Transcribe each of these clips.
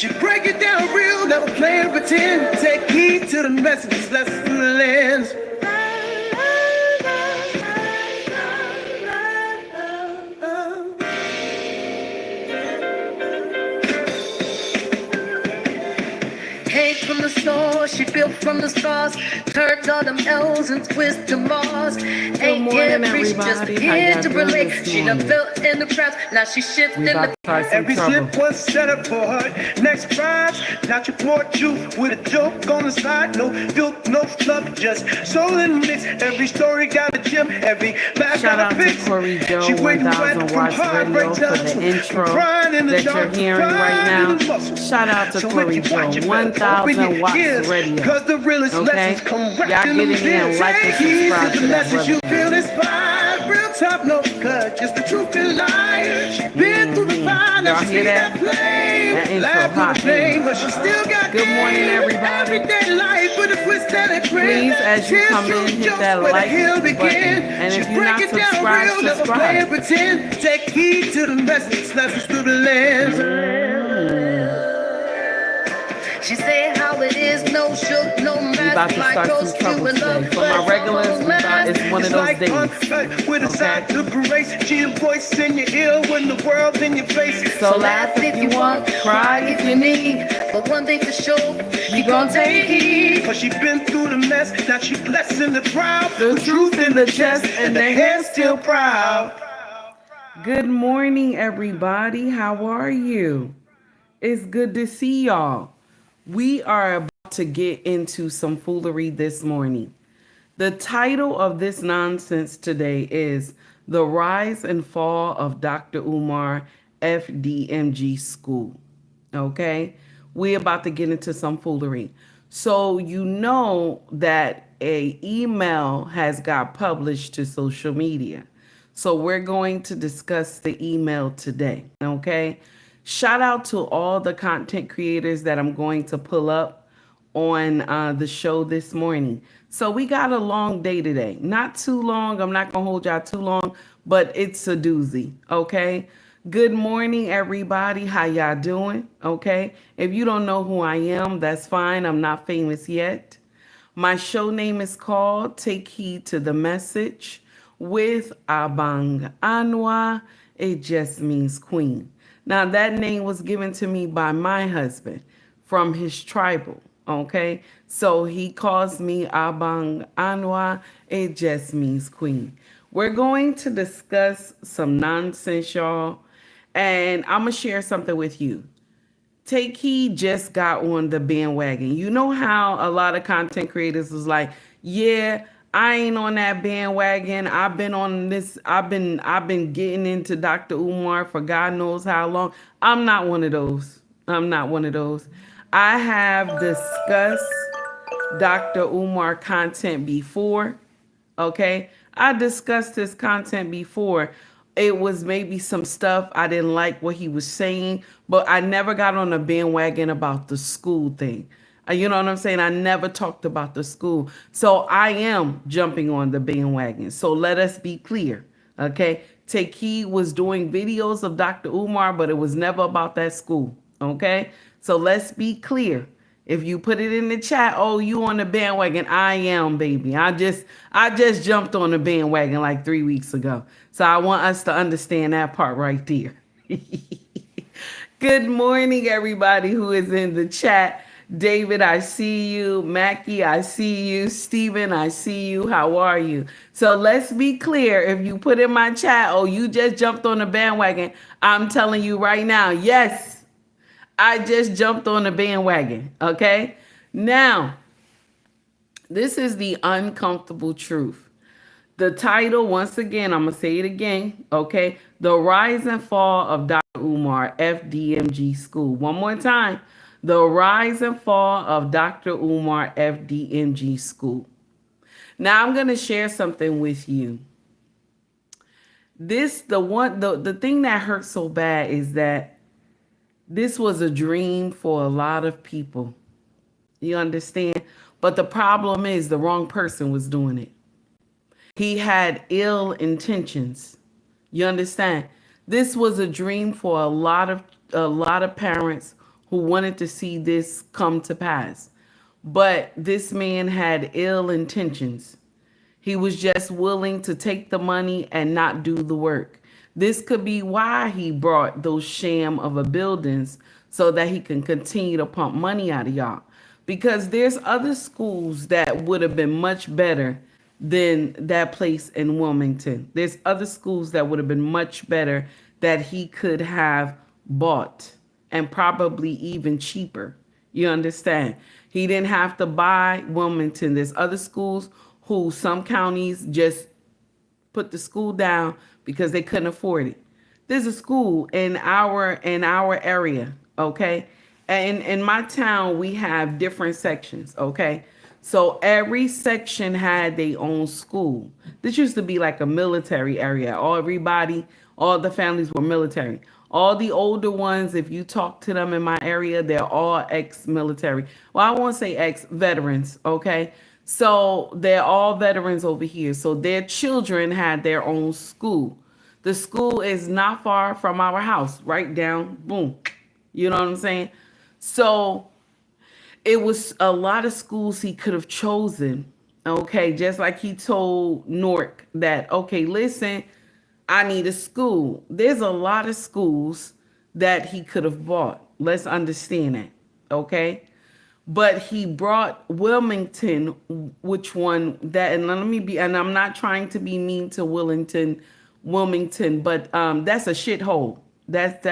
She break it down real, never play and pretend. Take heed to the messages, lessons through the lens. Came from the store, she built from the scars, turns all them L's and twists to Mars. Ain't here preach, just here to relate. She done felt in the crowds, now she shifting the every slip was set up for her next prize. Not your poor truth with a joke on the side. No filth, no fluff, just soul and mix. Every story got a gem, every laugh got a fix. She waiting wet from heartbreak to the intro that you're hearing right now. Shout out to Corey Joe, 1,000 watts radio. Cause the realest lessons come right in the middle. Like and subscribe to that brother. You feel inspired, real top no cut, just the truth and lies. Been through the fire, now she see that flame. Laugh with the flame, but she still got good morning, everybody. Everyday life with a twist and a grin. Please, as you come in, hit that like button. And if you're not subscribed, subscribe. Pretend. Take heed to the message, lessons through the lens. She say how it is, no shook, no mask. About to start some trouble today. For my regulars, we thought it's one of those days. With a side to grace, she a voice in your ear when the world's in your face. So laugh if you want, cry if you need. But one thing for sure, you gon' take heed. Cause she been through the mess, now she blessed in the crowd. The truth in the chest, and the head still proud. Good morning, everybody. How are you? It's good to see y'all. We are about to get into some foolery this morning. The title of this nonsense today is The Rise and Fall of Dr. Umar Fdmg School. Okay? We're about to get into some foolery. So you know that an email has got published to social media. So we're going to discuss the email today. Okay? Shout out to all the content creators that I'm going to pull up on the show this morning. So we got a long day today. Not too long. I'm not going to hold y'all too long, but it's a doozy. Okay. Good morning, everybody. How y'all doing? Okay. If you don't know who I am, that's fine. I'm not famous yet. My show name is called Take Heed to the Message with Abang Anwa. It just means queen. Now, that name was given to me by my husband from his tribal, okay? So he calls me Abang Anwa. It just means queen. We're going to discuss some nonsense, y'all, and I'm going to share something with you. Take Heed just got on the bandwagon. You know how a lot of content creators was like, yeah, I ain't on that bandwagon. I've been on this. I've been getting into Dr. Umar for God knows how long. I'm not one of those. I'm not one of those. I have discussed Dr. Umar content before. Okay. I discussed his content before. It was maybe some stuff I didn't like what he was saying, but I never got on a bandwagon about the school thing. You know what I'm saying? I never talked about the school. So I am jumping on the bandwagon. So let us be clear. Okay. Take Heed was doing videos of Dr. Umar, but it was never about that school. Okay. So let's be clear. If you put it in the chat, oh, you on the bandwagon. I am, baby. I just jumped on the bandwagon like 3 weeks ago. So I want us to understand that part right there. Good morning, everybody who is in the chat. David, I see you. Mackie, I see you. Steven, I see you. How are you? So let's be clear. If you put in my chat, oh, you just jumped on the bandwagon, I'm telling you right now, yes, I just jumped on the bandwagon. Okay? Now, this is the uncomfortable truth. The title, once again, I'm going to say it again. Okay? The Rise and Fall of Dr. Umar Fdmg School. One more time. The Rise and Fall of Dr. Umar Fdmg School. Now I'm going to share something with you. The thing that hurts so bad is that this was a dream for a lot of people. You understand? But the problem is the wrong person was doing it. He had ill intentions. You understand? This was a dream for a lot of parents who wanted to see this come to pass. But this man had ill intentions. He was just willing to take the money and not do the work. This could be why he brought those sham of a buildings so that he can continue to pump money out of y'all. Because there's other schools that would have been much better than that place in Wilmington. There's other schools that would have been much better that he could have bought and probably even cheaper. You understand? He didn't have to buy Wilmington. There's other schools who some counties just put the school down because they couldn't afford it. There's a school in our area, okay? And in my town, we have different sections, okay? So every section had their own school. This used to be like a military area. All the families were military. All the older ones, if you talk to them in my area, they're all ex-military. Well, I won't say ex-veterans, okay? So they're all veterans over here. So their children had their own school. The school is not far from our house, right down, boom. You know what I'm saying? So it was a lot of schools he could have chosen. Okay, just like he told Newark that, okay, listen, I need a school. There's a lot of schools that he could have bought. Let's understand that. Okay. But he brought Wilmington, which one that, and let me be, and I'm not trying to be mean to Wilmington, but that's a shithole. That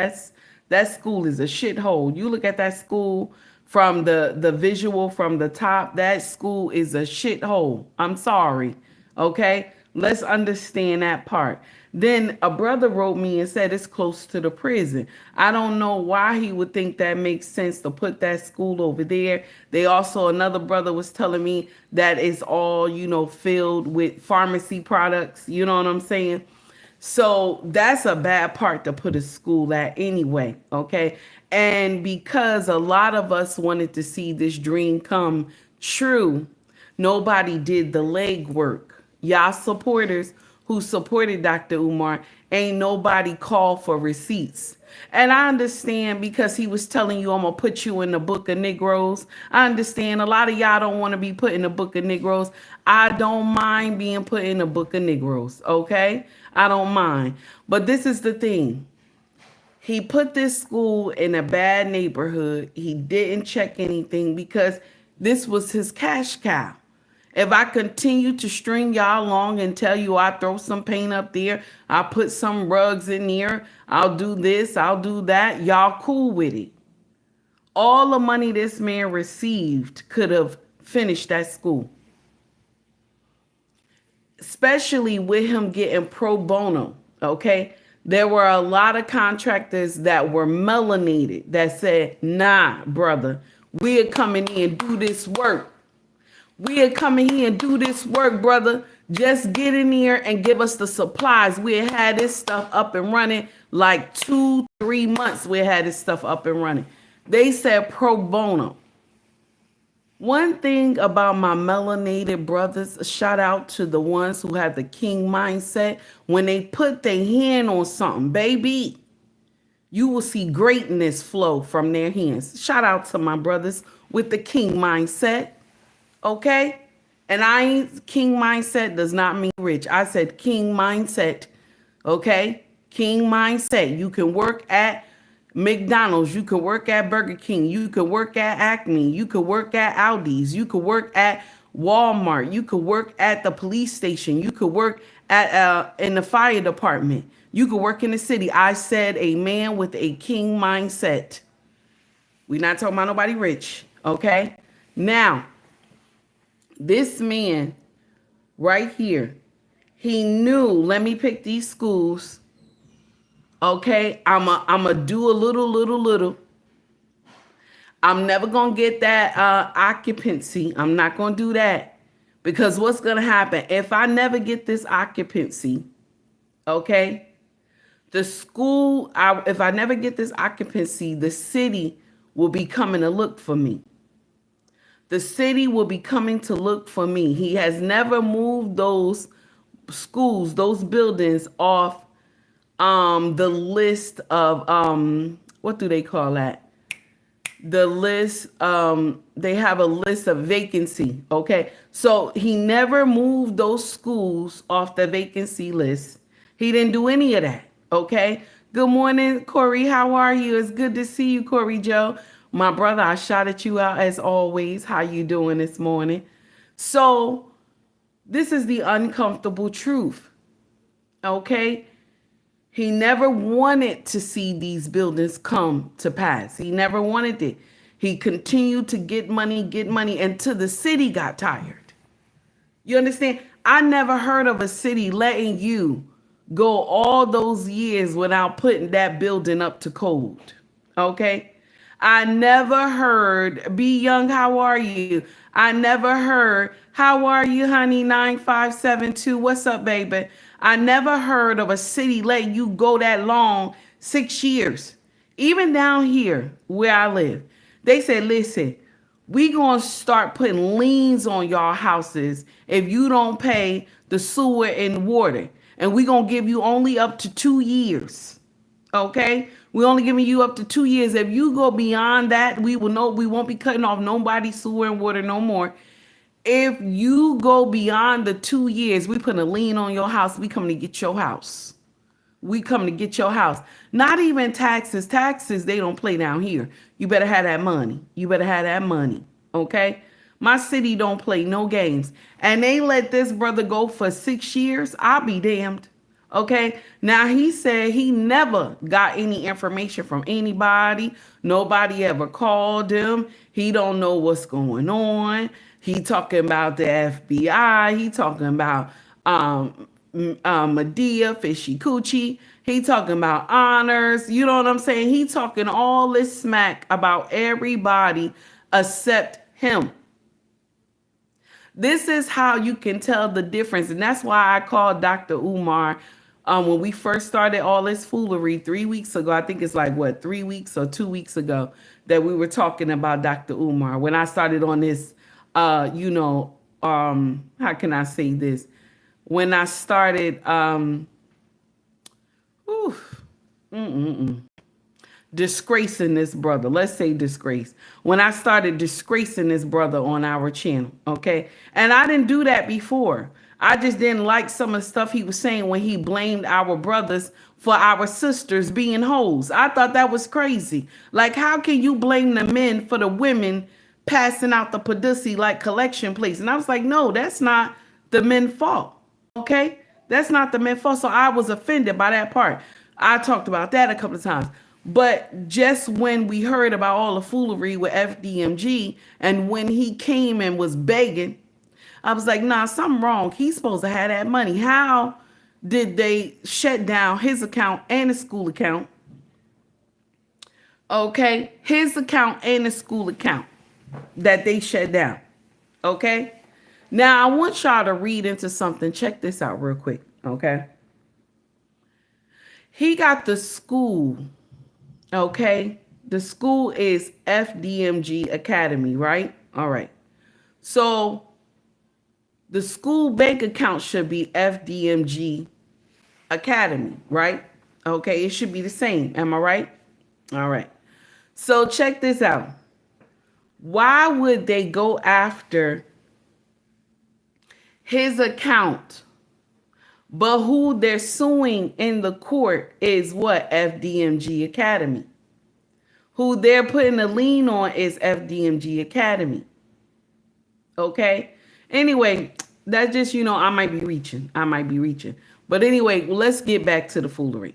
school is a shithole. You look at that school from the visual from the top, that school is a shithole. I'm sorry. Okay? Let's understand that part. Then a brother wrote me and said it's close to the prison. I don't know why he would think that makes sense to put that school over there. They also, another brother was telling me that it's all, filled with pharmacy products. You know what I'm saying? So that's a bad part to put a school at anyway, okay? And because a lot of us wanted to see this dream come true, nobody did the legwork. Y'all supporters who supported Dr. Umar, ain't nobody called for receipts. And I understand because he was telling you, I'm going to put you in the book of Negroes. I understand a lot of y'all don't want to be put in the book of Negroes. I don't mind being put in the book of Negroes, okay? I don't mind. But this is the thing. He put this school in a bad neighborhood. He didn't check anything because this was his cash cow. If I continue to string y'all along and tell you I throw some paint up there, I put some rugs in there, I'll do this, I'll do that, y'all cool with it. All the money this man received could have finished that school. Especially with him getting pro bono, okay? There were a lot of contractors that were melanated that said, nah, brother, we're coming in and do this work. We'll come in here and do this work, brother. Just get in here and give us the supplies. We had this stuff up and running like 2-3 months. We had this stuff up and running. They said pro bono. One thing about my melanated brothers, shout out to the ones who have the king mindset. When they put their hand on something, baby, you will see greatness flow from their hands. Shout out to my brothers with the king mindset. Okay? And king mindset does not mean rich. I said king mindset. Okay? King mindset. You can work at McDonald's. You can work at Burger King. You can work at Acme. You can work at Aldi's. You can work at Walmart. You could work at the police station. You could work at in the fire department. You could work in the city. I said a man with a king mindset. We're not talking about nobody rich. Okay? Now, this man right here, he knew, let me pick these schools. Okay, I'm a do a little. I'm never going to get that occupancy. I'm not going to do that. Because what's going to happen? If I never get this occupancy, okay, the school, if I never get this occupancy, the city will be coming to look for me. The city will be coming to look for me. He has never moved those schools, those buildings off the list of, what do they call that? the list, they have a list of vacancy. Okay. So he never moved those schools off the vacancy list. He didn't do any of that. Okay. Good morning, Corey. How are you? It's good to see you, Corey Joe. My brother, I shouted you out as always. How you doing this morning? So this is the uncomfortable truth. Okay. He never wanted to see these buildings come to pass. He never wanted it. He continued to get money until the city got tired. You understand? I never heard of a city letting you go all those years without putting that building up to code. Okay? I never heard, Be Young, how are you? I never heard, how are you, honey, 9572? What's up, baby? I never heard of a city letting you go that long, 6 years. Even down here where I live, they said, listen, we going to start putting liens on y'all houses if you don't pay the sewer and water. And we going to give you only up to 2 years. Okay? We only giving you up to 2 years. If you go beyond that, we will know we won't be cutting off nobody's sewer and water no more. If you go beyond the 2 years, we put a lien on your house. We coming to get your house. We coming to get your house. Not even taxes. Taxes, they don't play down here. You better have that money. You better have that money. Okay? My city don't play no games. And they let this brother go for 6 years. I'll be damned. Okay? Now, he said he never got any information from anybody. Nobody ever called him. He don't know what's going on. He talking about the FBI. He talking about Medea, Fishy Coochie. He talking about honors. You know what I'm saying? He talking all this smack about everybody except him. This is how you can tell the difference. And that's why I called Dr. Umar when we first started all this foolery 3 weeks ago. I think it's like, 3 weeks or 2 weeks ago that we were talking about Dr. Umar. When I started on this, how can I say this? When I started, disgracing this brother. Let's say disgrace. When I started disgracing this brother on our channel, okay? And I didn't do that before. I just didn't like some of the stuff he was saying when he blamed our brothers for our sisters being hoes. I thought that was crazy. Like, how can you blame the men for the women passing out the pussy like collection plates? And I was like, no, that's not the men's fault. Okay? That's not the men's fault. So I was offended by that part. I talked about that a couple of times. But just when we heard about all the foolery with FDMG and when he came and was begging, I was like, nah, something wrong. He's supposed to have that money. How did they shut down his account and his school account? Okay? His account and the school account that they shut down. Okay? Now, I want y'all to read into something. Check this out real quick. Okay? He got the school. Okay? The school is FDMG Academy, right? All right. So the school bank account should be FDMG Academy, right? Okay, it should be the same. Am I right? All right. So check this out. Why would they go after his account, but who they're suing in the court is what? FDMG Academy. Who they're putting a lien on is FDMG Academy. Okay? Anyway, that's just, I might be reaching. But anyway, let's get back to the foolery.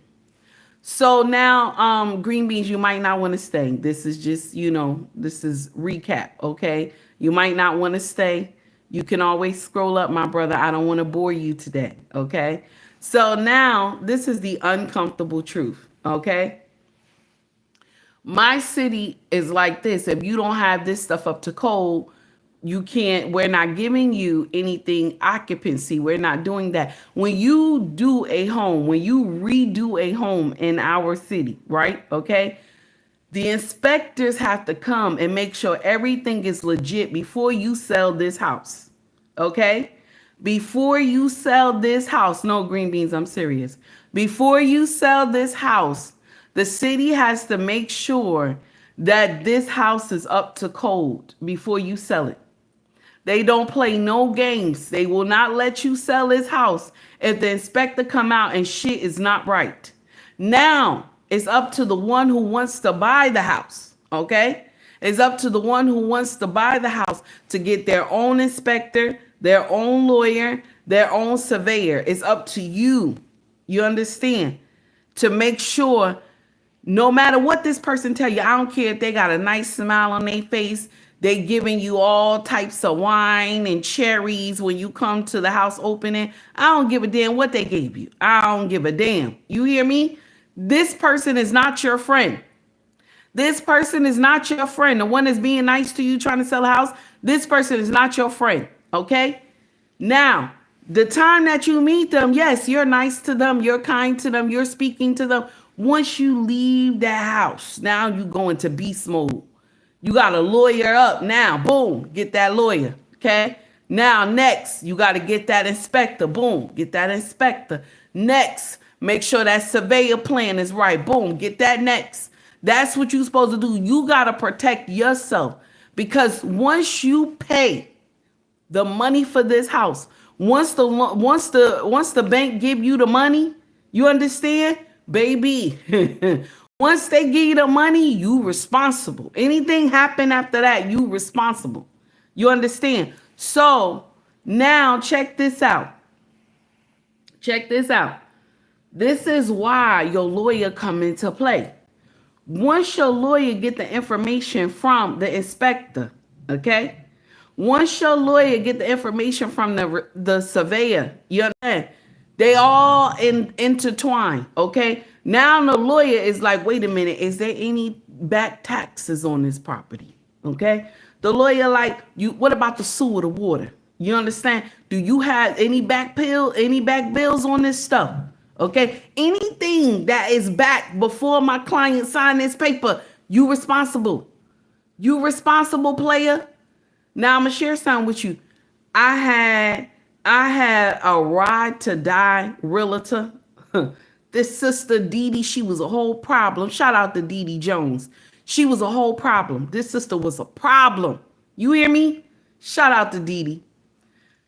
So now, green beans, you might not want to stay. This is just, this is recap, okay? You might not want to stay. You can always scroll up, my brother. I don't want to bore you today, okay? So now, this is the uncomfortable truth, okay? My city is like this. If you don't have this stuff up to code, we're not giving you anything occupancy. We're not doing that. When you do a home, when you redo a home in our city, right? Okay. The inspectors have to come and make sure everything is legit before you sell this house. Okay. Before you sell this house, no green beans, I'm serious. Before you sell this house, the city has to make sure that this house is up to code before you sell it. They don't play no games. They will not let you sell this house if the inspector come out and shit is not right. Now, it's up to the one who wants to buy the house, okay? It's up to the one who wants to buy the house to get their own inspector, their own lawyer, their own surveyor. It's up to you. You understand? To make sure no matter what this person tell you, I don't care if they got a nice smile on their face, they giving you all types of wine and cherries when you come to the house opening. I don't give a damn what they gave you. I don't give a damn. You hear me? This person is not your friend. This person is not your friend. The one that's being nice to you trying to sell a house, this person is not your friend, okay? Now, the time that you meet them, yes, you're nice to them, you're kind to them, you're speaking to them. Once you leave that house, now you go into beast mode. You got a lawyer up now. Boom, get that lawyer. Okay. Now, next, you got to get that inspector. Boom, get that inspector. Next, make sure that surveyor plan is right. Boom, get that next. That's what you're supposed to do. You got to protect yourself because once you pay the money for this house, once the bank give you the money, you understand, baby. Once they give you the money, you responsible. Anything happen after that, you responsible. You understand? So now check this out. Check this out. This is why your lawyer come into play. Once your lawyer get the information from the inspector, okay? Once your lawyer get the information from the surveyor, you understand? They all intertwine, okay? Now the lawyer is like, wait a minute, is there any back taxes on this property? Okay? The lawyer like, what about the sewer, the water? You understand? Do you have any back bills on this stuff? Okay? Anything that is back before my client sign this paper, you responsible. You responsible, player. Now I'm gonna share something with you. I had a ride to die realtor. This sister Dee Dee, she was a whole problem. Shout out to Dee Dee Jones. She was a whole problem. This sister was a problem. You hear me? Shout out to Dee Dee.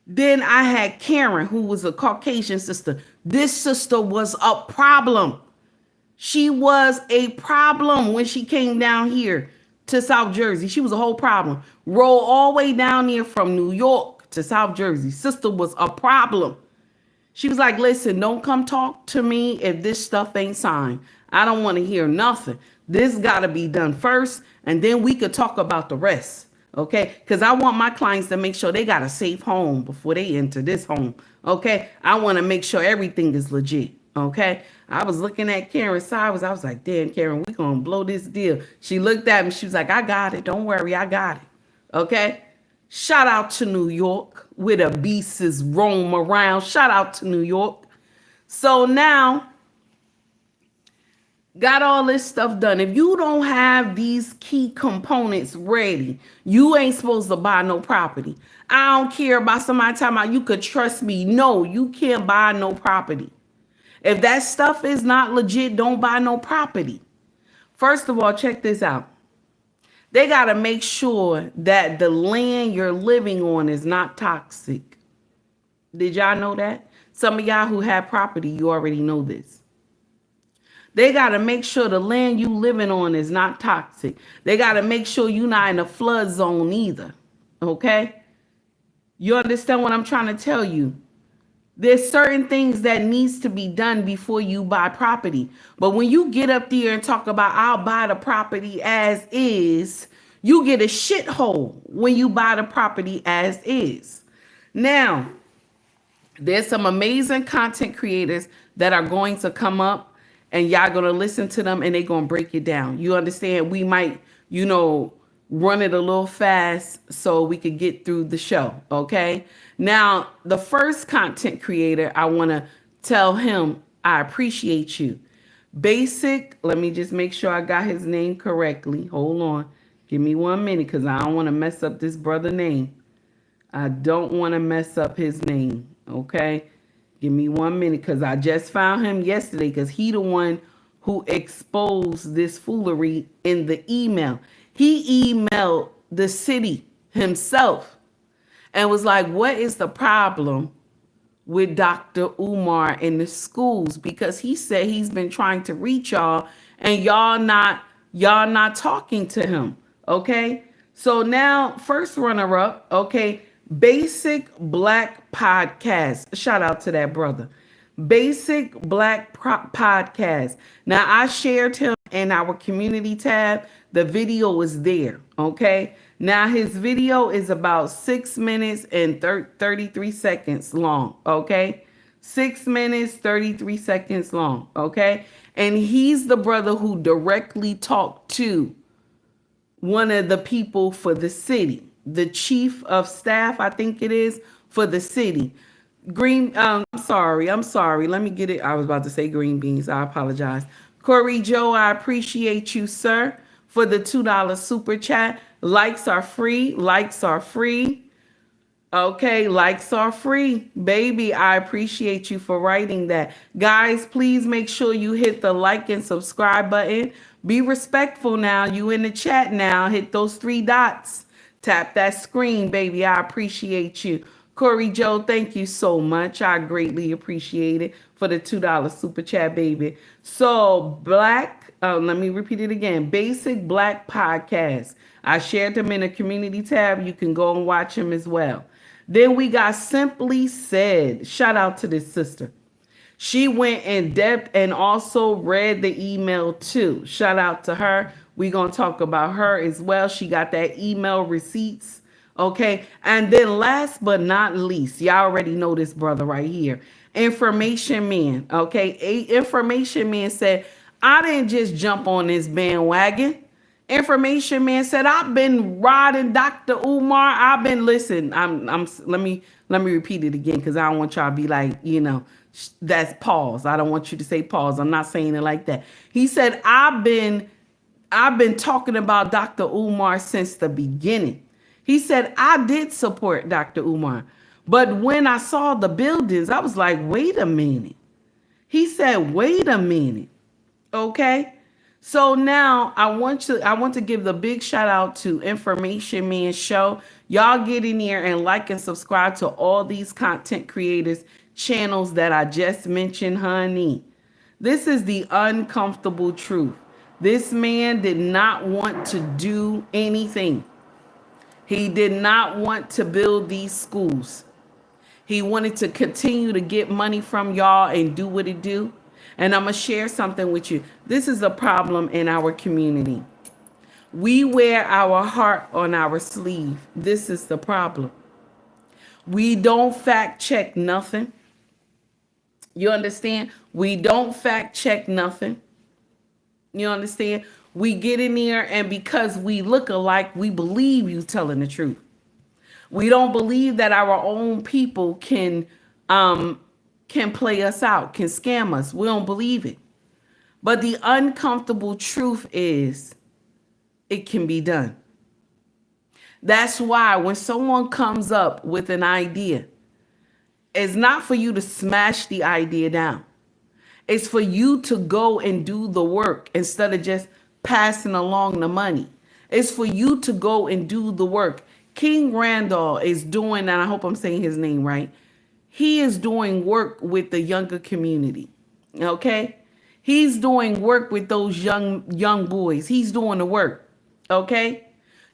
Then I had Karen, who was a Caucasian sister. This sister was a problem. She was a problem when she came down here to South Jersey. She was a whole problem. Rolled all the way down here from New York to South Jersey. Sister was a problem. She was like, listen, don't come talk to me if this stuff ain't signed. I don't want to hear nothing. This got to be done first, and then we could talk about the rest, okay? Because I want my clients to make sure they got a safe home before they enter this home, okay? I want to make sure everything is legit, okay? I was looking at Karen sideways. I was like, damn, Karen, we going to blow this deal. She looked at me. She was like, I got it. Don't worry. I got it, okay? Shout out to New York, where the beasts roam around. Shout out to New York. So now, got all this stuff done. If you don't have these key components ready, you ain't supposed to buy no property. I don't care about somebody talking about you could trust me. No, you can't buy no property. If that stuff is not legit, don't buy no property. First of all, check this out. They got to make sure that the land you're living on is not toxic. Did y'all know that? Some of y'all who have property, you already know this. They got to make sure the land you living on is not toxic. They got to make sure you're not in a flood zone either. Okay? You understand what I'm trying to tell you? There's certain things that needs to be done before you buy property. But when you get up there and talk about I'll buy the property as is, you get a shithole when you buy the property as is. Now, there's some amazing content creators that are going to come up and y'all going to listen to them and they're going to break it down. You understand? We might, run it a little fast so we could get through the show, okay? Now, the first content creator, I want to tell him, I appreciate you. Basic, let me just make sure I got his name correctly. Hold on. Give me 1 minute because I don't want to mess up this brother's name. I don't want to mess up his name, okay? Give me 1 minute because I just found him yesterday because he the one who exposed this foolery in the email. He emailed the city himself and was like, what is the problem with Dr. Umar in the schools? Because he said he's been trying to reach y'all and y'all not talking to him. Okay. So now, first runner up, okay, Basic Black Podcast. Shout out to that brother. Basic Black Podcast. Now, I shared him in our community tab. The video is there. Okay. Now, his video is about 6 minutes and 33 seconds long. Okay. 6 minutes, 33 seconds long. Okay. And he's the brother who directly talked to one of the people for the city, the chief of staff, I think it is, for the city. I'm sorry. Let me get it. I was about to say green beans. I apologize. Corey Joe, I appreciate you, sir, for the $2 super chat. Likes are free. Likes are free. Okay, likes are free. Baby, I appreciate you for writing that. Guys, please make sure you hit the like and subscribe button. Be respectful now. You in the chat now. Hit those 3 dots. Tap that screen, baby. I appreciate you. Corey Joe, thank you so much. I greatly appreciate it for the $2 super chat, baby. So, let me repeat it again. Basic Black Podcast. I shared them in the community tab. You can go and watch them as well. Then we got Simply Said. Shout out to this sister. She went in depth and also read the email too. Shout out to her. We're going to talk about her as well. She got that email receipts. Okay. And then last but not least, y'all already know this brother right here. Information Man. Okay. Information Man said, I didn't just jump on this bandwagon. Information Man said, I've been riding Dr. Umar. I've been listen. Let me repeat it again because I don't want y'all to be like, that's pause. I don't want you to say pause. I'm not saying it like that. He said, I've been talking about Dr. Umar since the beginning. He said, I did support Dr. Umar. But when I saw the buildings, I was like, wait a minute. He said, wait a minute. Okay. So now I want to give the big shout out to Information Man Show. Y'all get in here and like and subscribe to all these content creators channels that I just mentioned, honey. This is the uncomfortable truth. This man did not want to do anything. He did not want to build these schools. He wanted to continue to get money from y'all and do what it do. And I'm going to share something with you. This is a problem in our community. We wear our heart on our sleeve. This is the problem. We don't fact check nothing. You understand? We don't fact check nothing. You understand? We get in there and because we look alike, we believe you telling the truth. We don't believe that our own people can play us out, can scam us. We don't believe it. But the uncomfortable truth is it can be done. That's why when someone comes up with an idea, it's not for you to smash the idea down. It's for you to go and do the work instead of just passing along the money. It's for you to go and do the work. King Randall is doing, and I hope I'm saying his name right, he is doing work with the younger community. Okay? He's doing work with those young boys. He's doing the work. Okay?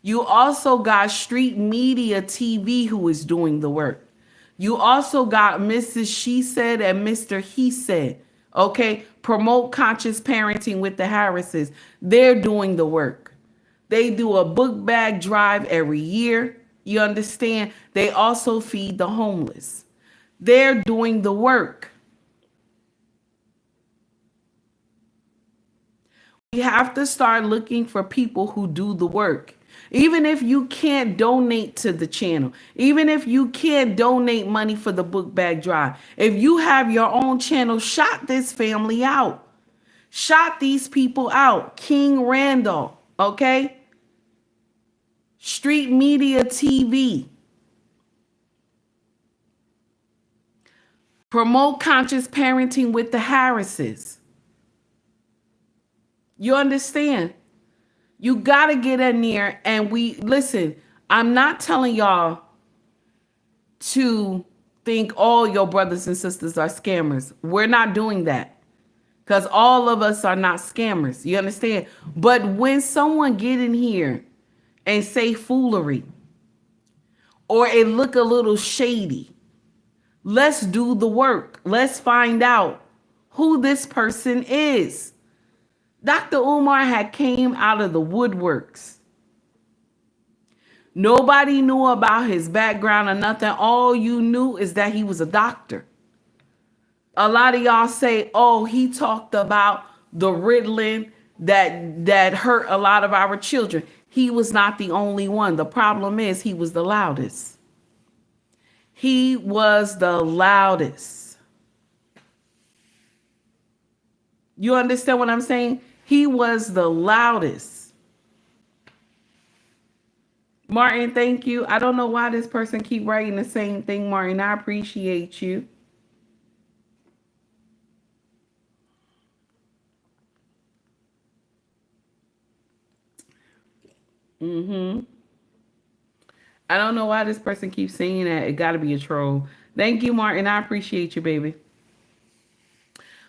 You also got Street Media TV who is doing the work. You also got Mrs. She Said and Mr. He Said. Okay? Promote conscious parenting with the Harrises. They're doing the work. They do a book bag drive every year. You understand? They also feed the homeless. They're doing the work. We have to start looking for people who do the work. Even if you can't donate to the channel, even if you can't donate money for the book bag drive, if you have your own channel, shout this family out. Shout these people out. King Randall, okay? Street Media TV. Promote conscious parenting with the Harrises. You understand? You got to get in there and listen, I'm not telling y'all to think all your brothers and sisters are scammers. We're not doing that because all of us are not scammers. You understand? But when someone get in here and say foolery or it look a little shady, let's do the work. Let's find out who this person is. Dr. Umar had came out of the woodworks. Nobody knew about his background or nothing. All you knew is that he was a doctor. A lot of y'all say, oh, he talked about the Ritalin that hurt a lot of our children. He was not the only one. The problem is he was the loudest. He was the loudest. You understand what I'm saying? He was the loudest. Martin, thank you. I don't know why this person keep writing the same thing, Martin. I appreciate you. I don't know why this person keeps saying that. It got to be a troll. Thank you, Martin. I appreciate you, baby.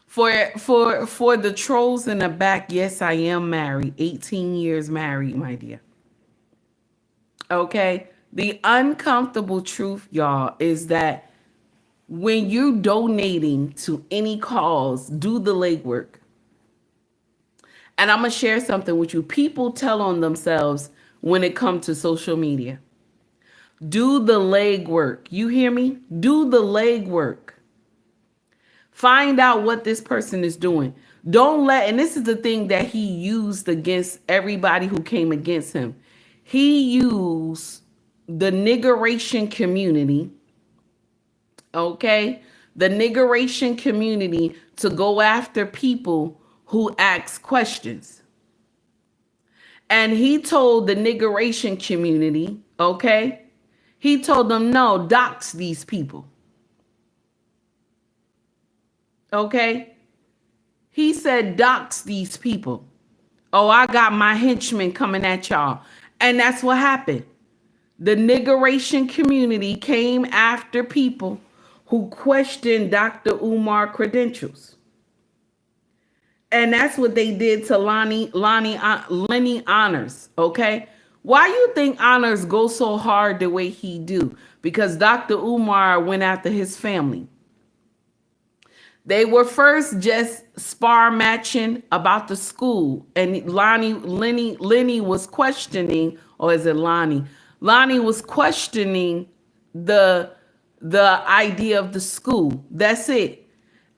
For the trolls in the back, yes, I am married. 18 years married, my dear. Okay? The uncomfortable truth, y'all, is that when you're donating to any cause, do the legwork. And I'm going to share something with you. People tell on themselves when it comes to social media. Do the legwork. You hear me? Do the legwork. Find out what this person is doing. Don't let, and this is the thing that he used against everybody who came against him. He used the niggeration community, okay? The niggeration community to go after people who ask questions. And he told the niggeration community, okay? He told them, no, dox these people. Okay? He said, dox these people. Oh, I got my henchmen coming at y'all. And that's what happened. The niggeration community came after people who questioned Dr. Umar credentials. And that's what they did to Lenny Honors, okay? Why you think Honors go so hard the way he do? Because Dr. Umar went after his family. They were first just spar matching about the school. And Lenny was questioning, or is it Lonnie? Lonnie was questioning the idea of the school. That's it.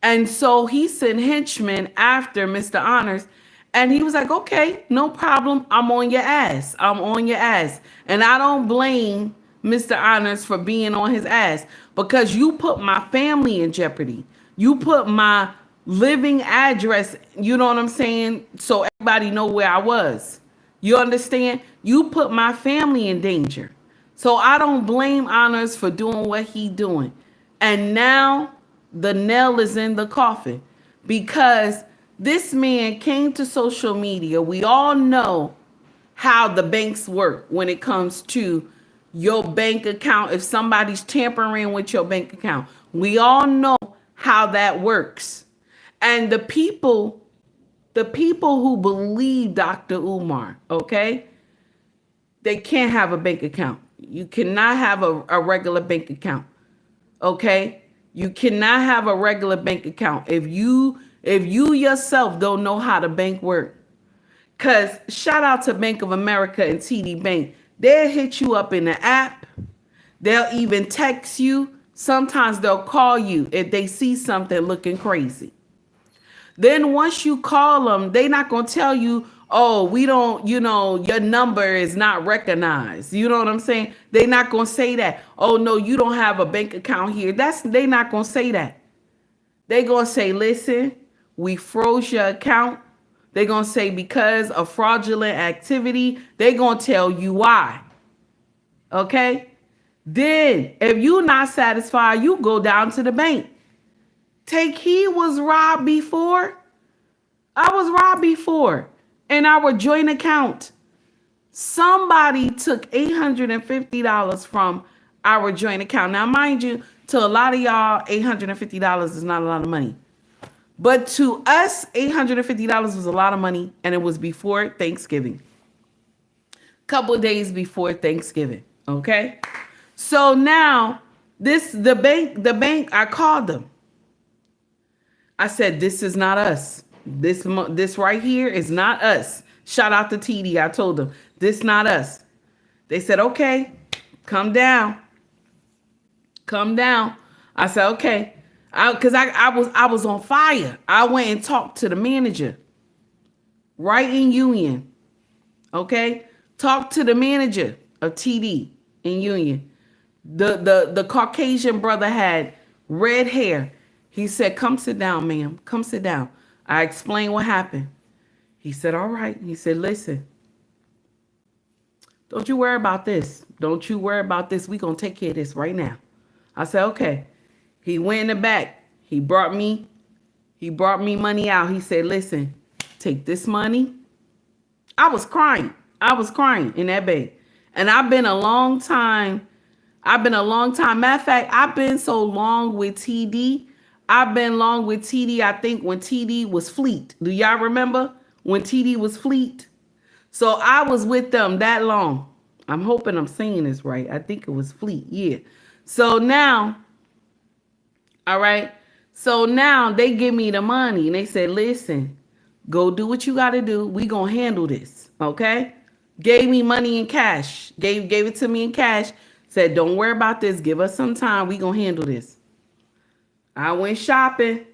And so he sent henchmen after Mr. Honors. And he was like, okay, no problem. I'm on your ass. I'm on your ass. And I don't blame Mr. Honors for being on his ass because you put my family in jeopardy. You put my living address, you know what I'm saying? So everybody know where I was. You understand? You put my family in danger. So I don't blame Honors for doing what he doing. And now the nail is in the coffin because this man came to social media. We all know how the banks work when it comes to your bank account. If somebody's tampering with your bank account, we all know how that works. And the people who believe Dr. Umar, okay, they can't have a bank account. You cannot have a regular bank account, okay? You cannot have a regular bank account if you yourself don't know how the bank work. Because shout out to Bank of America and TD Bank. They'll hit you up in the app. They'll even text you. Sometimes they'll call you if they see something looking crazy. Then once you call them, they're not going to tell you, oh, we don't, your number is not recognized. You know what I'm saying? They're not going to say that. Oh, no, you don't have a bank account here. They're not going to say that. They're going to say, listen, we froze your account. They're going to say because of fraudulent activity. They're going to tell you why. Okay? Then, if you're not satisfied, you go down to the bank. He was robbed before. I was robbed before. in our joint account. Somebody took $850 from our joint account. Now, mind you, to a lot of y'all, $850 is not a lot of money. But to us, $850 was a lot of money, and it was before Thanksgiving. Couple days before Thanksgiving, okay? So now, the bank, I called them. I said, this is not us. This right here is not us. Shout out to TD. I told them, this not us. They said, okay, come down. Come down. I said, okay. Because I was on fire. I went and talked to the manager right in Union. Okay? Talked to the manager of TD in Union. The Caucasian brother had red hair. He said, come sit down, ma'am. Come sit down. I explained what happened. He said, all right. He said, listen, don't you worry about this. Don't you worry about this. We're going to take care of this right now. I said, okay. He went in the back. He brought me money out. He said, listen, take this money. I was crying. I was crying in that bank. And I've been a long time. Matter of fact, I've been so long with TD. I've been long with TD, I think, when TD was Fleet. Do y'all remember when TD was Fleet? So I was with them that long. I'm hoping I'm saying this right. I think it was Fleet. Yeah. So now, all right. So now they give me the money and they said, listen, go do what you got to do. We going to handle this. Okay. Gave me money in cash. Gave it to me in cash. Said, don't worry about this. Give us some time. We going to handle this. I went shopping.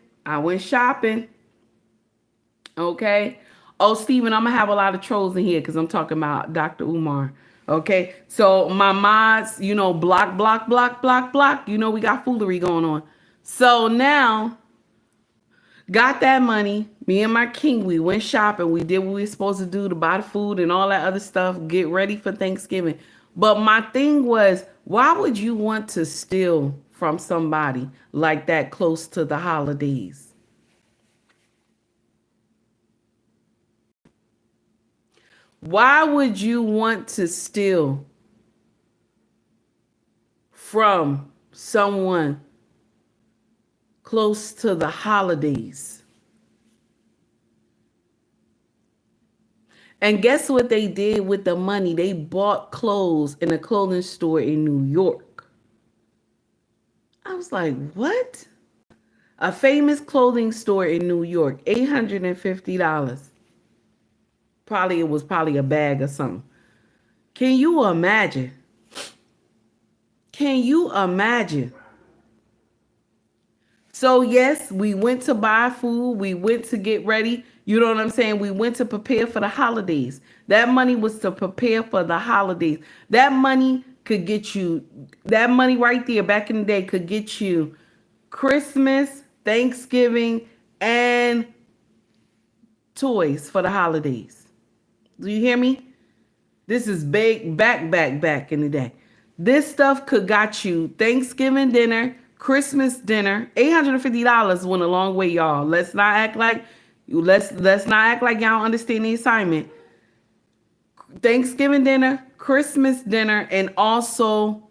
Okay. Oh, Steven, I'm going to have a lot of trolls in here because I'm talking about Dr. Umar. Okay. So my mods, block. We got foolery going on. So now, got that money. Me and my king, we went shopping. We did what we were supposed to do to buy the food and all that other stuff. Get ready for Thanksgiving. But my thing was, why would you want to steal from somebody like that close to the holidays? Why would you want to steal from someone close to the holidays? And guess what they did with the money? They bought clothes in a clothing store in New York. I was like, what? A famous clothing store in New York, $850. It was probably a bag or something. Can you imagine? Can you imagine? So yes, we went to buy food. We went to get ready. You know what I'm saying? We went to prepare for the holidays. That money was to prepare for the holidays. That money could get you, that money right there back in the day could get you Christmas, Thanksgiving, and toys for the holidays. Do you hear me? This is big back in the day. This stuff could got you Thanksgiving dinner, Christmas dinner. $850 went a long way, y'all. Let's not act like y'all understand the assignment. Thanksgiving dinner, Christmas dinner, and also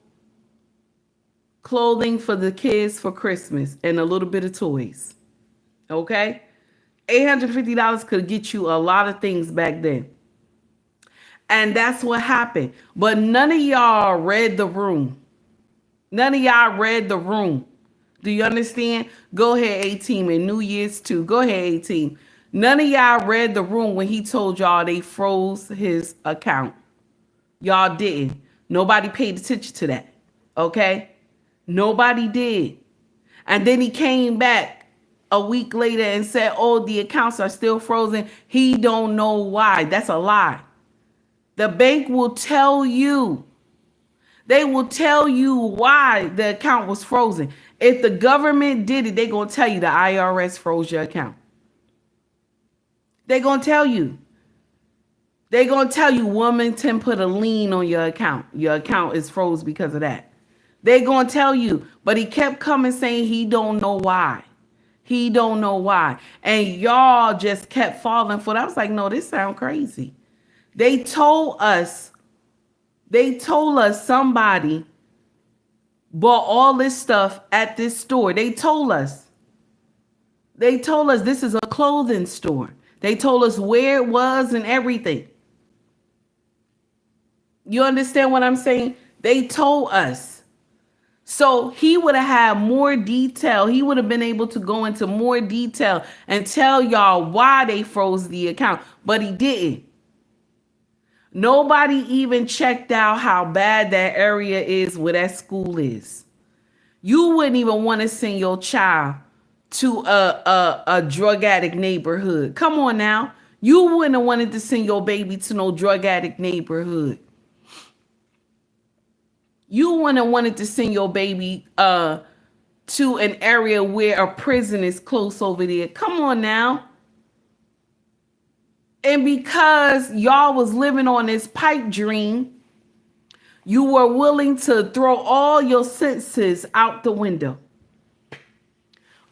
clothing for the kids for Christmas and a little bit of toys. Okay? $850 could get you a lot of things back then. And that's what happened. But none of y'all read the room. None of y'all read the room. Do you understand? Go ahead, 18, and New Year's too. Go ahead, 18. None of y'all read the room when he told y'all they froze his account. Y'all didn't. Nobody paid attention to that. Okay? Nobody did. And then he came back a week later and said, oh, the accounts are still frozen. He don't know why. That's a lie. The bank will tell you. They will tell you why the account was frozen. If the government did it, they're going to tell you the IRS froze your account. They're going to tell you. They're going to tell you Wilmington put a lien on your account. Your account is froze because of that. They're going to tell you. But he kept coming saying he don't know why. He don't know why. And y'all just kept falling for it. I was like, no, this sound crazy. They told us somebody bought all this stuff at this store. They told us this is a clothing store. They told us where it was and everything. You understand what I'm saying? They told us. So he would have had more detail. He would have been able to go into more detail and tell y'all why they froze the account, but he didn't. Nobody even checked out how bad that area is where that school is. You wouldn't even want to send your child to a drug addict neighborhood. Come on now. You wouldn't have wanted to send your baby to no drug addict neighborhood. You wouldn't have wanted to send your baby to an area where a prison is close over there. Come on now. And because y'all was living on this pipe dream, you were willing to throw all your senses out the window.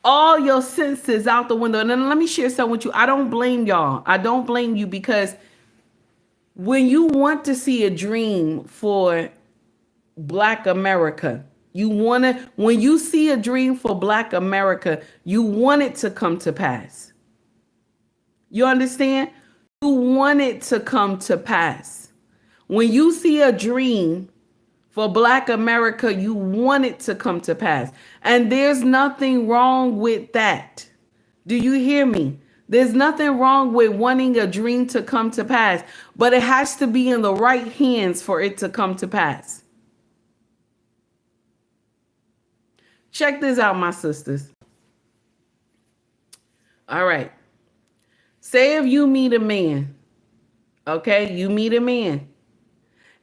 All your senses out the window. And then let me share something with you. I don't blame y'all. I don't blame you, because when you want to see a dream for Black America, when you see a dream for Black America, you want it to come to pass. You understand? You want it to come to pass. When you see a dream for Black America, you want it to come to pass. And there's nothing wrong with that. Do you hear me? There's nothing wrong with wanting a dream to come to pass, but it has to be in the right hands for it to come to pass. Check this out, my sisters. All right. Say if you meet a man, okay? You meet a man,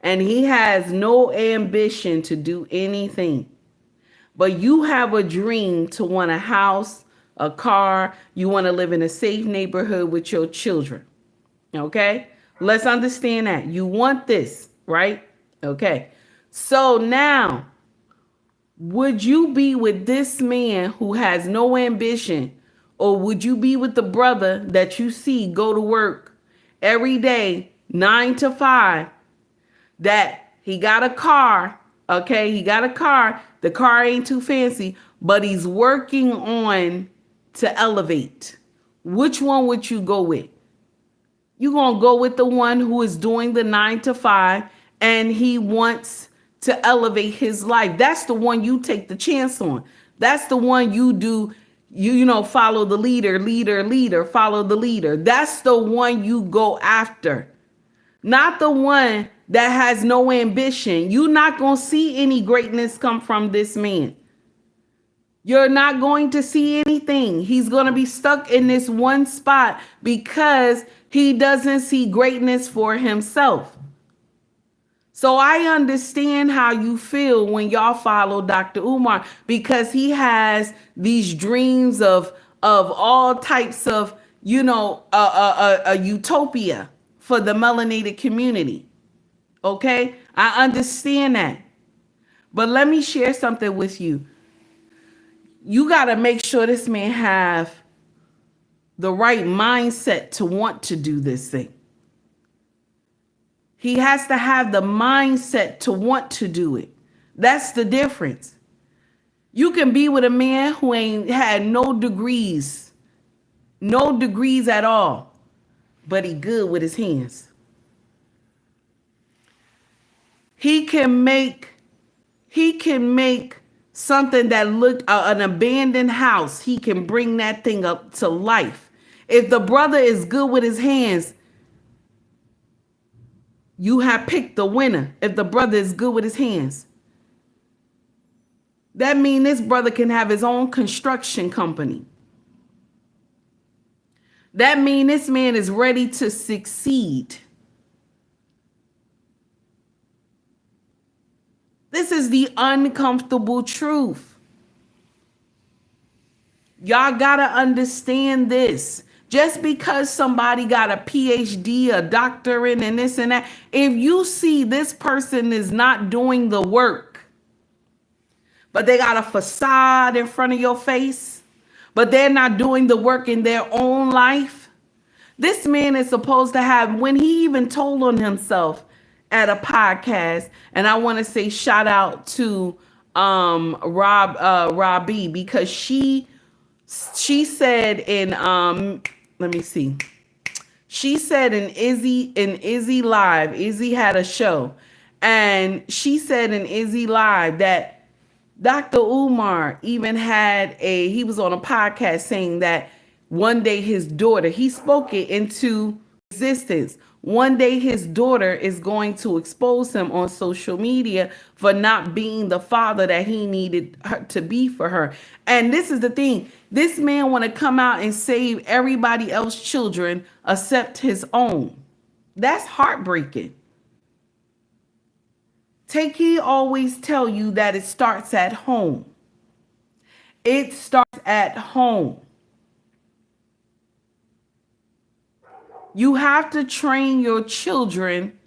and he has no ambition to do anything, but you have a dream to want a house, a car, you want to live in a safe neighborhood with your children, okay? Let's understand that. You want this, right? Okay. So now, would you be with this man who has no ambition, or would you be with the brother that you see go to work every day, 9 to 5, that he got a car, okay? He got a car. The car ain't too fancy, but he's working on to elevate. Which one would you go with? You're going to go with the one who is doing the 9 to 5 and he wants to elevate his life. That's the one you take the chance on. That's the one you do, you know, follow the leader, follow the leader. That's the one you go after. Not the one that has no ambition. You're not going to see any greatness come from this man. You're not going to see anything. He's going to be stuck in this one spot because he doesn't see greatness for himself. So I understand how you feel when y'all follow Dr. Umar, because he has these dreams of all types of, you know, a utopia for the melanated community. Okay, I understand that. But let me share something with you. You got to make sure this man have the right mindset to want to do this thing. He has to have the mindset to want to do it. That's the difference. You can be with a man who ain't had no degrees at all, but he good with his hands. He can make something that looked an abandoned house. He can bring that thing up to life. If the brother is good with his hands, you have picked the winner. If the brother is good with his hands, that means this brother can have his own construction company. That means this man is ready to succeed. This is the uncomfortable truth. Y'all gotta understand this. Just because somebody got a PhD, a doctorate, and this and that, if you see this person is not doing the work, but they got a facade in front of your face, but they're not doing the work in their own life. This man is supposed to have, when he even told on himself at a podcast, and I want to say shout out to Robbie, because she said in let me see. She said in Izzy Live, Izzy had a show, and she said in Izzy Live that Dr. Umar even he was on a podcast saying that one day his daughter, he spoke it into existence. One day his daughter is going to expose him on social media for not being the father that he needed her to be for her. And this is the thing. This man want to come out and save everybody else's children except his own. That's heartbreaking. Take heed always tell you that it starts at home. It starts at home. You have to train your children.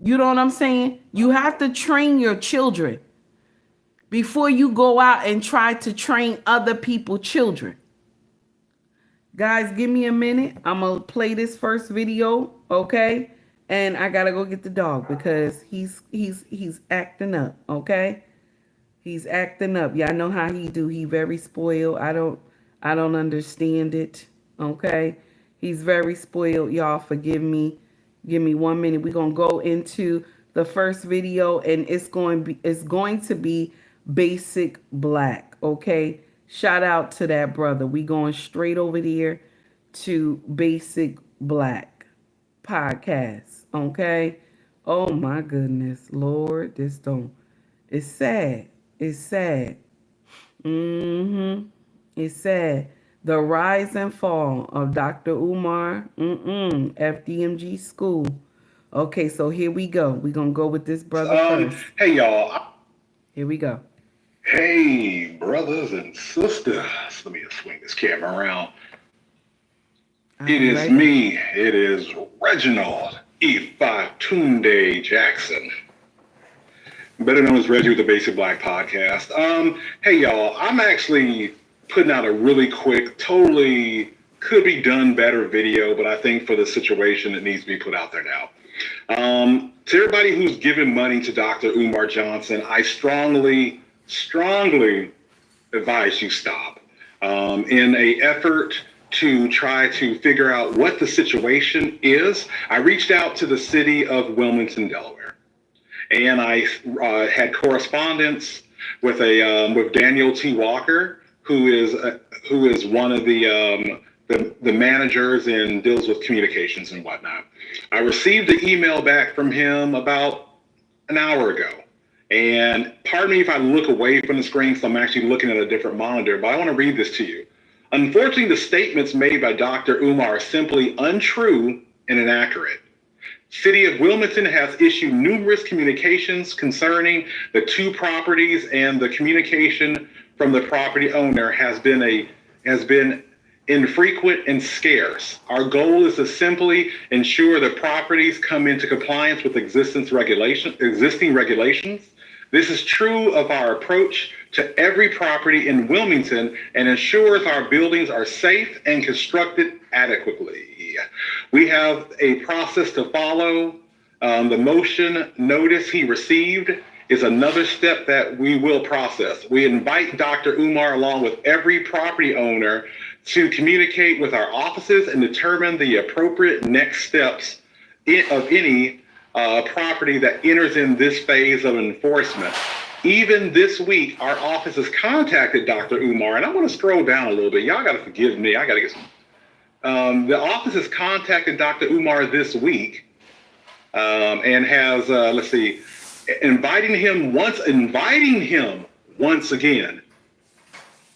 You know what I'm saying? You have to train your children before you go out and try to train other people's children. Guys, give me a minute. I'm going to play this first video, okay? And I got to go get the dog because he's acting up, okay? He's acting up. Y'all know how he do. He very spoiled. I don't understand it, okay? He's very spoiled. Y'all forgive me. Give me 1 minute. We're going to go into the first video, and it's going to be Basic Black, okay? Shout out to that brother. We going straight over there to Basic Black podcast, okay? Oh my goodness, Lord, it's sad. It's sad. It's sad. The rise and fall of Dr. Umar Fdmg school. Okay, so here we go. We're going to go with this brother first. Hey, y'all. Here we go. Hey, brothers and sisters. Let me swing this camera around. It is me. It is Reginald Tunde Jackson, better known as Reggie with the Basic Black podcast. Hey, y'all. I'm actually putting out a really quick, totally could be done better video, but I think for the situation, it needs to be put out there now. To everybody who's given money to Dr. Umar Johnson, I strongly advise you stop. In an effort to try to figure out what the situation is, I reached out to the city of Wilmington, Delaware, and I had correspondence with with Daniel T. Walker, who is one of the managers and deals with communications and whatnot. I received the email back from him about an hour ago. And pardon me if I look away from the screen, so I'm actually looking at a different monitor, but I want to read this to you. Unfortunately, the statements made by Dr. Umar are simply untrue and inaccurate. City of Wilmington has issued numerous communications concerning the two properties, and the communication from the property owner has been infrequent and scarce. Our goal is to simply ensure the properties come into compliance with existing regulations. This is true of our approach to every property in Wilmington and ensures our buildings are safe and constructed adequately. We have a process to follow. The motion notice he received is another step that we will process. We invite Dr. Umar along with every property owner to communicate with our offices and determine the appropriate next steps of any property that enters in this phase of enforcement. Even this week, our office has contacted Dr. Umar, and I want to scroll down a little bit. Y'all got to forgive me. I got to get some. The office has contacted Dr. Umar this week and has, inviting him once again.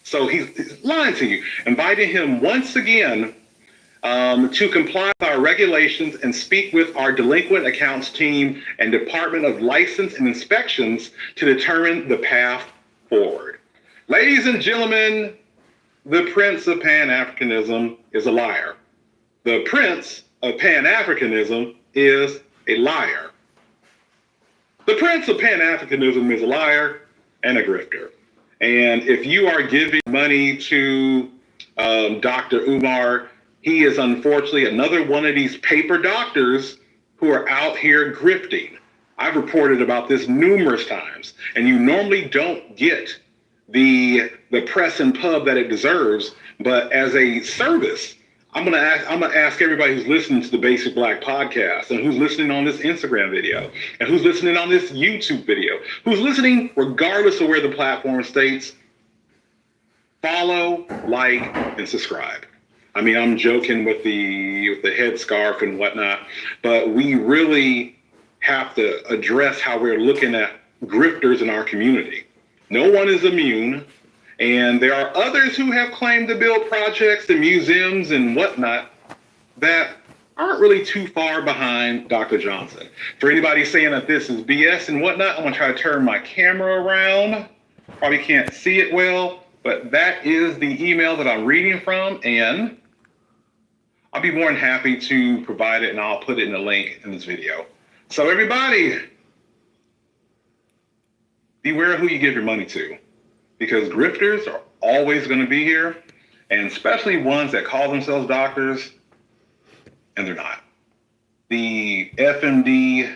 So he's lying to you, inviting him once again to comply with our regulations and speak with our delinquent accounts team and Department of License and Inspections to determine the path forward. Ladies and gentlemen, the Prince of Pan-Africanism is a liar. The Prince of Pan-Africanism is a liar. The Prince of Pan-Africanism is a liar and a grifter. And if you are giving money to Dr. Umar, he is unfortunately another one of these paper doctors who are out here grifting. I've reported about this numerous times, and you normally don't get the press and pub that it deserves. But as a service, I'm gonna ask everybody who's listening to the Basic Black podcast, and who's listening on this Instagram video, and who's listening on this YouTube video, who's listening regardless of where the platform states, follow, like, and subscribe. I mean, I'm joking with the headscarf and whatnot, but we really have to address how we're looking at grifters in our community. No one is immune. And there are others who have claimed to build projects and museums and whatnot that aren't really too far behind Dr. Johnson. For anybody saying that this is BS and whatnot, I'm gonna try to turn my camera around. Probably can't see it well, but that is the email that I'm reading from, and I'll be more than happy to provide it, and I'll put it in the link in this video. So everybody, beware of who you give your money to, because grifters are always going to be here, and especially ones that call themselves doctors, and they're not. The FMD-MG,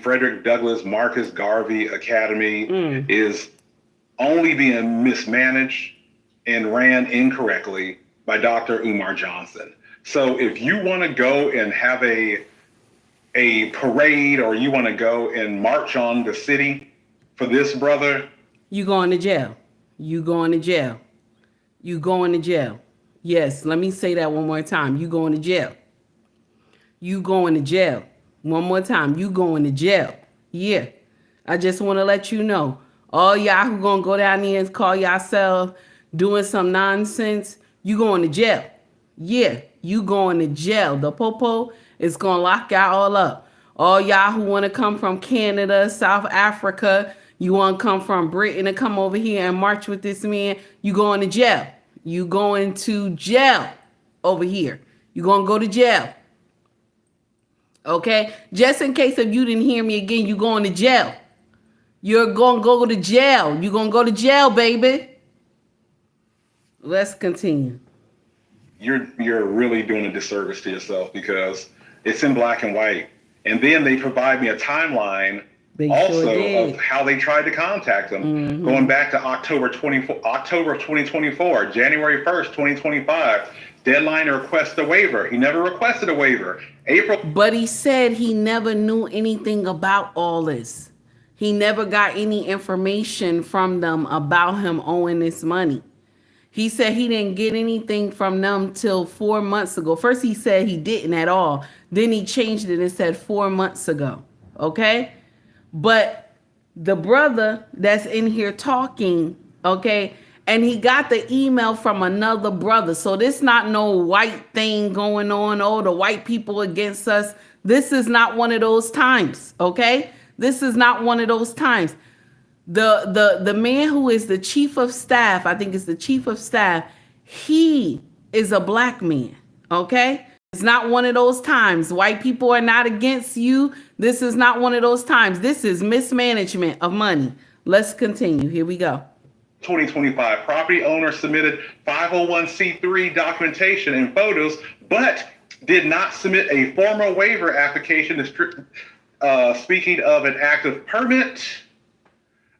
Frederick Douglass Marcus Garvey Academy is only being mismanaged and ran incorrectly by Dr. Umar Johnson. So if you want to go and have a parade, or you want to go and march on the city for this brother, you going to jail. You going to jail. You going to jail. Yes, let me say that one more time. You going to jail. You going to jail. One more time. You going to jail. Yeah. I just want to let you know, all y'all who gonna go down there and call yourself doing some nonsense, you going to jail. Yeah, you going to jail. The popo is gonna lock y'all all up. All y'all who want to come from Canada, South Africa, you want to come from Britain and come over here and march with this man, you going to jail. You going to jail over here. You going to go to jail. Okay? Just in case if you didn't hear me again, you going to jail. You're going to go to jail. You're going to go to jail, baby. Let's continue. You're really doing a disservice to yourself, because it's in black and white. And then they provide me a timeline of how they tried to contact them, going back to October of 2024, January 1st, 2025, deadline to request a waiver. He never requested a waiver. But he said he never knew anything about all this. He never got any information from them about him owing this money. He said he didn't get anything from them till 4 months ago. First he said he didn't at all. Then he changed it and said 4 months ago. Okay? But the brother that's in here talking, okay, and he got the email from another brother. So this not no white thing going on. Oh, the white people against us. This is not one of those times, okay? This is not one of those times. The man who is the chief of staff, I think it's the chief of staff, he is a black man, okay? It's not one of those times. White people are not against you. This is not one of those times. This is mismanagement of money. Let's continue. Here we go. 2025, property owner submitted 501c3 documentation and photos, but did not submit a formal waiver application. Speaking of an active permit,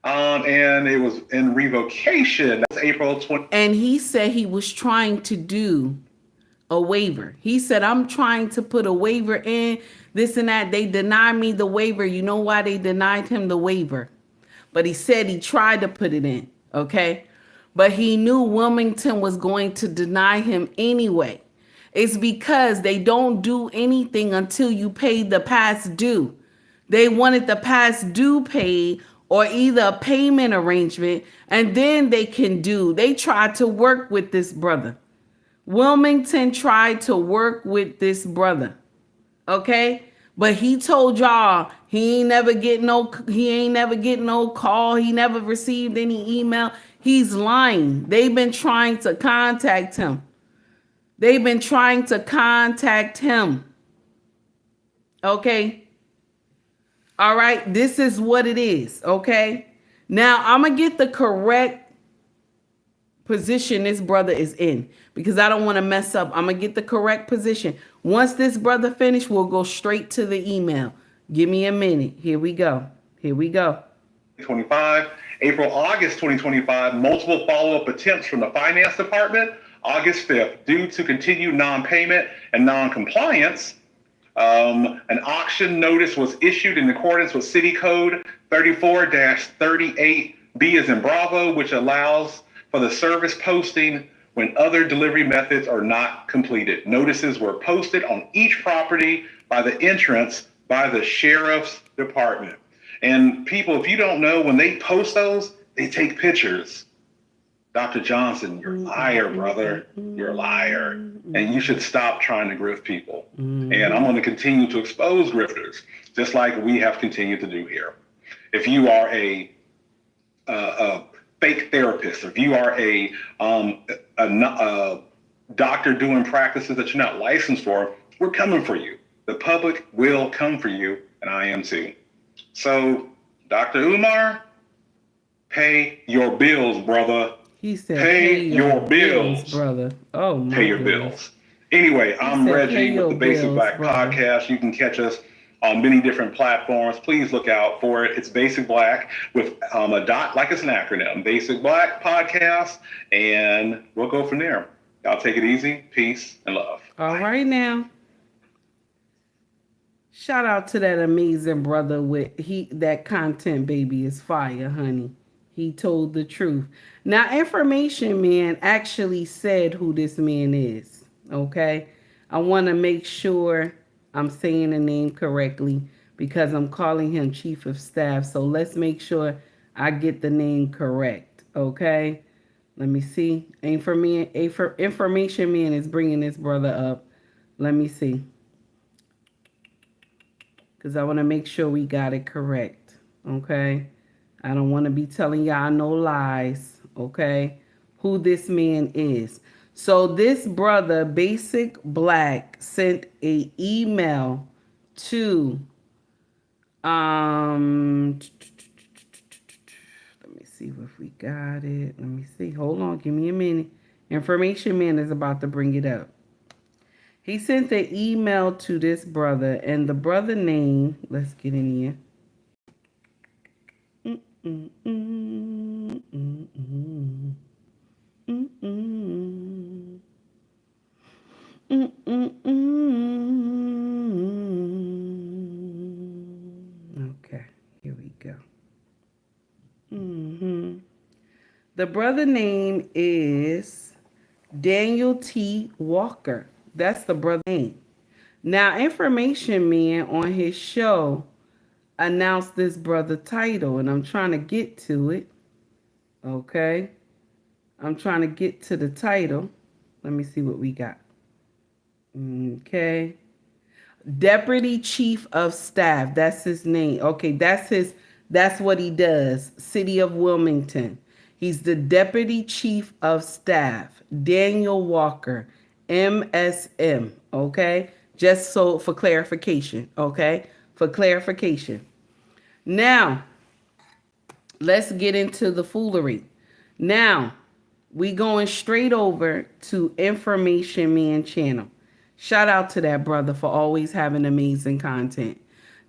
and it was in revocation. That's April 20. And he said he was trying to do a waiver. He said, I'm trying to put a waiver in, this and that. They denied me the waiver. You know why they denied him the waiver? But he said he tried to put it in, okay? But he knew Wilmington was going to deny him anyway. It's because they don't do anything until you pay the past due. They wanted the past due paid, or either a payment arrangement, and then they tried to work with this brother. Wilmington tried to work with this brother, okay? But he told y'all he ain't never get no call. He never received any email. He's lying. They've been trying to contact him. Okay? All right, this is what it is, okay? Now I'm gonna get the correct position this brother is in because I don't want to mess up. I'm gonna get the correct position. Once this brother finish, we'll go straight to the email. Give me a minute. Here we go. 25, August 2025, multiple follow-up attempts from the finance department. August 5th, due to continued non-payment and non-compliance, an auction notice was issued in accordance with City Code 34-38B as in Bravo, which allows for the service posting when other delivery methods are not completed. Notices were posted on each property by the entrance by the sheriff's department. And people, if you don't know, when they post those, they take pictures. Dr. Johnson, you're a liar, brother. You're a liar. And you should stop trying to grift people. And I'm going to continue to expose grifters, just like we have continued to do here. If you are a fake therapist, if you are a doctor doing practices that you're not licensed for, we're coming for you. The public will come for you, and I am too. So, Dr. Umar, pay your bills, brother. He said, pay your bills, brother. Oh, my Pay your bills. Anyway, I'm Reggie with the Basic Black brother. Podcast. You can catch us on many different platforms. Please look out for it. It's Basic Black with a dot, like it's an acronym. Basic Black Podcast, and we'll go from there. Y'all take it easy. Peace and love. All right now. Shout out to that amazing brother that content baby is fire, honey. He told the truth. Now, Information Man actually said who this man is, okay? I want to make sure I'm saying the name correctly because I'm calling him Chief of Staff. So let's make sure I get the name correct, okay? Let me see. Information Man is bringing this brother up. Let me see. Because I want to make sure we got it correct, okay? I don't want to be telling y'all no lies, okay? Who this man is. So this brother, Basic Black, sent a email to, let me see if we got it. Let me see. Hold on. Give me a minute. Information Man is about to bring it up. He sent the email to this brother, and the brother name, let's get in here. Okay, here we go. The brother name is Daniel T. Walker. That's the brother name. Now, Information Man on his show announced this brother title, and I'm trying to get to it. Okay. I'm trying to get to the title. Let me see what we got. Okay. Deputy Chief of Staff. That's his name. Okay, that's what he does. City of Wilmington. He's the Deputy Chief of Staff. Daniel Walker. MSM, okay? Just so for clarification, okay? For clarification. Now, let's get into the foolery. Now, we going straight over to Information Man channel. Shout out to that brother for always having amazing content.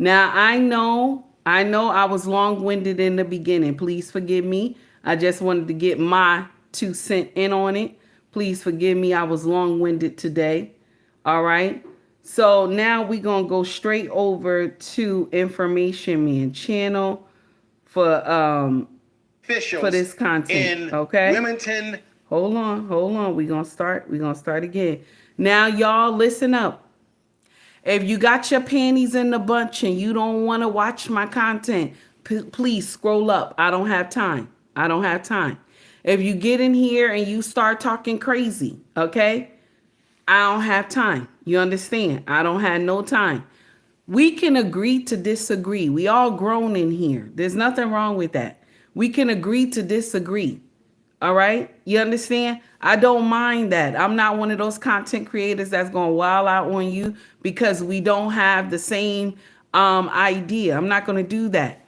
Now, I know I was long-winded in the beginning. Please forgive me. I just wanted to get my 2 cents in on it. Please forgive me. I was long-winded today. All right. So now we're going to go straight over to Information Man channel for this content. Okay. Wilmington. Hold on. We're going to start again. Now, y'all listen up. If you got your panties in the bunch and you don't want to watch my content, please scroll up. I don't have time. If you get in here and you start talking crazy, okay? I don't have time. You understand? I don't have no time. We can agree to disagree. We all grown in here. There's nothing wrong with that. We can agree to disagree. All right? You understand? I don't mind that. I'm not one of those content creators that's going to wild out on you because we don't have the same idea. I'm not going to do that.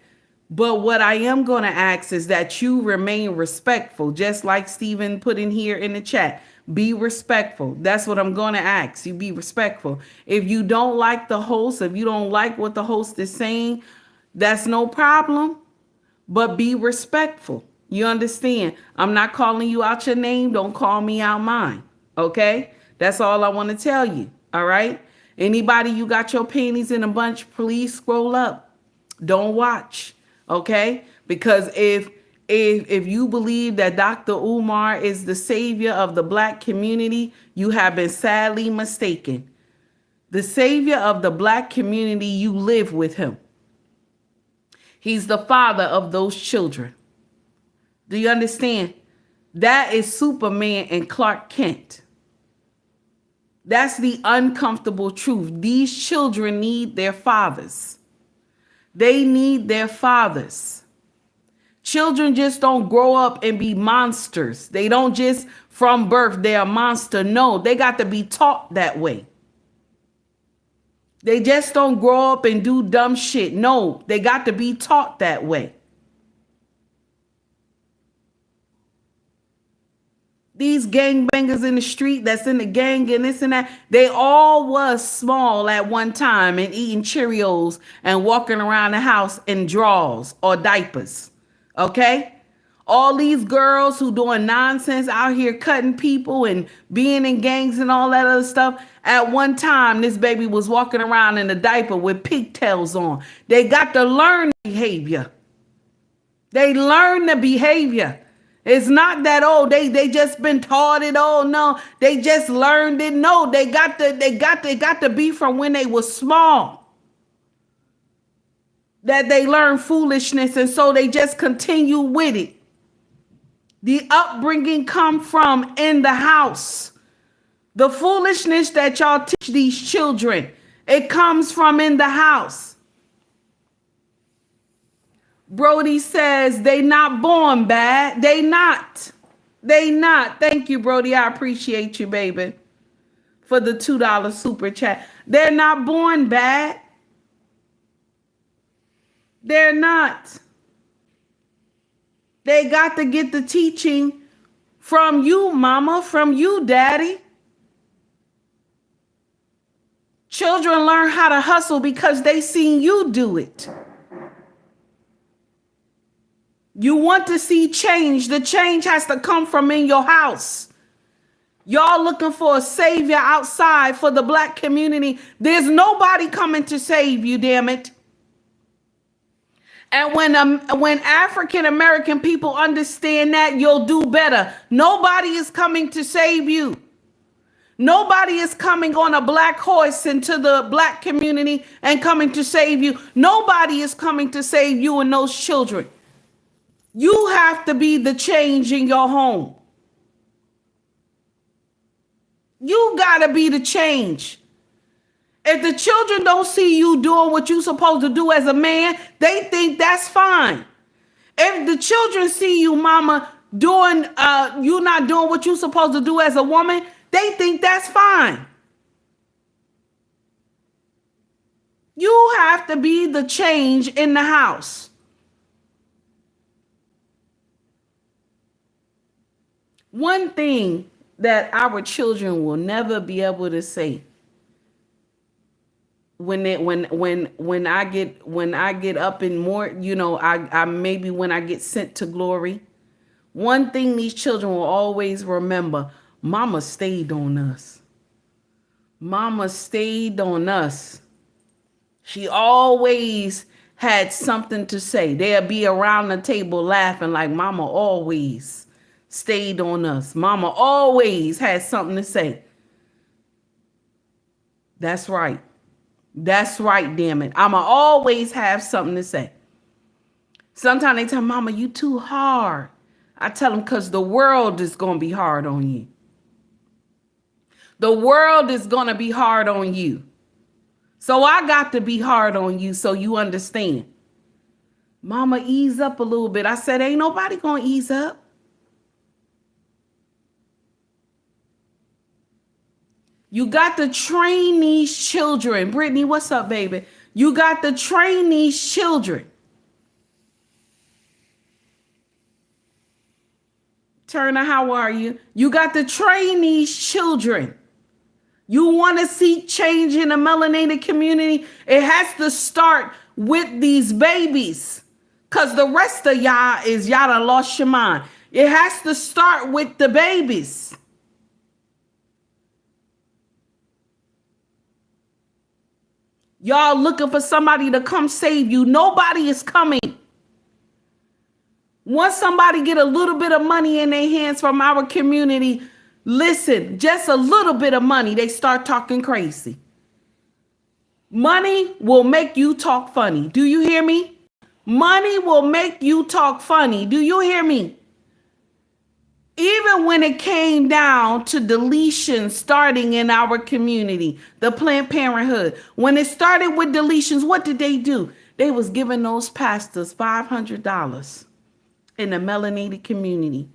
But what I am going to ask is that you remain respectful, just like Stephen put in here in the chat. Be respectful. That's what I'm going to ask. You be respectful. If you don't like the host, if you don't like what the host is saying, that's no problem. But be respectful. You understand? I'm not calling you out your name. Don't call me out mine. Okay? That's all I want to tell you. All right? Anybody you got your panties in a bunch, please scroll up. Don't watch. Okay? Because if you believe that Dr. Umar is the savior of the black community, you have been sadly mistaken. The savior of the black community, you live with him. He's the father of those children. Do you understand? That is Superman and Clark Kent. That's the uncomfortable truth. These children need their fathers. They need their fathers. Children just don't grow up and be monsters. They don't just from birth, they're a monster. No, they got to be taught that way. They just don't grow up and do dumb shit. No, they got to be taught that way. These gangbangers in the street that's in the gang and this and that, they all was small at one time and eating Cheerios and walking around the house in drawers or diapers. Okay? All these girls who doing nonsense out here cutting people and being in gangs and all that other stuff. At one time, this baby was walking around in a diaper with pigtails on. They got to learn behavior. They learn the behavior. It's not that, oh, they just been taught it. Oh, no, they just learned it. No, they got to be from when they were small. That they learn foolishness, and so they just continue with it. The upbringing come from in the house. The foolishness that y'all teach these children, it comes from in the house. Brody says they not born bad. They not. They not. Thank you, Brody. I appreciate you, baby, for the $2 super chat. They're not born bad. They're not. They got to get the teaching from you, mama, from you, daddy. Children learn how to hustle because they seen you do it. You want to see change. The change has to come from in your house. Y'all looking for a savior outside for the black community. There's nobody coming to save you, damn it. And when African American people understand that, you'll do better. Nobody is coming to save you. Nobody is coming on a black horse into the black community and coming to save you. Nobody is coming to save you and those children. You have to be the change in your home. You gotta be the change. If the children don't see you doing what you're supposed to do as a man, they think that's fine. If the children see you, mama, doing you not doing what you're supposed to do as a woman, they think that's fine. You have to be the change in the house. One thing that our children will never be able to say when I get up in more, I maybe when I get sent to glory, one thing these children will always remember: mama stayed on us. Mama stayed on us. She always had something to say. They'll be around the table laughing like mama always stayed on us. Mama always had something to say. That's right. That's right, damn it. I'ma always have something to say. Sometimes they tell mama, you too hard. I tell them, because the world is going to be hard on you. The world is going to be hard on you. So I got to be hard on you so you understand. Mama, ease up a little bit. I said, ain't nobody going to ease up. You got to train these children. Brittany, what's up, baby? You got to train these children. Turner, how are you? You got to train these children. You want to see change in the melanated community? It has to start with these babies. Because the rest of y'all done lost your mind. It has to start with the babies. Y'all looking for somebody to come save you. Nobody is coming. Once somebody get a little bit of money in their hands from our community, listen, just a little bit of money, they start talking crazy. Money will make you talk funny. Do you hear me? Money will make you talk funny. Do you hear me? Even when it came down to deletions starting in our community, the Planned Parenthood, when it started with deletions, what did they do? They was giving those pastors $500 in the melanated community.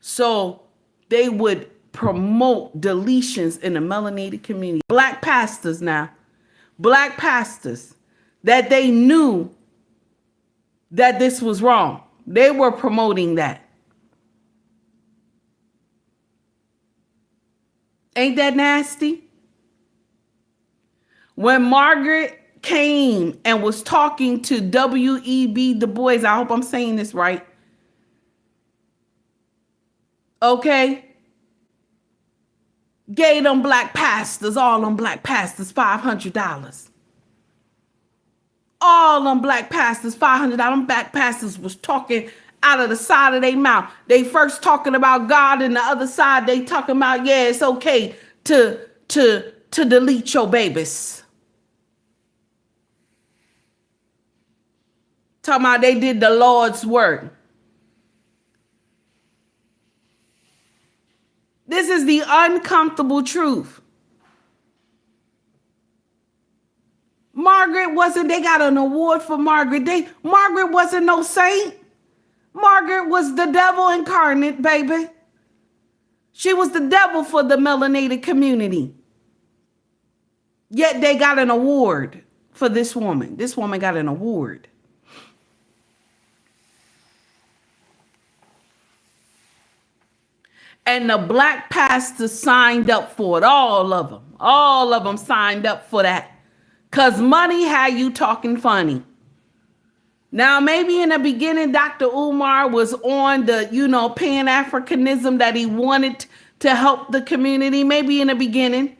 So they would promote deletions in the melanated community. Black pastors now, black pastors that they knew that this was wrong. They were promoting that. Ain't that nasty? When Margaret came and was talking to W.E.B. Du Bois, I hope I'm saying this right. Okay. Gave them black pastors, all them black pastors, $500. All them black pastors, $500. Them black pastors was talking out of the side of their mouth. They first talking about God, and the other side they talking about, yeah, it's okay to delete your babies. Talking about they did the Lord's work. This is the uncomfortable truth. Margaret wasn't, they got an award for Margaret. Margaret wasn't no saint. Margaret was the devil incarnate, baby. She was the devil for the melanated community. Yet they got an award for this woman. This woman got an award. And the black pastors signed up for it. All of them. All of them signed up for that. Because money had you talking funny. Now, maybe in the beginning, Dr. Umar was on the, Pan-Africanism that he wanted to help the community. Maybe in the beginning.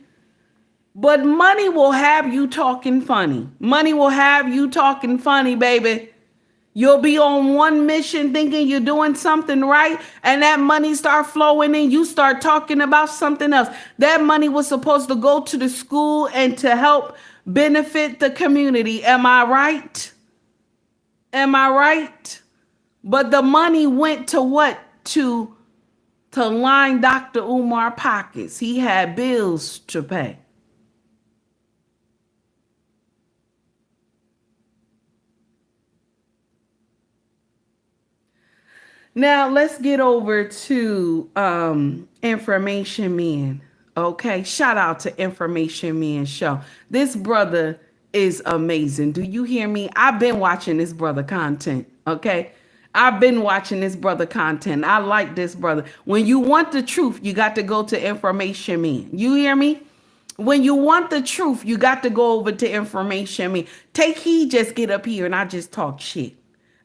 But money will have you talking funny. Money will have you talking funny, baby. You'll be on one mission thinking you're doing something right, and that money start flowing in. You start talking about something else. That money was supposed to go to the school and to help benefit the community. Am I right? Am I right? But the money went to what? To line Dr. Umar pockets. He had bills to pay. Now let's get over to Information Men. Okay, shout out to Information Men Show. This brother is amazing. Do you hear me? I've been watching this brother content. Okay, I've been watching this brother content. I like this brother. When you want the truth, you got to go to Information Men. You hear me? When you want the truth, you got to go over to Information Men. Take heed, just get up here and I just talk shit.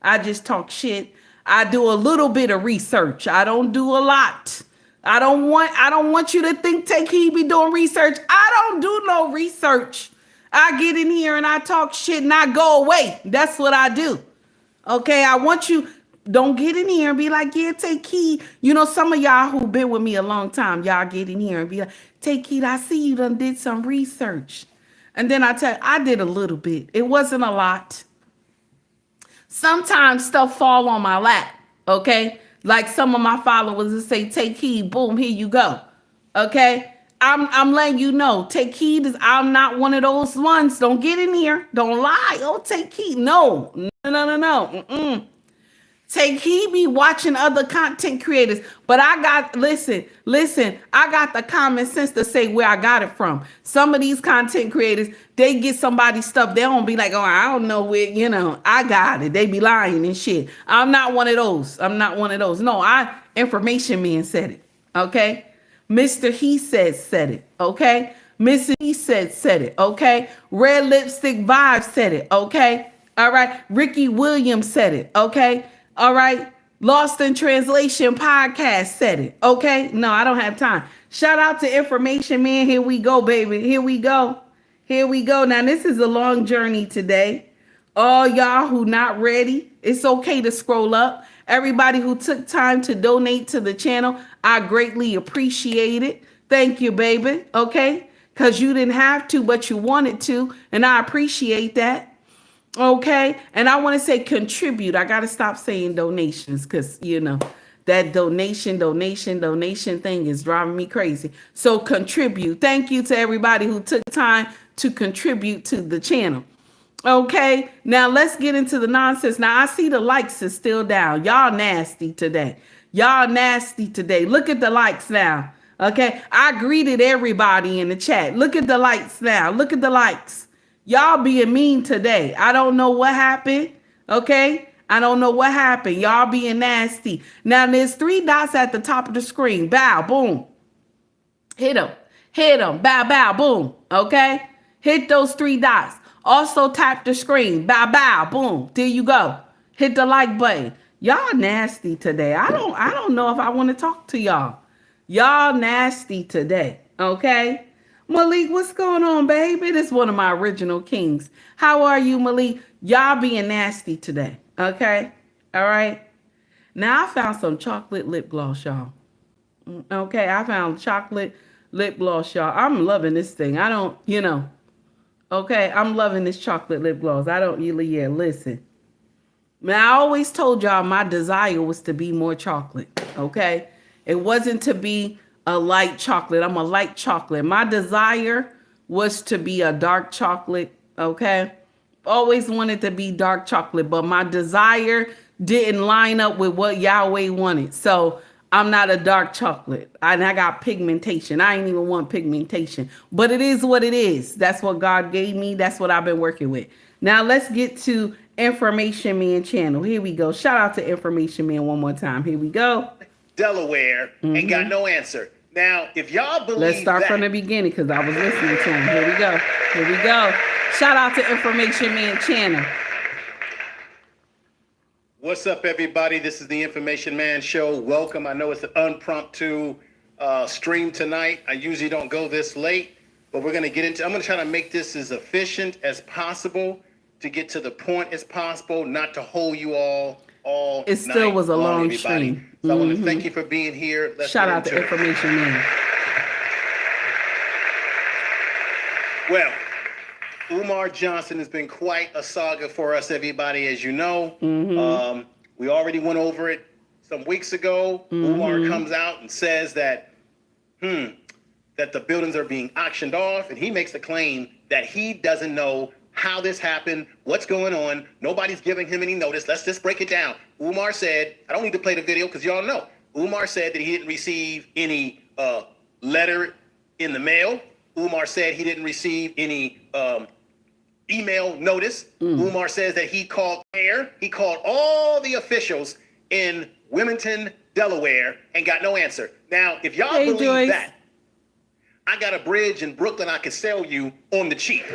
I just talk shit. I do a little bit of research. I don't do a lot. I don't want you to think Take Heed be doing research. I don't do no research. I get in here and I talk shit and I go away. That's what I do. Okay, I want you, don't get in here and be like, yeah, Take Heed. Some of y'all who been with me a long time, y'all get in here and be like, Take Heed, I see you done did some research. And then I tell you, I did a little bit. It wasn't a lot. Sometimes stuff fall on my lap, okay? Like some of my followers will say, Take Heed, boom, here you go, okay? I'm letting you know, Take Heed is, I'm not one of those ones. Don't get in here. Don't lie. Oh, Take Heed. No. Mm-mm. Take Heed be watching other content creators. But I got, listen, I got the common sense to say where I got it from. Some of these content creators, they get somebody's stuff. They don't be like, oh, I don't know where, I got it. They be lying and shit. I'm not one of those. No, Information Man said it. Okay. Mr. He said it. Okay. Mrs. He said it. Okay. Red Lipstick Vibe said it. Okay. All right. Ricky Williams said it. Okay. All right. Lost in Translation Podcast said it. Okay. No, I don't have time. Shout out to Information Man. Here we go, baby. Here we go. Here we go. Now, this is a long journey today. All y'all who not ready, it's okay to scroll up. Everybody who took time to donate to the channel, I greatly appreciate it. Thank you, baby. Okay? Because you didn't have to, but you wanted to. And I appreciate that. Okay? And I want to say contribute. I got to stop saying donations because, you know, that donation thing is driving me crazy. So contribute. Thank you to everybody who took time to contribute to the channel. Okay, now let's get into the nonsense. Now I see the likes is still down. Y'all nasty today. Y'all nasty today. Look at the likes now. Okay, I greeted everybody in the chat. Look at the likes now. Look at the likes. Y'all being mean today. I don't know what happened. Okay, I don't know what happened. Y'all being nasty. Now there's 3 dots at the top of the screen. Bow, boom. Hit them. Hit them. Bow, bow, boom. Okay, hit those 3 dots. Also tap the screen. Bow, bow, boom. There you go. Hit the like button. Y'all nasty today. I don't know if I want to talk to y'all. Y'all nasty today. Okay? Malik, what's going on, baby? This is one of my original kings. How are you, Malik? Y'all being nasty today. Okay? All right? Now I found some chocolate lip gloss, y'all. Okay, I found chocolate lip gloss, y'all. I'm loving this thing. I don't, you know. Okay, I'm loving this chocolate lip gloss. I don't really, listen. Man, I always told y'all my desire was to be more chocolate, okay? It wasn't to be a light chocolate. I'm a light chocolate. My desire was to be a dark chocolate, okay? Always wanted to be dark chocolate, but my desire didn't line up with what Yahweh wanted. So I'm not a dark chocolate. I got pigmentation. I ain't even want pigmentation. But it is what it is. That's what God gave me. That's what I've been working with. Now let's get to Information Man channel. Here we go. Shout out to Information Man one more time. Here we go. Delaware and got no answer. Now, if y'all believe Let's start from the beginning because I was listening to him. Here we go. Here we go. Shout out to Information Man channel. What's up, everybody? This is the Information Man Show. Welcome. I know it's an impromptu stream tonight. I usually don't go this late, but we're going to get into, I'm going to try to make this as efficient as possible to get to the point as possible, not to hold you all It still was a long stream. So I want to thank you for being here. Let's Shout out to Information Man. Well, Umar Johnson has been quite a saga for us, everybody, as you know. We already went over it some weeks ago. Umar comes out and says that, that the buildings are being auctioned off, and he makes the claim that he doesn't know how this happened, what's going on. Nobody's giving him any notice. Let's just break it down. Umar said, I don't need to play the video because y'all know. Umar said that he didn't receive any letter in the mail. Umar said he didn't receive any email notice. Umar says that he called mayor. He called all the officials in Wilmington, Delaware, and got no answer. Now, if y'all believe Joyce. that, I got a bridge in Brooklyn I could sell you on the cheap.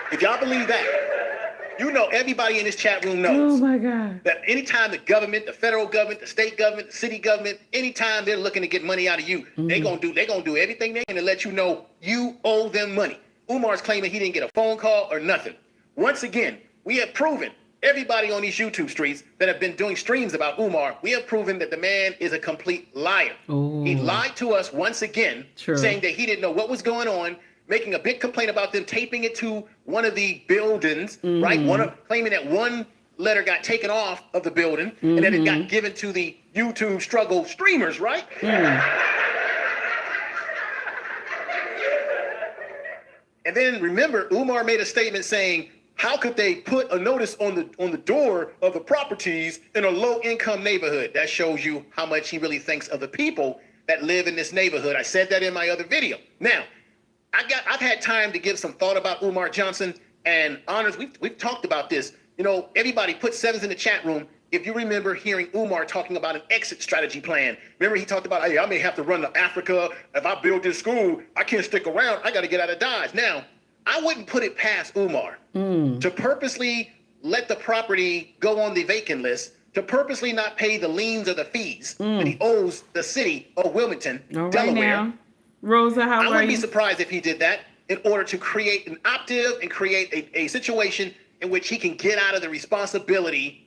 If y'all believe that, you know everybody in this chat room knows. Oh my God. That anytime the government, the federal government, the state government, the city government, anytime they're looking to get money out of you, they're gonna do everything they can to let you know you owe them money. Umar's claiming he didn't get a phone call or nothing. Once again, we have proven, everybody on these YouTube streets that have been doing streams about Umar, we have proven that the man is a complete liar. Ooh. He lied to us once again, saying that he didn't know what was going on, making a big complaint about them taping it to one of the buildings, right? Claiming that one letter got taken off of the building and then it got given to the YouTube struggle streamers, right? And then remember, Umar made a statement saying, how could they put a notice on the door of the properties in a low-income neighborhood? That shows you how much he really thinks of the people that live in this neighborhood. I said that in my other video. Now, I've had time to give some thought about Umar Johnson, and honors, we've talked about this. You know, everybody put sevens in the chat room. if you remember hearing Umar talking about an exit strategy plan. Remember he talked about, hey, I may have to run to Africa. If I build this school, I can't stick around. I got to get out of Dodge. Now, I wouldn't put it past Umar to purposely let the property go on the vacant list, to purposely not pay the liens or the fees that he owes the city of Wilmington, Delaware. Now. Rosa, how are you? I wouldn't be surprised if he did that in order to create an optive and create a situation in which he can get out of the responsibility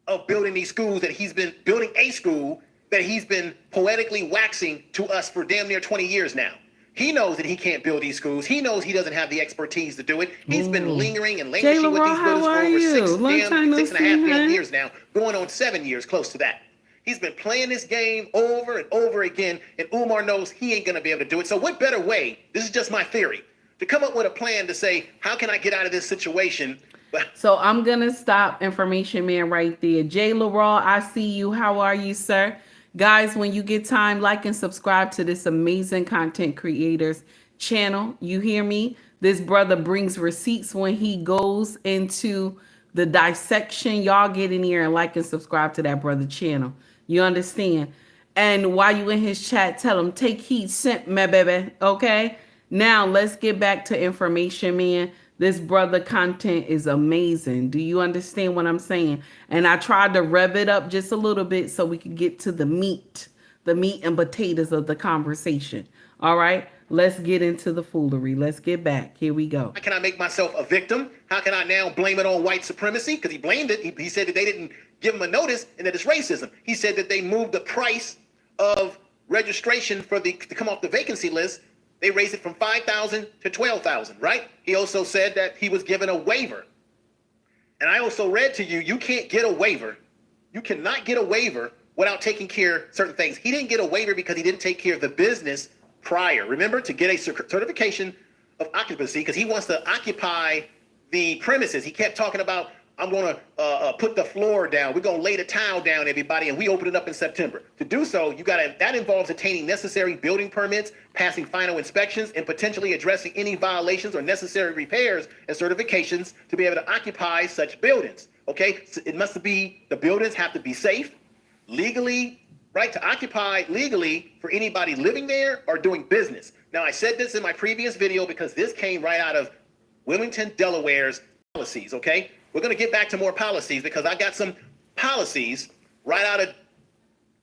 of building these schools that he's been building, a school that he's been poetically waxing to us for damn near 20 years now. He knows that he can't build these schools. He knows he doesn't have the expertise to do it. He's been lingering and languishing with these buildings for over 6.5 years now, going on 7 years, close to that. He's been playing this game over and over again, and Umar knows he ain't gonna be able to do it. So what better way, this is just my theory, to come up with a plan to say, how can I get out of this situation? So I'm going to stop Information Man right there. Jay LaRaw, I see you. How are you, sir? Guys, when you get time, like and subscribe to this amazing content creators channel. You hear me? This brother brings receipts when he goes into the dissection. Y'all get in here and like and subscribe to that brother channel. You understand? And while you in his chat, tell him, take heed, simp, my baby. Okay? Now, let's get back to Information Man. This brother content is amazing. Do you understand what I'm saying? And I tried to rev it up just a little bit so we could get to the meat and potatoes of the conversation. All right, let's get into the foolery. Let's get back. Here we go. How can I make myself a victim? How can I now blame it on white supremacy? Because he blamed it. He said that they didn't give him a notice and that it's racism. He said that they moved the price of registration for to come off the vacancy list. They raised it from 5,000 to 12,000, right? He also said that he was given a waiver. And I also read to you, you can't get a waiver. You cannot get a waiver without taking care of certain things. He didn't get a waiver because he didn't take care of the business prior. Remember, to get a certification of occupancy, because he wants to occupy the premises. He kept talking about, I'm going to put the floor down. We're going to lay the tile down, everybody, and we open it up in September. To do so, that involves obtaining necessary building permits, passing final inspections, and potentially addressing any violations or necessary repairs and certifications to be able to occupy such buildings. Okay, so the buildings have to be safe, legally, right, to occupy legally for anybody living there or doing business. Now, I said this in my previous video because this came right out of Wilmington, Delaware's policies, okay? We're going to get back to more policies because I got some policies right out of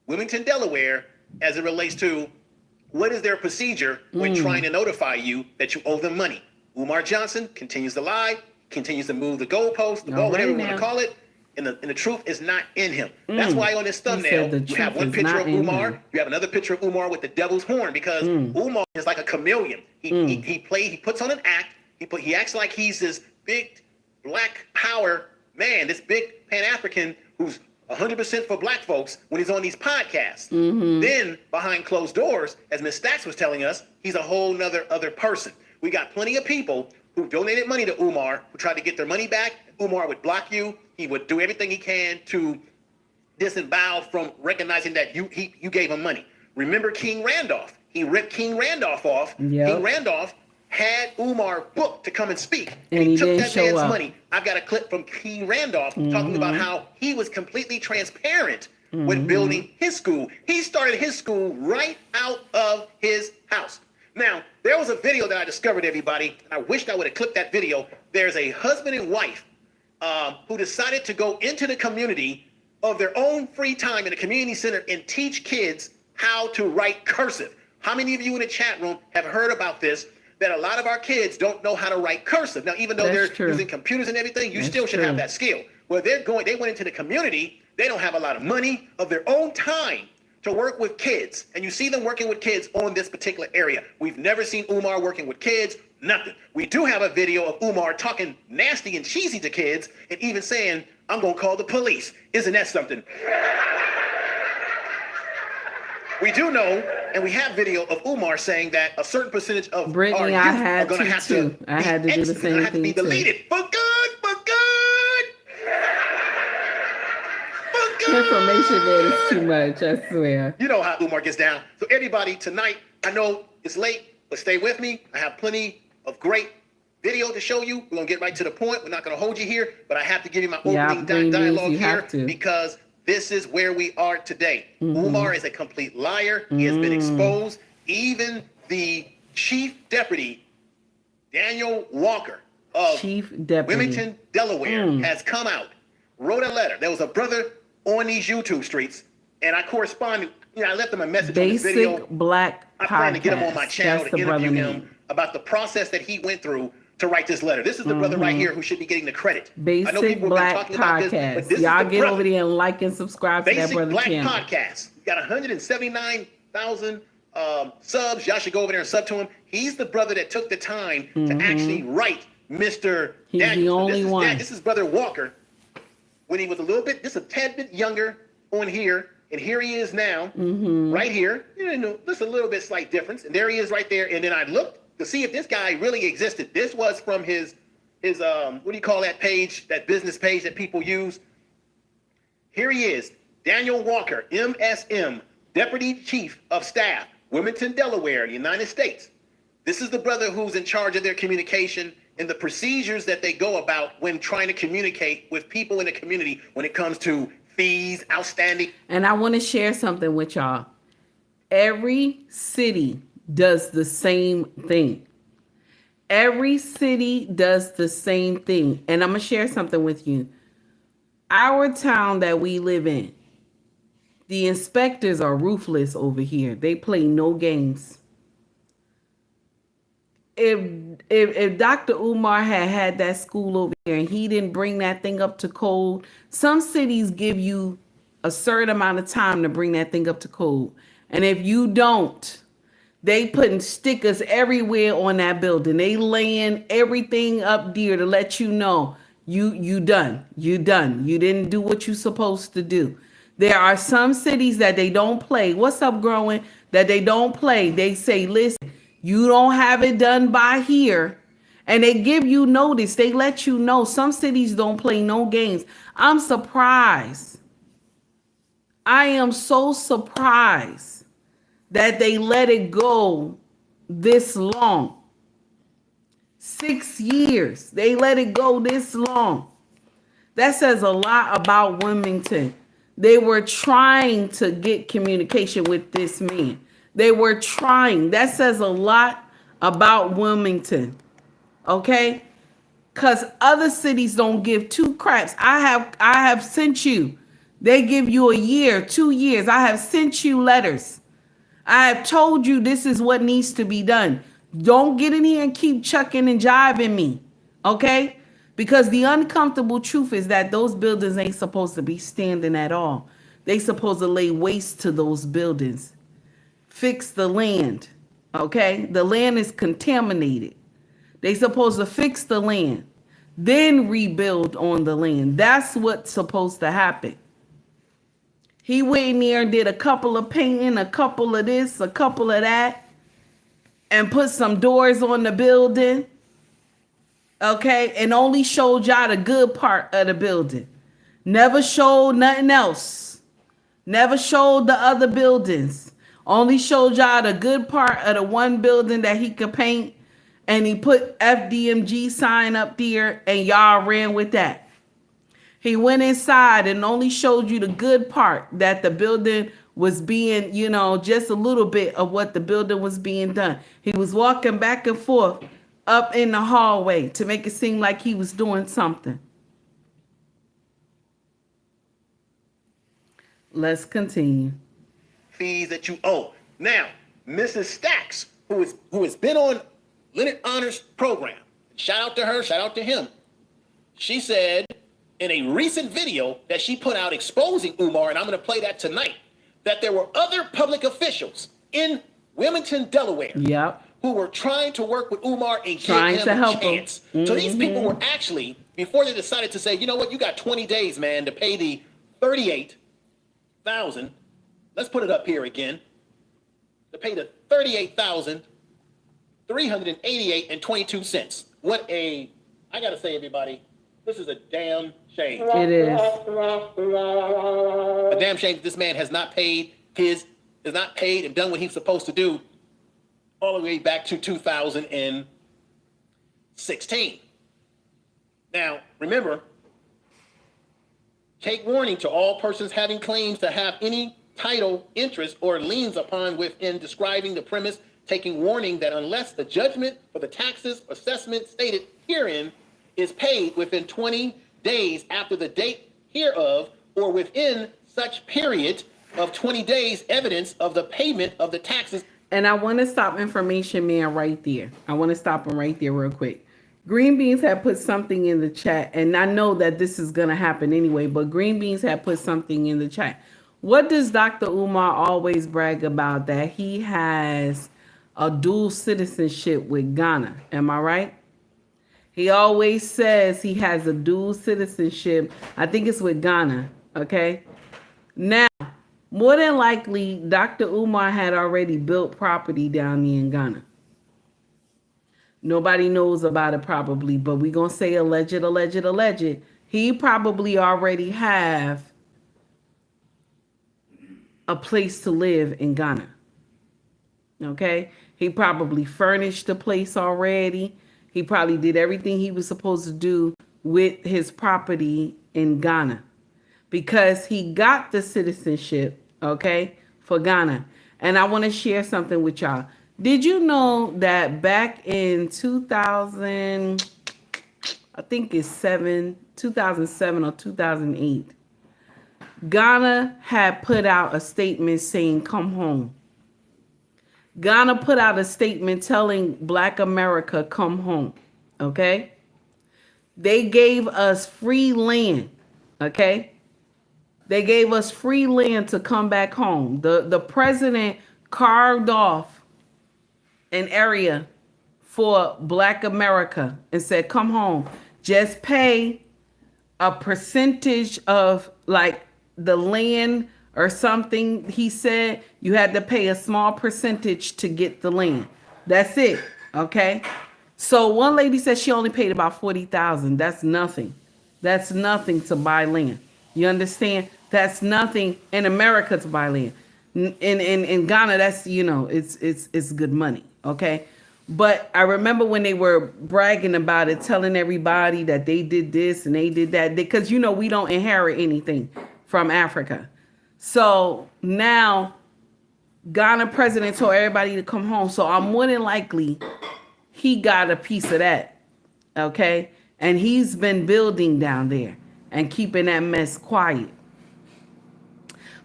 Wilmington, Delaware, as it relates to what is their procedure when trying to notify you that you owe them money. Umar Johnson continues to lie, continues to move the goalpost, the ball, whatever you want to call it, and the truth is not in him. That's why on this thumbnail, you have one picture of Umar, you have another picture of Umar with the devil's horn, because Umar is like a chameleon. He puts on an act, he acts like he's this big black power man, this big Pan-African who's 100% for black folks when he's on these podcasts. Then behind closed doors, as Ms. Stacks was telling us, he's a whole nother other person. We got plenty of people who donated money to Umar, who tried to get their money back. Umar would block you. He would do everything he can to disavow from recognizing that you gave him money. Remember King Randolph? He ripped King Randolph off. Yep. King Randolph had Umar booked to come and speak. And he took didn't that show man's up. money. I've got a clip from King Randolph talking about how he was completely transparent with building his school. He started his school right out of his house. Now, there was a video that I discovered, everybody, and I wished I would have clipped that video. There's a husband and wife who decided to go into the community of their own free time in a community center and teach kids how to write cursive. How many of you in the chat room have heard about this? That a lot of our kids don't know how to write cursive. Now, even though they're using computers and everything, you still should have that skill. Well, they went into the community, they don't have a lot of money of their own time to work with kids. And you see them working with kids on this particular area. We've never seen Umar working with kids, nothing. We do have a video of Umar talking nasty and cheesy to kids and even saying, I'm gonna call the police. Isn't that something? We do know, and we have video of Umar saying that a certain percentage of Brittany, our youth are going to have to I had to do the same thing be deleted for good, for good, for good. Information Man is too much, I swear. You know how Umar gets down. So everybody, tonight, I know it's late, but stay with me. I have plenty of great video to show you. We're gonna get right to the point. We're not gonna hold you here, but I have to give you my Yeah, opening Green News, dialogue you here have to. because this is where we are today. Umar is a complete liar. He has been exposed. Even the chief deputy, Daniel Walker of Chief Deputy. Wilmington, Delaware, has come out, wrote a letter. There was a brother on these YouTube streets, and I corresponded. I left him a message on this video. Basic Black I plan to get him on Podcast. my channel That's to the brother interview name. him about the process that he went through to write this letter. This is the brother right here who should be getting the credit. I know Basic people have been Black talking about this, but Podcast. this Y'all is the get brother. over there and like and subscribe to that Basic brother Black channel. Podcast. We got 179,000 subs. Y'all should go over there and sub to him. He's the brother that took the time to actually write Mr. He's Daniel. the only one. This is brother Walker when he was a little bit, just a tad bit younger on here. And here he is now, right here. Just a little bit slight difference. And there he is right there. And then I looked to see if this guy really existed. This was from his what do you call that page, that business page that people use? Here he is, Daniel Walker, MSM, Deputy Chief of Staff, Wilmington, Delaware, United States. This is the brother who's in charge of their communication and the procedures that they go about when trying to communicate with people in the community when it comes to fees, outstanding. And I want to share something with y'all. Every city does the same thing. Every city does the same thing. And I'm going to share something with you. Our town that we live in, the inspectors are ruthless over here. They play no games. If Dr. Umar had that school over here and he didn't bring that thing up to code, some cities give you a certain amount of time to bring that thing up to code. And if you don't, they putting stickers everywhere on that building. They laying everything up there to let you know you done. You done. You didn't do what you supposed to do. There are some cities that they don't play. What's up, growing? That they don't play. They say, listen, you don't have it done by here. And they give you notice. They let you know. Some cities don't play no games. I'm surprised. I am so surprised that they let it go this long. 6 years. They let it go this long. That says a lot about Wilmington. They were trying to get communication with this man. They were trying. That says a lot about Wilmington. Okay? Because other cities don't give two craps. I have sent you. They give you a year, 2 years. I have sent you letters. I have told you this is what needs to be done. Don't get in here and keep chucking and jiving me. Okay? Because the uncomfortable truth is that those buildings ain't supposed to be standing at all. They supposed to lay waste to those buildings. Fix the land. Okay? The land is contaminated. They supposed to fix the land. Then rebuild on the land. That's what's supposed to happen. He went in there and did a couple of painting, a couple of this, a couple of that, and put some doors on the building. Okay? And only showed y'all the good part of the building. Never showed nothing else. Never showed the other buildings. Only showed y'all the good part of the one building that he could paint. And he put FDMG sign up there and y'all ran with that. He went inside and only showed you the good part, that the building was being, just a little bit of what the building was being done. He was walking back and forth up in the hallway to make it seem like he was doing something. Let's continue. Fees that you owe. Now, Mrs. Stacks, who has been on Leonard Honor's program, shout out to her, shout out to him. She said in a recent video that she put out exposing Umar, and I'm going to play that tonight, that there were other public officials in Wilmington, Delaware, who were trying to work with Umar and give him a chance. So these people were actually, before they decided to say, you know what, you got 20 days, man, to pay the $38,000. Let's put it up here again. To pay the $38,388.22. What I gotta say, everybody, this is a damn shame. It is. A damn shame this man has not paid and done what he's supposed to do all the way back to 2000 and 16. Now, remember, take warning to all persons having claims to have any title, interest, or liens upon within describing the premise, taking warning that unless the judgment for the taxes or assessment stated herein is paid within 20 days after the date hereof, or within such period of 20 days, evidence of the payment of the taxes. And I want to stop Information Man right there. I want to stop him right there real quick. Green Beans had put something in the chat, and I know that this is going to happen anyway, but Green Beans had put something in the chat. What does Dr. Umar always brag about? That he has a dual citizenship with Ghana. Am I right? He always says he has a dual citizenship. I think it's with Ghana. Okay. Now, more than likely, Dr. Umar had already built property down there in Ghana. Nobody knows about it probably, but we're going to say alleged. He probably already have a place to live in Ghana. Okay? He probably furnished the place already. He probably did everything he was supposed to do with his property in Ghana because he got the citizenship, okay, for Ghana. And I want to share something with y'all. Did you know that back in 2007 or 2008, Ghana had put out a statement saying, come home. Ghana put out a statement telling Black America, come home. Okay? They gave us free land. Okay? They gave us free land to come back home. The president carved off an area for Black America and said, come home. Just pay a percentage of like the land or something. He said you had to pay a small percentage to get the land. That's it. Okay. So one lady said she only paid about $40,000. That's nothing. That's nothing to buy land. You understand? That's nothing in America to buy land. In Ghana, that's, you know, it's good money. Okay. But I remember when they were bragging about it, telling everybody that they did this and they did that, because, you know, we don't inherit anything from Africa. So now Ghana president told everybody to come home. So I'm more than likely he got a piece of that. Okay. And he's been building down there and keeping that mess quiet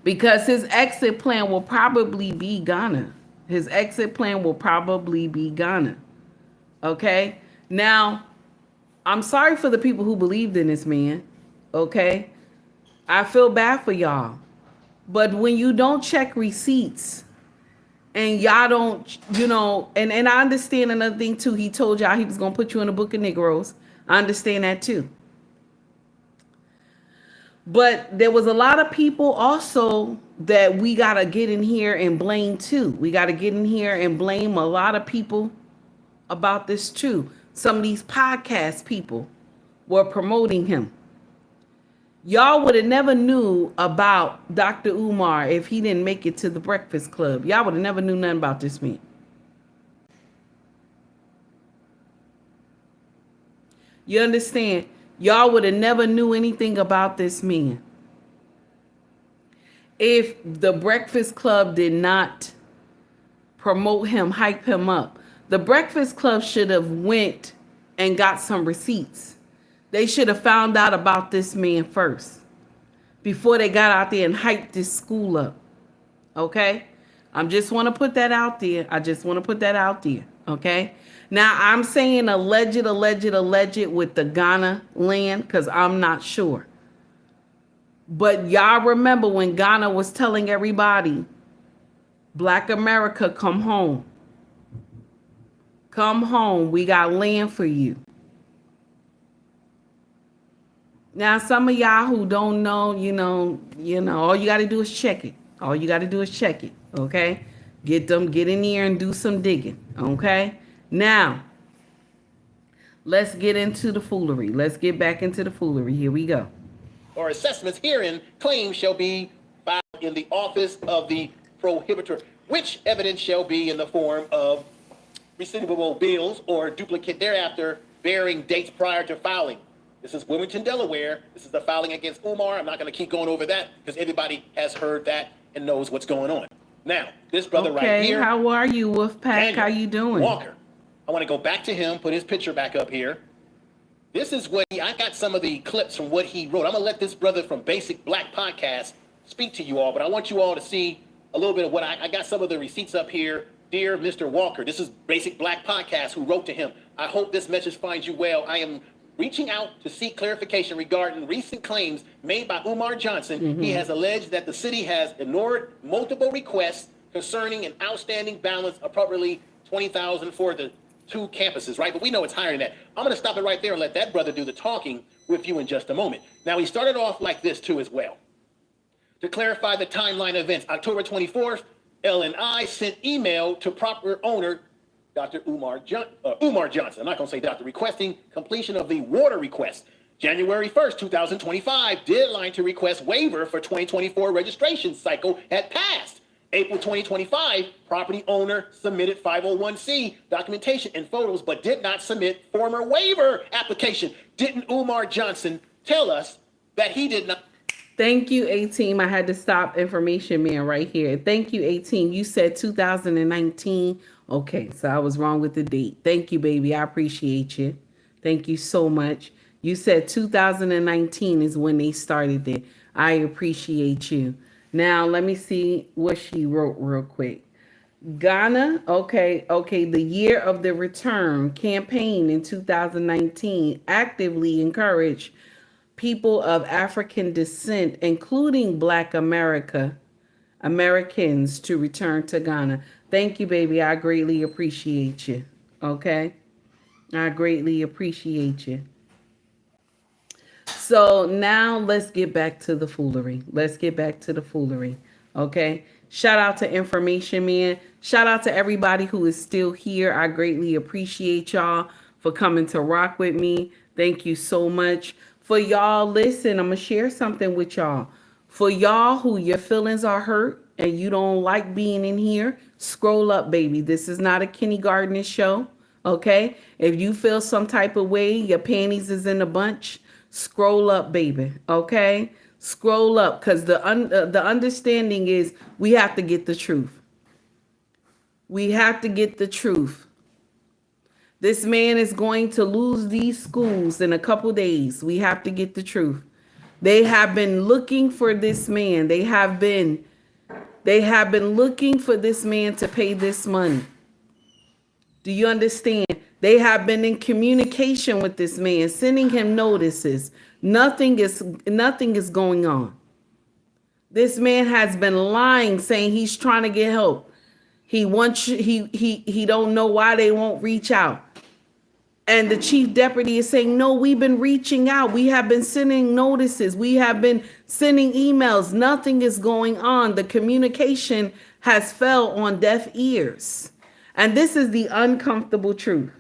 because his exit plan will probably be Ghana. His exit plan will probably be Ghana. Okay. Now, I'm sorry for the people who believed in this man. Okay. I feel bad for y'all. But when you don't check receipts and y'all don't, you know, and I understand another thing too. He told y'all he was going to put you in a book of Negroes. I understand that too. But there was a lot of people also that we got to get in here and blame too. We got to get in here and blame a lot of people about this too. Some of these podcast people were promoting him. Y'all would have never knew about Dr. Umar if he didn't make it to the Breakfast Club. Y'all would have never knew nothing about this man. You understand? Y'all would have never knew anything about this man if the Breakfast Club did not promote him, hype him up. The Breakfast Club should have went and got some receipts. They should have found out about this man first before they got out there and hyped this school up. Okay? I just want to put that out there. Okay? Now, I'm saying alleged with the Ghana land because I'm not sure. But y'all remember when Ghana was telling everybody, Black America, come home. Come home. We got land for you. Now, some of y'all who don't know, you know, all you got to do is check it. Okay? Get in there and do some digging. Okay? Now, let's get into the foolery. Let's get back into the foolery. Here we go. Or assessments herein, claims shall be filed in the office of the prohibitor, which evidence shall be in the form of receivable bills or duplicate thereafter bearing dates prior to filing. This is Wilmington, Delaware. This is the filing against Umar. I'm not going to keep going over that because everybody has heard that and knows what's going on. Now, this brother right here. How are you, Wolfpack? Daniel How you doing? Walker. I want to go back to him, put his picture back up here. This is what I got some of the clips from what he wrote. I'm going to let this brother from Basic Black Podcast speak to you all, but I want you all to see a little bit of what I got some of the receipts up here. Dear Mr. Walker, this is Basic Black Podcast who wrote to him. I hope this message finds you well. I am reaching out to seek clarification regarding recent claims made by Umar Johnson. Mm-hmm. He has alleged that the city has ignored multiple requests concerning an outstanding balance of approximately $20,000 for the 2 campuses, right? But we know it's higher than that. I'm going to stop it right there and let that brother do the talking with you in just a moment. Now, he started off like this too as well. To clarify the timeline of events, October 24th, L&I sent email to proper owner, Dr. Umar Johnson. I'm not going to say doctor, requesting completion of the water request. January 1st, 2025, deadline to request waiver for 2024 registration cycle had passed. April 2025, property owner submitted 501c documentation and photos, but did not submit former waiver application. Didn't Umar Johnson tell us that he did not? Thank you, 18. I had to stop information man right here. Thank you, 18. You said 2019. Okay, so I was wrong with the date. Thank you, baby. I appreciate you. Thank you so much. You said 2019 is when they started it. I appreciate you. Now, let me see what she wrote real quick. Ghana, okay. The year of the return campaign in 2019 actively encouraged people of African descent, including Black Americans, to return to Ghana. Thank you, baby. I greatly appreciate you. Okay? I greatly appreciate you. So now let's get back to the foolery. Okay? Shout out to Information Man. Shout out to everybody who is still here. I greatly appreciate y'all for coming to rock with me. Thank you so much. For y'all, listen, I'm going to share something with y'all. For y'all who your feelings are hurt and you don't like being in here, scroll up, baby. This is not a kindergarten show, okay? If you feel some type of way, your panties is in a bunch, scroll up, baby, okay? Scroll up, because the understanding is we have to get the truth. We have to get the truth. This man is going to lose these schools in a couple days. We have to get the truth. They have been looking for this man. They have been looking for this man to pay this money. Do you understand? They have been in communication with this man, sending him notices. Nothing is going on. This man has been lying, saying he's trying to get help. He don't know why they won't reach out. And the chief deputy is saying, no, we've been reaching out. We have been sending notices. We have been sending emails. Nothing is going on. The communication has fell on deaf ears. And this is the uncomfortable truth.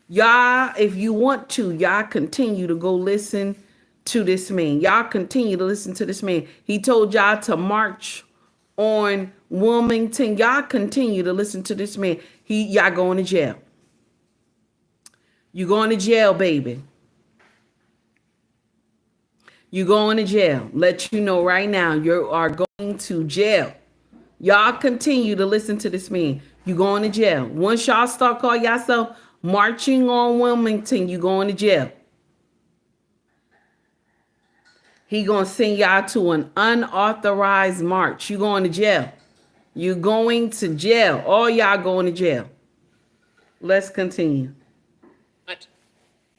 Y'all, if you want to, y'all continue to go listen to this man. Y'all continue to listen to this man. He told y'all to march on Wilmington. Y'all continue to listen to this man. Y'all going to jail. You going to jail, baby. You going to jail. Let you know right now, you are going to jail. Y'all continue to listen to this man. You going to jail. Once y'all start calling yourself marching on Wilmington, you going to jail. He gonna send y'all to an unauthorized march. You going to jail. You going to jail. All y'all going to jail. Let's continue.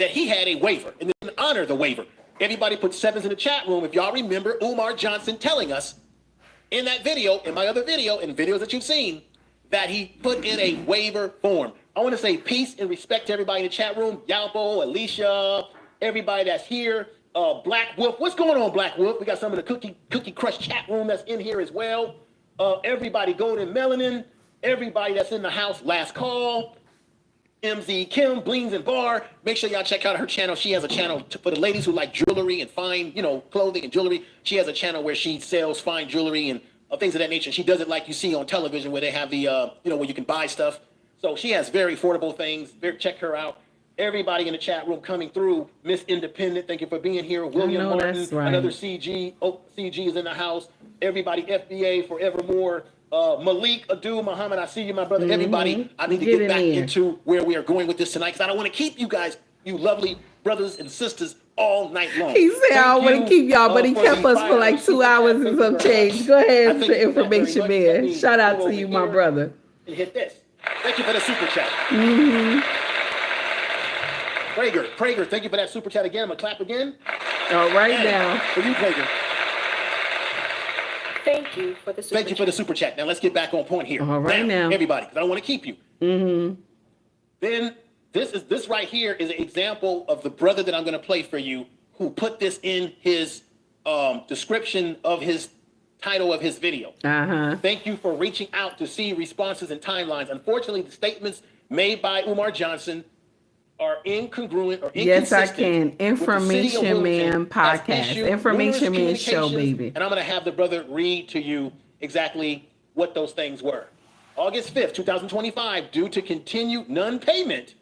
That he had a waiver and didn't honor the waiver. Everybody put 7s in the chat room. If y'all remember Umar Johnson telling us in that video, in my other video, in videos that you've seen, that he put in a waiver form. I want to say peace and respect to everybody in the chat room. Yalpo, Alicia, everybody that's here. Black Wolf. What's going on, Black Wolf? We got some of the Cookie Crush chat room that's in here as well. Everybody, Golden Melanin. Everybody that's in the house, Last Call. MZ Kim, Bleens and Bar. Make sure y'all check out her channel. She has a channel for the ladies who like jewelry and fine, clothing and jewelry. She has a channel where she sells fine jewelry and things of that nature. She does it like you see on television where they have the, where you can buy stuff. So she has very affordable things. Check her out. Everybody in the chat room coming through. Miss Independent, thank you for being here. William Martin, right. Another CG. Oh, CG is in the house. Everybody, FBA, Forevermore. Malik, Adu, Muhammad, I see you, my brother. Everybody, I need to get back into where we are going with this tonight because I don't want to keep you guys, you lovely brothers and sisters, all night long. He said, I don't want to keep y'all, but he kept us for like 2 hours and some change. Go ahead, Mr. Information Man. Shout out to you, my brother. And hit this. Thank you for the super chat. Prager, thank you for that super chat again. I'm going to clap again. All right, now. For you, Prager. Thank you for the super chat. Thank you for the super chat. Now let's get back on point here. All right, now. Everybody, because I don't want to keep you. Then this right here is an example of the brother that I'm going to play for you who put this in his description of his title of his video. Thank you for reaching out to see responses and timelines. Unfortunately, the statements made by Umar Johnson are incongruent or inconsistent. Yes, I can. Information Man podcast. Information Man show, baby. And I'm going to have the brother read to you exactly what those things were. August 5th, 2025, due to continued non-payment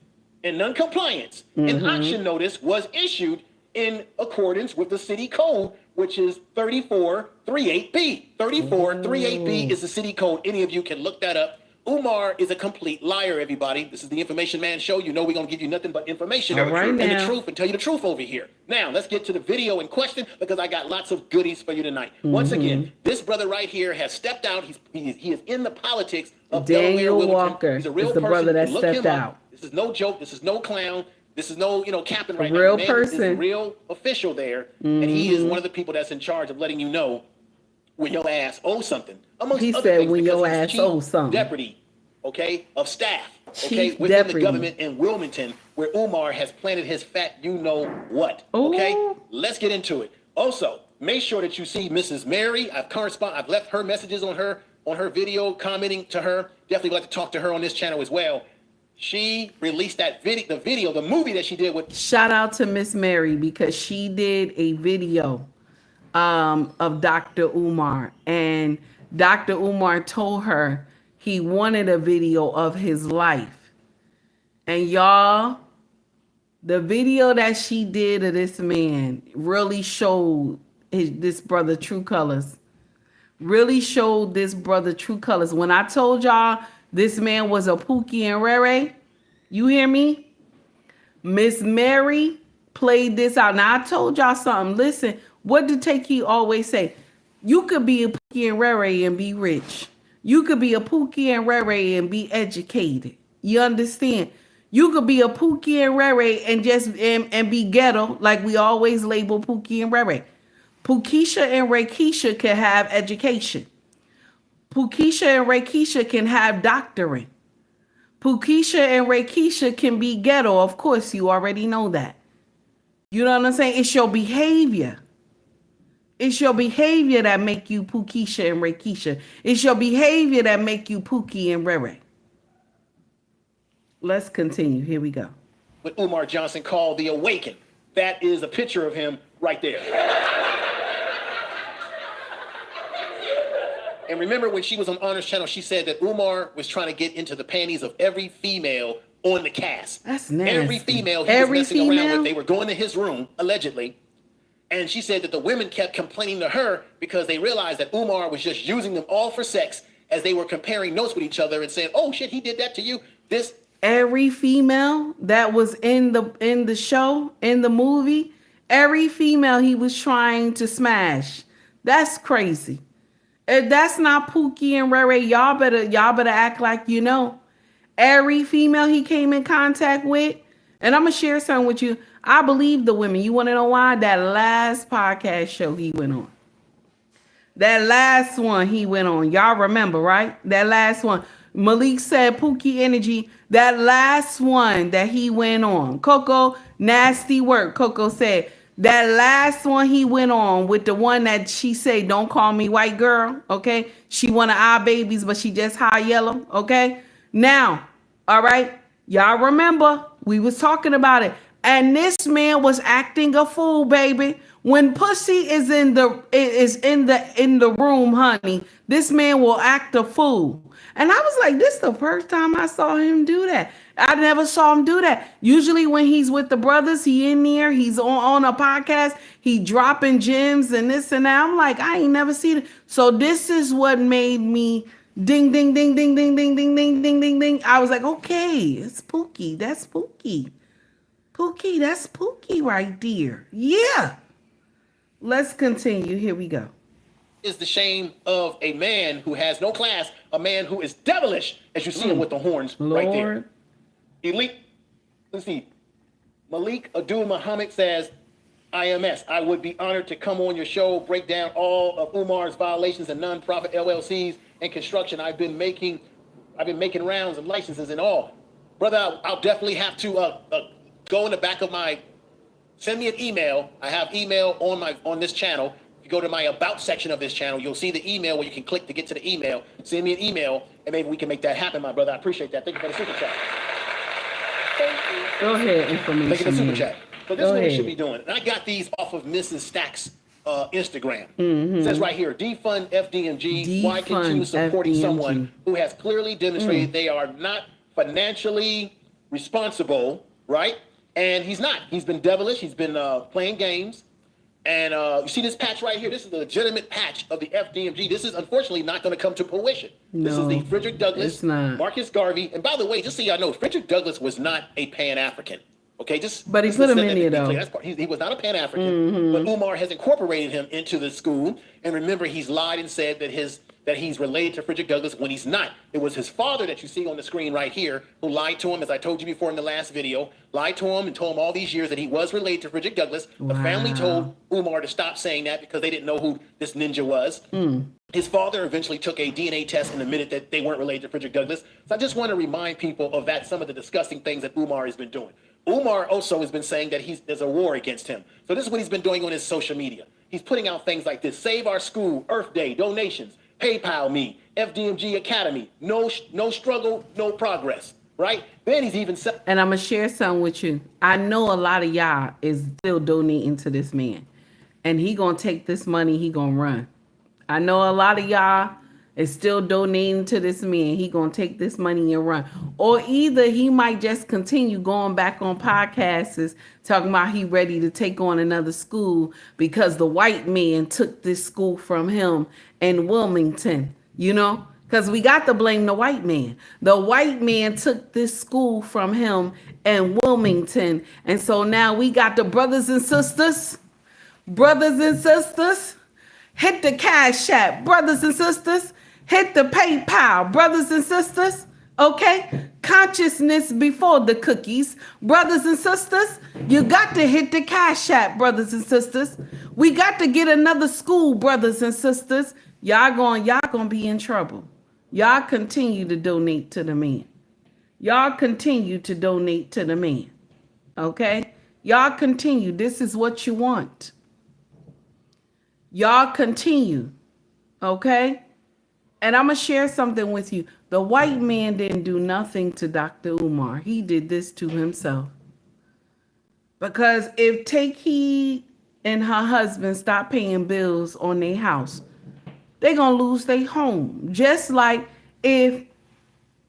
and non-compliance, an auction notice was issued in accordance with the city code, which is 3438B. 3438B is the city code. Any of you can look that up. Umar is a complete liar, everybody. This is the Information Man show. You know we're going to give you nothing but information and the truth and tell you the truth over here. Now, let's get to the video in question because I got lots of goodies for you tonight. Once again, this brother right here has stepped out. He is in the politics of Daniel Delaware, Walker. He's a real is the person. brother that Look stepped him up. out. This is no joke. This is no clown. This is no, capping right now. Real Man person. is a real official there. And he is one of the people that's in charge of letting you know when your ass owes something. Amongst He other said things, when because your he's ass chief owes something. Deputy, of staff, Chief within deputy. the government in Wilmington, where Umar has planted his fat you-know-what, Ooh. Let's get into it. Also, make sure that you see Mrs. Mary. I've left her messages on her video, commenting to her. Definitely would like to talk to her on this channel as well. She released that video, the movie that she did with. Shout out to Miss Mary because she did a video of Dr. Umar, and Dr. Umar told her he wanted a video of his life. And y'all, the video that she did of this man really showed this brother true colors. Really showed this brother true colors. When I told y'all this man was a Pookie and Rere, you hear me? Miss Mary played this out. Now I told y'all something. Listen, what did Takey always say? You could be a Pookie and Rere and be rich. You could be a Pookie and Rere and be educated. You understand? You could be a Pookie and Rere and just and be ghetto, like we always label Pookie and Rere. Pookeisha and Rakeisha can have education. Pookeisha and Rakeisha can have doctorate. Pookeisha and Rakeisha can be ghetto. Of course, you already know that. You know what I'm saying? It's your behavior. It's your behavior that make you Pookeisha and Rakeisha. It's your behavior that make you Pookie and Rere. Let's continue. Here we go. What Umar Johnson called the Awaken. That is a picture of him right there. And remember when she was on Honor's channel, she said that Umar was trying to get into the panties of every female on the cast. That's nasty. Every female he was messing around with. They were going to his room, allegedly. And she said that the women kept complaining to her because they realized that Umar was just using them all for sex as they were comparing notes with each other and saying, oh shit, he did that to you. Every female that was in the show, in the movie, every female he was trying to smash. That's crazy. If that's not Pookie and Rere, y'all better act like you know. Every female he came in contact with, and I'm gonna share something with you. I believe the women. You want to know why? That last podcast show he went on. That last one he went on. Y'all remember, right? That last one. Malik said Pookie Energy. That last one that he went on. Coco, nasty work. Coco said that last one he went on with the one that she said, don't call me white girl. Okay. She one of our babies, but she just high yellow. Okay. Now, all right. Y'all remember we was talking about it. And this man was acting a fool, baby. When pussy is in the room, honey, this man will act a fool. And I was like, this is the first time I saw him do that. I never saw him do that. Usually when he's with the brothers, he in there, he's on a podcast, he dropping gems and this and that. I'm like, I ain't never seen it. So this is what made me ding, ding, ding, ding, ding, ding, ding, ding, ding, ding, ding. I was like, okay, it's spooky. That's spooky. Pookie, that's spooky right there. Yeah. Let's continue. Here we go. Is the shame of a man who has no class, a man who is devilish, as you see him with the horns right there. Elite. Let's see. Malik Abdul Muhammad says, IMS, I would be honored to come on your show, break down all of Umar's violations and nonprofit LLCs and construction. I've been making rounds of licenses and all. Brother, I'll definitely have to go in the back of send me an email. I have email on this channel. If you go to my about section of this channel, you'll see the email where you can click to get to the email. Send me an email, and maybe we can make that happen, my brother. I appreciate that. Thank you for the super chat. Thank you. Go ahead, information. Thank you for the super chat. So this is what we should be doing. And I got these off of Mrs. Stack's Instagram. It says right here, defund FDMG. Why continue supporting someone who has clearly demonstrated they are not financially responsible, right? And he's not. He's been devilish. He's been playing games. And you see this patch right here? This is the legitimate patch of the FDMG. This is unfortunately not going to come to fruition. No, this is the Frederick Douglass, it's not. Marcus Garvey. And by the way, just so y'all know, Frederick Douglass was not a Pan-African. Okay, but he put him in there though. He was not a Pan-African, but Umar has incorporated him into the school. And remember, he's lied and said that he's related to Frederick Douglass when he's not. It was his father that you see on the screen right here who lied to him, as I told you before in the last video, lied to him and told him all these years that he was related to Frederick Douglass. The family told Umar to stop saying that because they didn't know who this ninja was. His father eventually took a DNA test and admitted that they weren't related to Frederick Douglass. So I just want to remind people of that, some of the disgusting things that Umar has been doing. Umar also has been saying that there's a war against him. So this is what he's been doing on his social media. He's putting out things like this: Save Our School, Earth Day, donations, PayPal me, FDMG Academy, no struggle, no progress, right? Then he's even... And I'm going to share something with you. I know a lot of y'all is still donating to this man. And he going to take this money, he going to run. I know a lot of y'all is still donating to this man. He going to take this money and run. Or either he might just continue going back on podcasts talking about he ready to take on another school because the white man took this school from him in Wilmington, you know? Because we got to blame the white man. The white man took this school from him in Wilmington. And so now we got the brothers and sisters, hit the Cash App, brothers and sisters. Hit the PayPal, brothers and sisters. Okay? Consciousness before the cookies. Brothers and sisters, you got to hit the Cash App, brothers and sisters. We got to get another school, brothers and sisters. Y'all gonna be in trouble. Y'all continue to donate to the man. Y'all continue to donate to the man. Okay? Y'all continue. This is what you want. Y'all continue. Okay? And I'm going to share something with you. The white man didn't do nothing to Dr. Umar. He did this to himself. Because if Take Heed and her husband stop paying bills on their house, they're going to lose their home. Just like if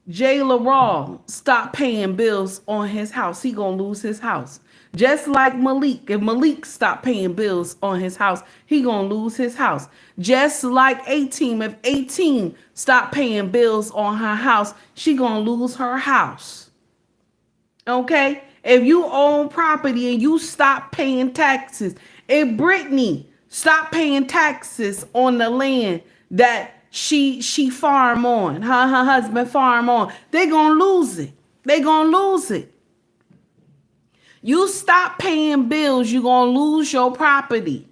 Jay LaRaw stop paying bills on his house, he going to lose his house. Just like Malik, if Malik stop paying bills on his house, he gonna lose his house. Just like A-Team, if A-Team stop paying bills on her house, she gonna lose her house. Okay? If you own property and you stop paying taxes, if Brittany stop paying taxes on the land that she farm on, her husband farm on, they gonna lose it. They gonna lose it. You stop paying bills, you're going to lose your property.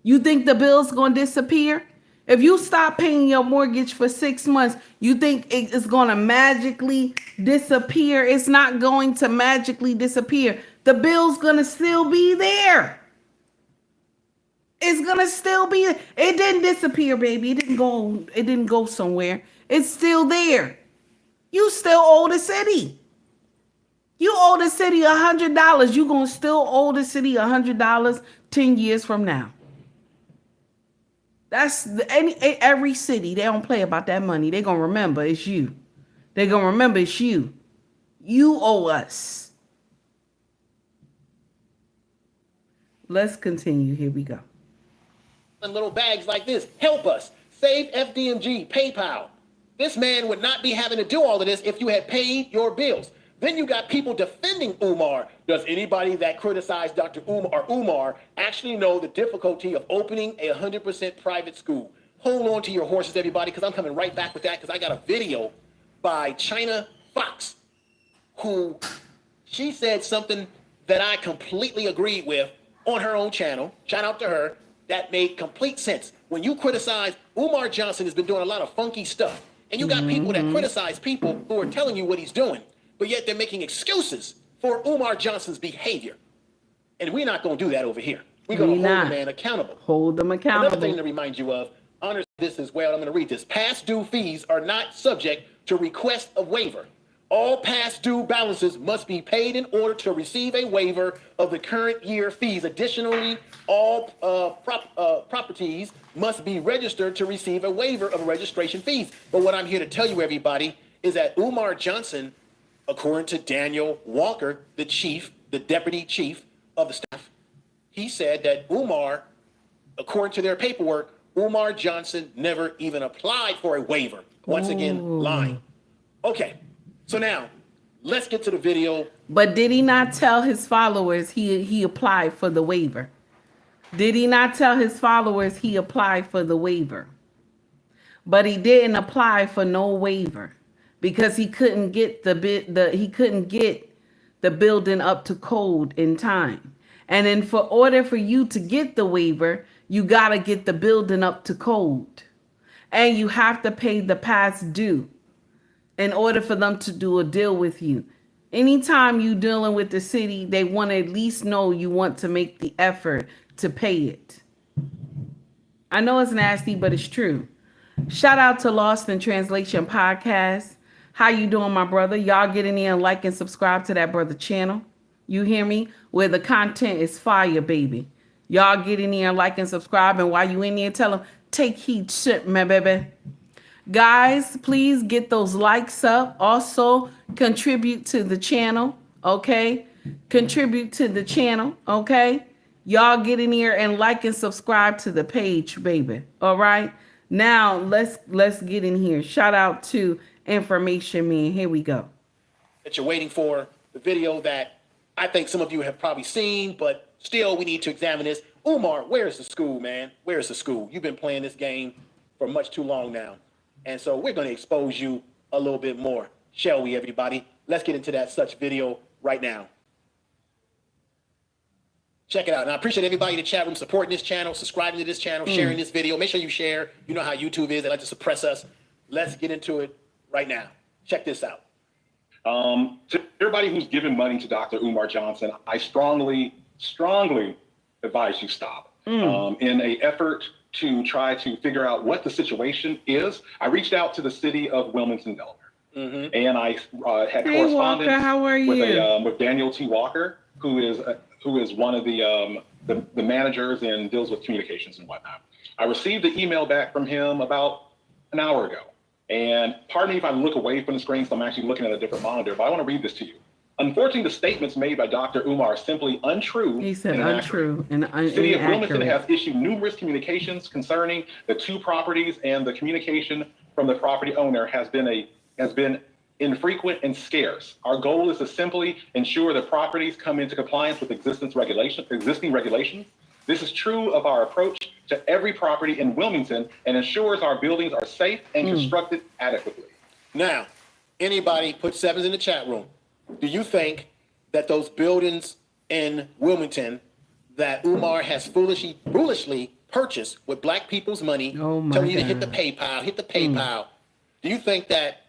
You think the bill's going to disappear? If you stop paying your mortgage for 6 months, you think it's going to magically disappear? It's not going to magically disappear. The bill's going to still be there. It's going to still be. It didn't disappear, baby. It didn't go somewhere. It's still there. You still owe the city. You owe the city $100. You gonna still owe the city $100 10 years from now. That's every city. They don't play about that money. They gonna remember it's you. They gonna remember it's you. You owe us. Let's continue. Here we go. In little bags like this. Help us. Save FDMG, PayPal. This man would not be having to do all of this if you had paid your bills. Then you got people defending Umar. Does anybody that criticized Dr. Umar actually know the difficulty of opening a 100% private school? Hold on to your horses, everybody, because I'm coming right back with that, because I got a video by China Fox, who she said something that I completely agreed with on her own channel. Shout out to her. That made complete sense. When you criticize, Umar Johnson has been doing a lot of funky stuff. And you got people that criticize people who are telling you what he's doing, but yet they're making excuses for Umar Johnson's behavior. And we're not going to do that over here. We're going to hold the man accountable. Hold them accountable. Another thing to remind you of, honor this as well. I'm going to read this. Past due fees are not subject to request of waiver. All past due balances must be paid in order to receive a waiver of the current year fees. Additionally, all properties must be registered to receive a waiver of registration fees. But what I'm here to tell you, everybody, is that Umar Johnson, according to Daniel Walker, the deputy chief of the staff, he said that Umar, according to their paperwork, Umar Johnson never even applied for a waiver. Once again, lying. Okay. So now, let's get to the video. But did he not tell his followers he applied for the waiver? Did he not tell his followers he applied for the waiver? But he didn't apply for no waiver because he couldn't get the building up to code in time. And then for order for you to get the waiver, you got to get the building up to code. And you have to pay the past due in order for them to do a deal with you. Anytime you dealing with the city, they want to at least know you want to make the effort to pay it. I know it's nasty, but it's true. Shout out to Lost in Translation Podcast. How you doing, my brother? Y'all get in there and like and subscribe to that brother channel. You hear me? Where the content is fire, baby. Y'all get in there and like and subscribe. And while you in there, tell them, take heed, shit, my baby. Guys, please get those likes up. Also, contribute to the channel, okay? Contribute to the channel, okay? Y'all get in here and like and subscribe to the page, baby. All right? Now, let's get in here. Shout out to Information Man. Here we go. That you're waiting for, the video that I think some of you have probably seen, but still we need to examine this. Umar, where's the school, man? Where's the school? You've been playing this game for much too long now. And so we're going to expose you a little bit more, shall we, everybody? Let's get into that such video right now. Check it out. And I appreciate everybody in the chat room supporting this channel, subscribing to this channel, sharing this video. Make sure you share. You know how YouTube is. They like to suppress us. Let's get into it right now. Check this out. To everybody who's given money to Dr. Umar Johnson, I strongly advise you stop. In an effort to try to figure out what the situation is, I reached out to the city of Wilmington, Delaware, and I had correspondence with Daniel T. Walker, who is one of the managers and deals with communications and whatnot. I received the email back from him about an hour ago, and pardon me if I look away from the screen, so I'm actually looking at a different monitor, but I want to read this to you. Unfortunately, the statements made by Dr. Umar are simply untrue. He said untrue and inaccurate. The city of Wilmington has issued numerous communications concerning the two properties, and the communication from the property owner has been infrequent and scarce. Our goal is to simply ensure that properties come into compliance with existing regulations. This is true of our approach to every property in Wilmington and ensures our buildings are safe and constructed adequately. Now, anybody put sevens in the chat room. Do you think that those buildings in Wilmington that Umar has foolishly purchased with black people's money, telling you to hit the PayPal, do you think that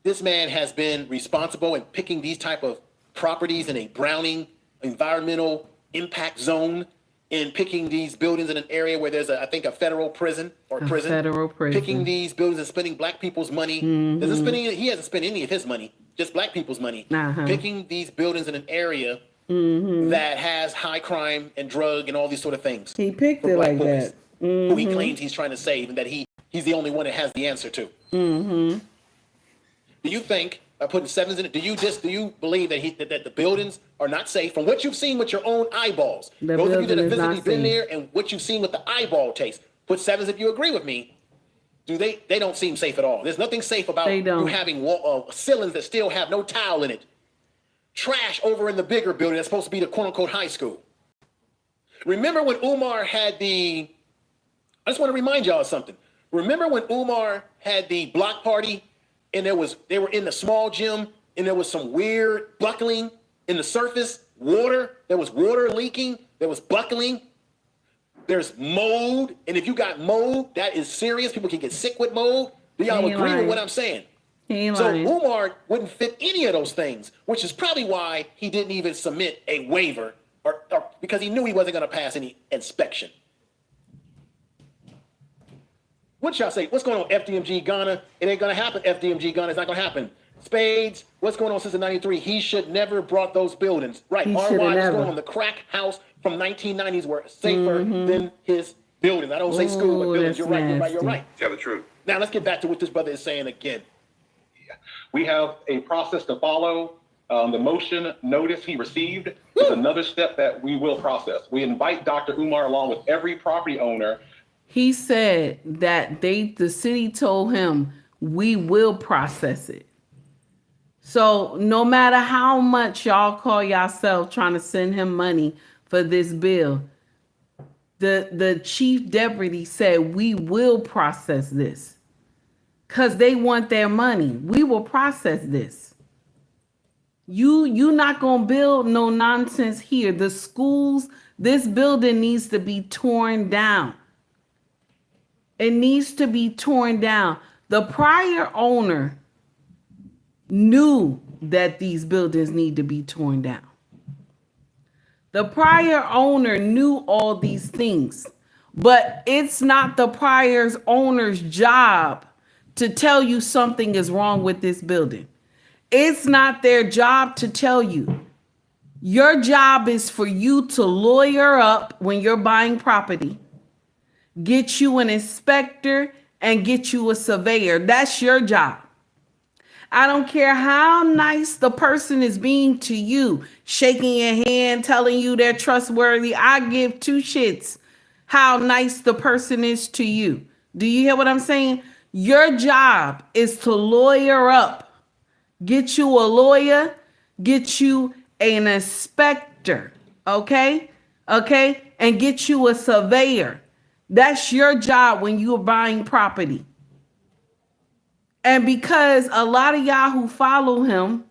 this man has been responsible in picking these type of properties in a Browning environmental impact zone, in picking these buildings in an area where there's I think a federal prison, federal prison, picking these buildings and spending black people's money? He hasn't spent any of his money. just black people's money, Uh-huh. picking these buildings in an area that has high crime and drug and all these sort of things. He picked for it black like boys, that. who he claims he's trying to save, and that he's the only one that has the answer to. Do you think by putting sevens in it? Do you believe that the buildings are not safe from what you've seen with your own eyeballs? The Those of you that building have is not physically been safe. there and what you've seen with the eyeball taste. Put sevens if you agree with me. They don't seem safe at all. There's nothing safe about They don't. you having ceilings that still have no tile in it. Trash over in the bigger building that's supposed to be the quote unquote high school. Remember when Umar had I just want to remind y'all of something. Remember when Umar had the block party and they were in the small gym and there was some weird buckling in the surface, water, there was water leaking, there was buckling. There's mold, and if you got mold, that is serious. People can get sick with mold. Do y'all agree with what I'm saying? So Umar wouldn't fit any of those things, which is probably why he didn't even submit a waiver, or because he knew he wasn't going to pass any inspection. What y'all say? What's going on, FDMG Ghana? It ain't going to happen, FDMG Ghana. It's not going to happen. Spades, what's going on since the 93? He should never brought those buildings. Right, our wives going on the crack house from 1990s were safer than his buildings. I don't say school, but buildings. You're right, you're right. Tell the truth. Now let's get back to what this brother is saying again. We have a process to follow. The motion notice he received is another step that we will process. We invite Dr. Umar along with every property owner. He said that the city told him, we will process it. So no matter how much y'all call yourself trying to send him money for this bill, the chief deputy said, we will process this. Because they want their money. We will process this. You not gonna build no nonsense here. The schools, this building needs to be torn down. It needs to be torn down. The prior owner knew that these buildings need to be torn down. The prior owner knew all these things, but it's not the prior owner's job to tell you something is wrong with this building. It's not their job to tell you. Your job is for you to lawyer up when you're buying property, get you an inspector, and get you a surveyor. That's your job. I don't care how nice the person is being to you, shaking your hand, telling you they're trustworthy. I give two shits how nice the person is to you. Do you hear what I'm saying? Your job is to lawyer up. Get you a lawyer, get you an inspector, okay? Okay? And get you a surveyor. That's your job when you're buying property. And because a lot of y'all who follow him,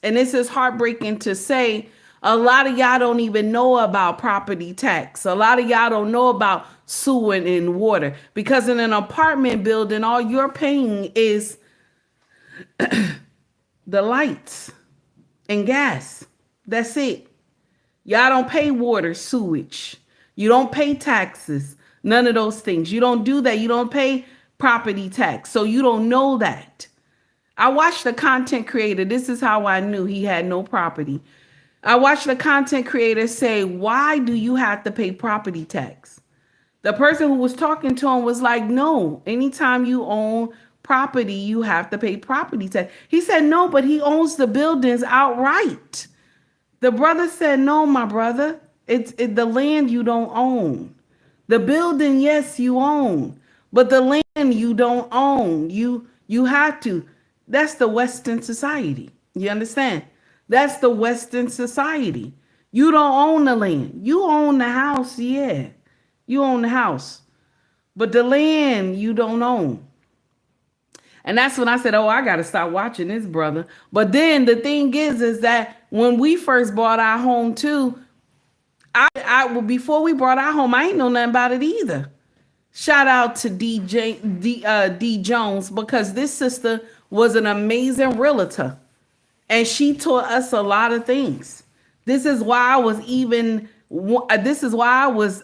and this is heartbreaking to say, a lot of y'all don't even know about property tax. A lot of y'all don't know about sewer and water. Because in an apartment building, all you're paying is the lights and gas. That's it. Y'all don't pay water, sewage. You don't pay taxes. None of those things. You don't do that. You don't pay property tax. So you don't know that. I watched the content creator. This is how I knew he had no property. I watched the content creator say, why do you have to pay property tax? The person who was talking to him was like, no, anytime you own property, you have to pay property tax. He said, no, but he owns the buildings outright. The brother said, no, my brother, it's the land you don't own. The building, yes, you own, but the land you don't own. You have to. That's the Western society. You understand? That's the Western society. You don't own the land. You own the house, yeah. You own the house. But the land you don't own. And that's when I said, oh, I got to stop watching this, brother. But then the thing is that when we first bought our home too, before we bought our home, I ain't know nothing about it either. Shout out to D Jones, because this sister was an amazing realtor. And she taught us a lot of things. This is why I was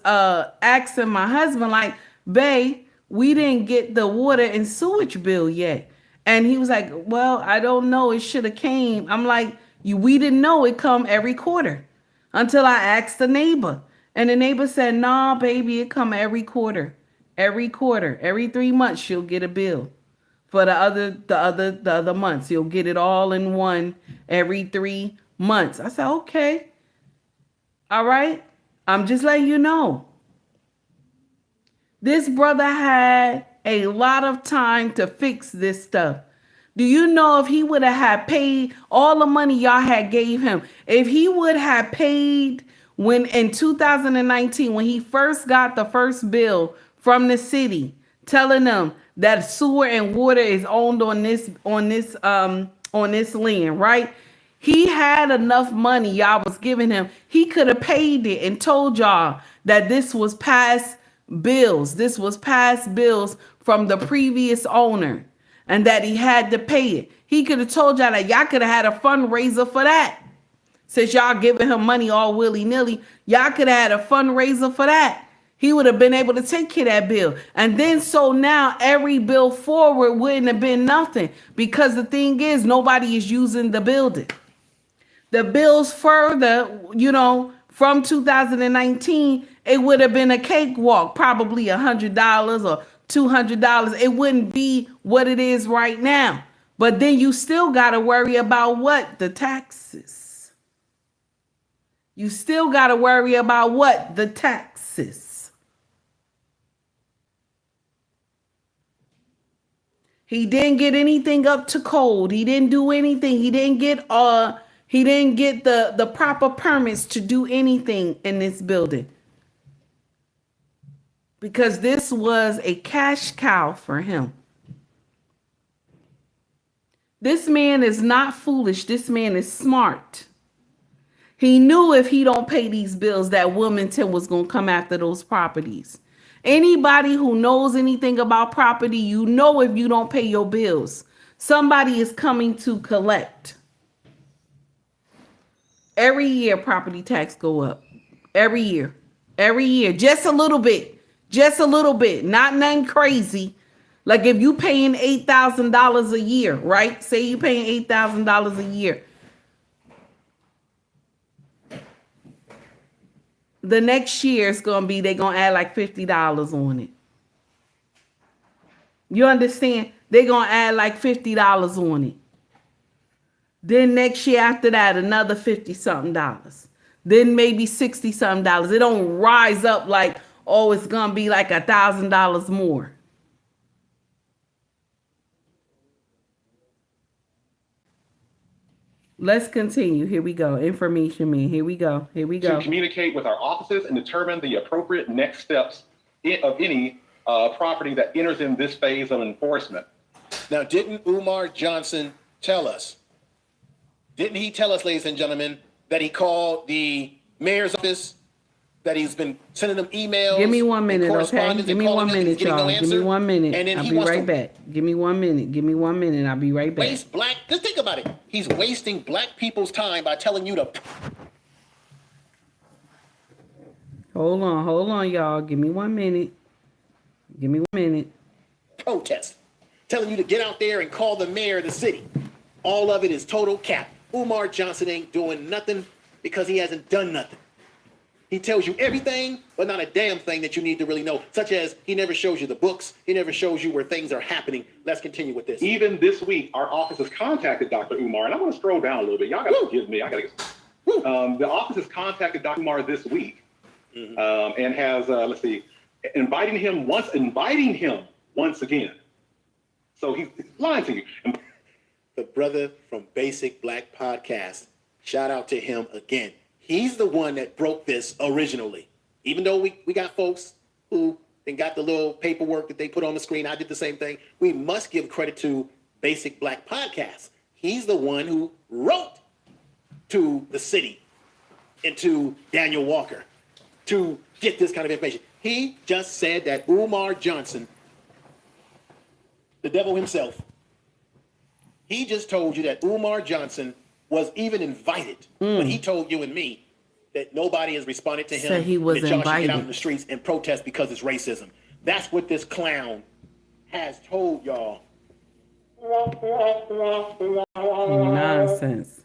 asking my husband, like, babe, we didn't get the water and sewage bill yet. And he was like, well, I don't know. It should have came. I'm like, we didn't know it come every quarter until I asked the neighbor. And the neighbor said, nah, baby, it come every quarter. Every quarter. Every 3 months you'll get a bill. For the other months. You'll get it all in one every 3 months. I said, okay. All right. I'm just letting you know. This brother had a lot of time to fix this stuff. Do you know if he would have had paid all the money y'all had gave him, if he would have paid when in 2019, when he first got the first bill from the city telling them that sewer and water is owned on this land, right? He had enough money y'all was giving him. He could have paid it and told y'all that this was past bills. This was past bills from the previous owner and that he had to pay it. He could have told y'all that y'all could have had a fundraiser for that. Since y'all giving him money all willy-nilly, y'all could have had a fundraiser for that. He would have been able to take care of that bill. And then so now every bill forward wouldn't have been nothing because the thing is nobody is using the building. The bills further, from 2019, it would have been a cakewalk, probably $100 or $200. It wouldn't be what it is right now. But then you still got to worry about what? The taxes. You still got to worry about what? The taxes. He didn't get anything up to code. He didn't do anything. He didn't get the proper permits to do anything in this building. Because this was a cash cow for him. This man is not foolish. This man is smart. He knew if he don't pay these bills that Wilmington was going to come after those properties. Anybody who knows anything about property, you know if you don't pay your bills, somebody is coming to collect. Every year, property tax go up. Every year. Every year. Just a little bit. Just a little bit. Not nothing crazy. Like if you paying $8,000 a year, right? Say you paying $8,000 a year. The next year it's going to be, they're going to add like $50 on it. You understand? They're going to add like $50 on it. Then next year after that, another $50-something. Then maybe $60-something. It don't rise up like, oh, it's going to be like $1,000 more. Let's continue. Here we go. Information man. Here we go. Here we go. To communicate with our offices and determine the appropriate next steps of any property that enters in this phase of enforcement. Now, didn't Umar Johnson tell us? Didn't he tell us, ladies and gentlemen, that he called the mayor's office, that he's been sending them emails? Give me 1 minute, okay? Give me 1 minute, y'all. Give me 1 minute. And then I'll be right back. Give me 1 minute. Give me 1 minute. I'll be right back. Just think about it. He's wasting black people's time by telling you to. Hold on, y'all. Give me 1 minute. Give me 1 minute. Protest. Telling you to get out there and call the mayor of the city. All of it is total cap. Umar Johnson ain't doing nothing because he hasn't done nothing. He tells you everything, but not a damn thing that you need to really know, such as he never shows you the books. He never shows you where things are happening. Let's continue with this. Even this week, our office has contacted Dr. Umar, and I'm going to scroll down a little bit. Y'all got to forgive me. The office has contacted Dr. Umar this week and has, inviting him once again. So he's lying to you. The brother from Basic Black Podcast, shout out to him again. He's the one that broke this originally. Even though we got folks who then got the little paperwork that they put on the screen, I did the same thing. We must give credit to Basic Black Podcast. He's the one who wrote to the city and to Daniel Walker to get this kind of information. He just said that Umar Johnson, the devil himself, he just told you that Umar Johnson was even invited, but he told you and me that nobody has responded to him. So he was that y'all invited. should get out in the streets and protest because it's racism. That's what this clown has told y'all Nonsense.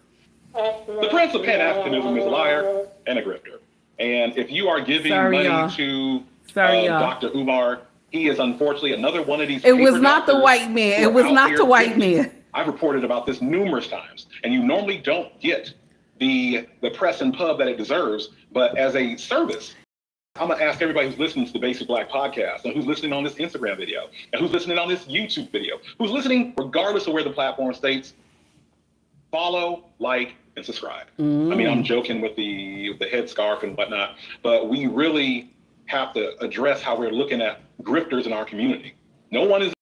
The Prince of Pan-Africanism is a liar and a grifter. And if you are giving money to Dr. Umar, he is unfortunately another one of these. It was not the white man. It was not the white man. I've reported about this numerous times, and you normally don't get the press and pub that it deserves. But as a service, I'm gonna ask everybody who's listening to the Basic Black podcast, and who's listening on this Instagram video, and who's listening on this YouTube video, who's listening regardless of where the platform states, follow, like, and subscribe. I mean, I'm joking with the headscarf and whatnot, but we really have to address how we're looking at grifters in our community. No one is,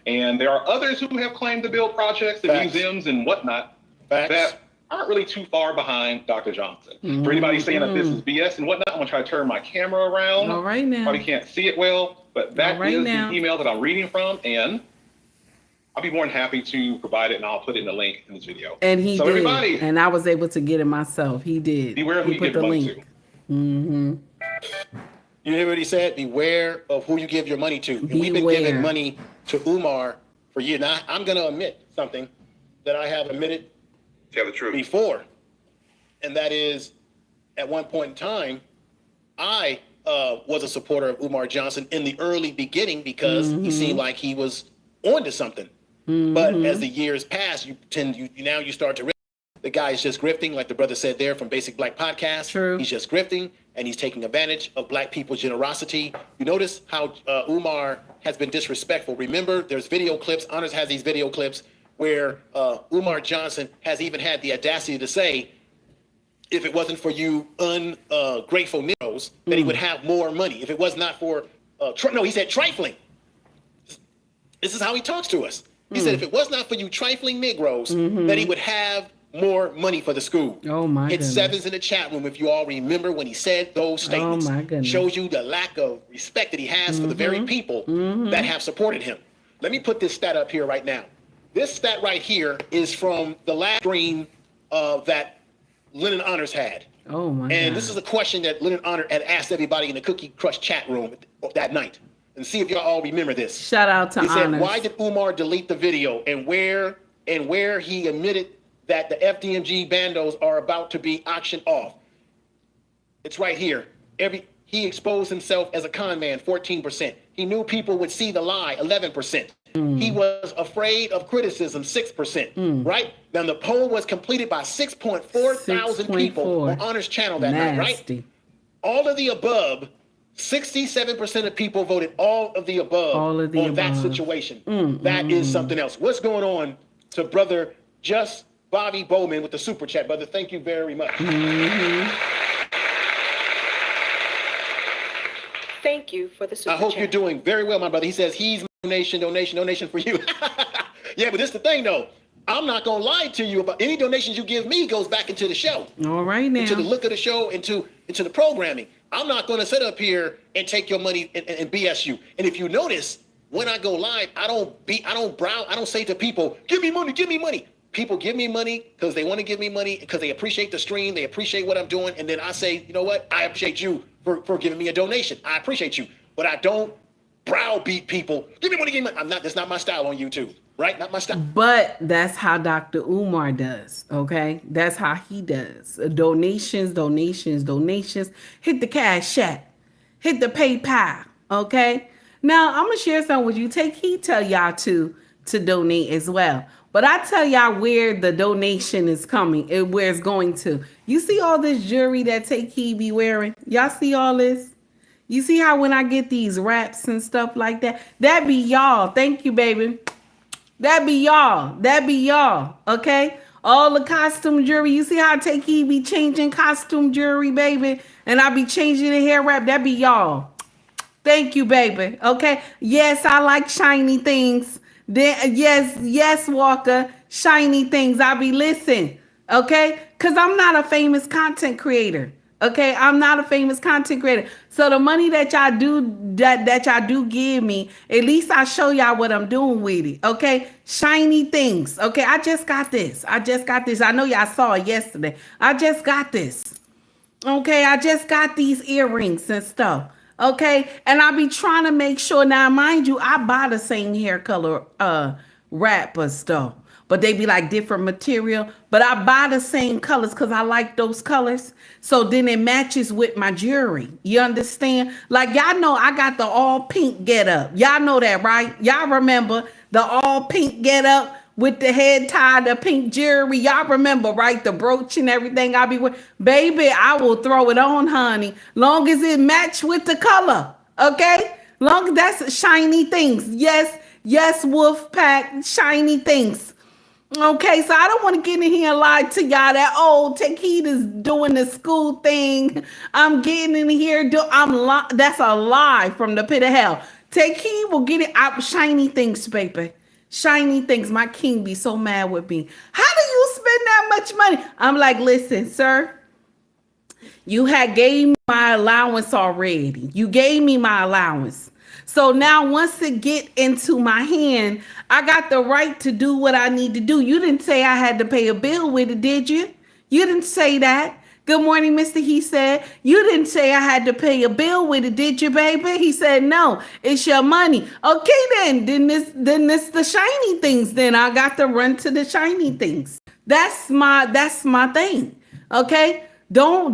and there are others who have claimed to build projects and museums and whatnot that aren't really too far behind Dr. Johnson. For anybody saying that this is BS and whatnot, I'm gonna try to turn my camera around. All right now. Probably can't see it well, but that is the email that I'm reading from, and I'll be more than happy to provide it, and I'll put it in the link in this video. And he did, everybody, and I was able to get it myself. He did. Beware who you give money to. You hear what he said? Beware of who you give your money to. And we've been giving money to Umar for years. Now, I'm going to admit something that I have admitted before, and that is, at one point in time, I was a supporter of Umar Johnson in the early beginning because he seemed like he was onto something. But as the years pass, you start to realize the guy is just grifting, like the brother said there from Basic Black Podcast. True. He's just grifting, and he's taking advantage of Black people's generosity. You notice how Umar has been disrespectful. Remember, there's video clips. Honors has these video clips where Umar Johnson has even had the audacity to say, if it wasn't for you ungrateful Negroes, that he would have more money. If it was not for, he said trifling. This is how he talks to us. He said, if it was not for you trifling Negroes, that he would have more money for the school. Oh my Hit goodness. sevens in the chat room if you all remember when he said those statements. Oh my goodness. Shows you the lack of respect that he has for the very people that have supported him. Let me put this stat up here right now. This stat right here is from the last stream that Lennon Honors had. Oh my And God. this is a question that Lennon Honor had asked everybody in the Cookie Crush chat room that night. And see if y'all all remember this. Shout out to He said, Honors. why did Umar delete the video, and where he admitted that the FDMG bandos are about to be auctioned off? It's right here. He exposed himself as a con man, 14%. He knew people would see the lie, 11%. He was afraid of criticism, 6%. Right? Now the poll was completed by 6.4 thousand people on Honor's channel that night, right? All of the above, 67% of people voted all of the above that situation. That is something else. What's going on to brother Just Bobby Bowman with the super chat, brother? Thank you very much. Thank you for the super I hope chat. you're doing very well, my brother. He says he's donation for you. Yeah, but this is the thing though. I'm not gonna lie to you about any donations you give me goes back into the show. All right now. Into the look of the show, into the programming. I'm not gonna sit up here and take your money and BS you. And if you notice, when I go live, I don't say to people, give me money, give me money. People give me money because they want to give me money because they appreciate the stream, they appreciate what I'm doing, and then I say, you know what? I appreciate you for giving me a donation. I appreciate you. But I don't browbeat people. Give me money, give me money. That's not my style on YouTube. Right? Not my style. But that's how Dr. Umar does, okay? That's how he does. Donations. Hit the Cash App. Hit the PayPal, okay? Now, I'm going to share something with you. Take heed, tell y'all to donate as well. But I tell y'all where the donation is coming, where it's going to. You see all this jewelry that Take Heed be wearing? Y'all see all this? You see how when I get these wraps and stuff like that, that be y'all. Thank you, baby. That be y'all, okay? All the costume jewelry. You see how Take Heed be changing costume jewelry, baby? And I be changing the hair wrap. That be y'all. Thank you, baby, okay? Yes, I like shiny things. Yes, Walker, shiny things. I be listening, okay? Because I'm not a famous content creator. Okay, I'm not a famous content creator. So the money that y'all do give me, at least I show y'all what I'm doing with it. Okay, shiny things. Okay, I just got this. I know y'all saw it yesterday. I just got this. Okay, I just got these earrings and stuff. Okay, and I be trying to make sure. Now, mind you, I buy the same hair color wrappers though. But they be like different material. But I buy the same colors because I like those colors. So then it matches with my jewelry. You understand? Like y'all know I got the all pink get up. Y'all know that, right? Y'all remember the all pink get up with the head tie, the pink jewelry. Y'all remember, right? The brooch and everything I be with. Baby, I will throw it on, honey. Long as it match with the color. Okay? Long as that's shiny things. Yes, yes, wolf pack, shiny things. Okay, so I don't want to get in here and lie to y'all that, oh, Take Heed is doing the school thing. I'm getting in here. That's a lie from the pit of hell. Take Heed will get it out. Shiny things, baby. Shiny things. My king be so mad with me. How do you spend that much money? I'm like, listen, sir, you had gave me my allowance already. You gave me my allowance. So now once it get into my hand, I got the right to do what I need to do. You didn't say I had to pay a bill with it, did you? You didn't say that. Good morning, Mr. He said. You didn't say I had to pay a bill with it, did you, baby? He said, no, it's your money. Okay, then this the shiny things. Then I got to run to the shiny things. That's my thing. Okay? Don't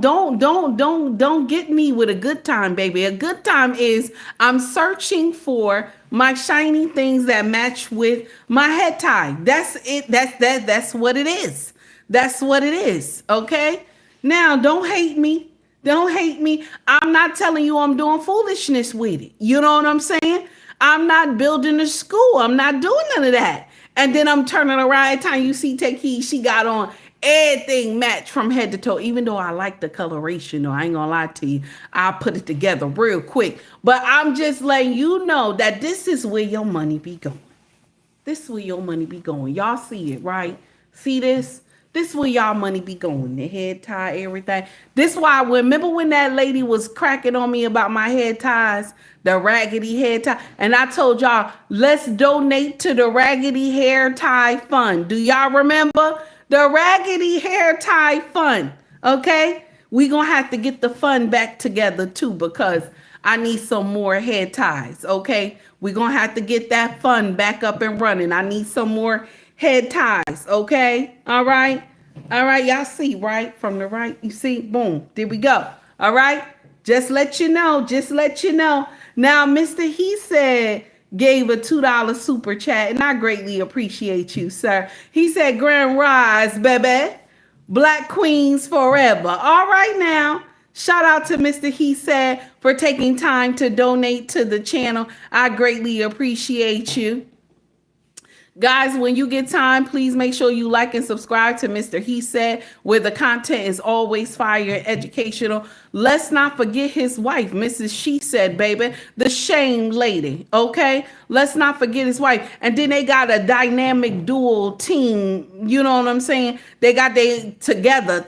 get me with a good time, baby. A good time is I'm searching for my shiny things that match with my head tie. That's it. That's what it is. That's what it is. Okay? Now, don't hate me. Don't hate me. I'm not telling you I'm doing foolishness with it. You know what I'm saying? I'm not building a school. I'm not doing none of that. And then I'm turning around every time you see Take Heed, she got on everything matched from head to toe. Even though I like the coloration, though, I ain't gonna lie to you. I'll put it together real quick. But I'm just letting you know that this is where your money be going. This is where your money be going. Y'all see it, right? See this? This is where y'all money be going. The head tie, everything. This why remember when that lady was cracking on me about my head ties, the raggedy head tie, and I told y'all, let's donate to the Raggedy Hair Tie Fund. Do y'all remember? The Raggedy Hair Tie Fund. Okay? We gonna have to get the fund back together too, because I need some more head ties. Okay? We gonna have to get that fund back up and running. I need some more head ties. Okay? All right? All right, y'all see, right? From the right, you see? Boom. There we go. All right? Just let you know. Just let you know. Now, Mr. He said, gave a $2 super chat, and I greatly appreciate you, sir. He said, Grand Rise, baby. Black Queens forever. All right now. Shout out to Mr. He said for taking time to donate to the channel. I greatly appreciate you. Guys, when you get time, please make sure you like and subscribe to Mr. He Said, where the content is always fire and educational. Let's not forget his wife, Mrs. She Said, baby, the shame lady, okay? Let's not forget his wife. And then they got a dynamic dual team, you know what I'm saying? They got they together,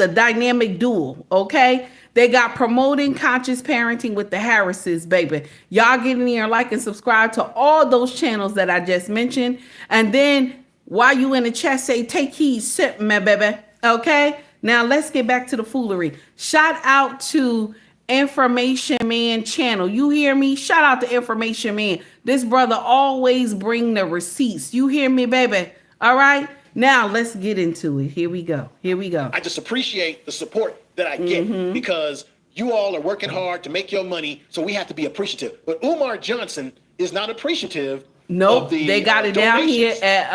dynamic dual, okay? They got Promoting Conscious Parenting with the Harrises, baby. Y'all get in here, like and subscribe to all those channels that I just mentioned. And then while you in the chat, say, take heed, sip, my baby. Okay? Now let's get back to the foolery. Shout out to Information Man channel. You hear me? Shout out to Information Man. This brother always bring the receipts. You hear me, baby? All right? Now let's get into it. Here we go. Here we go. I just appreciate the support that I get because you all are working hard to make your money, so we have to be appreciative. But Umar Johnson is not appreciative. Nope, they got it down here at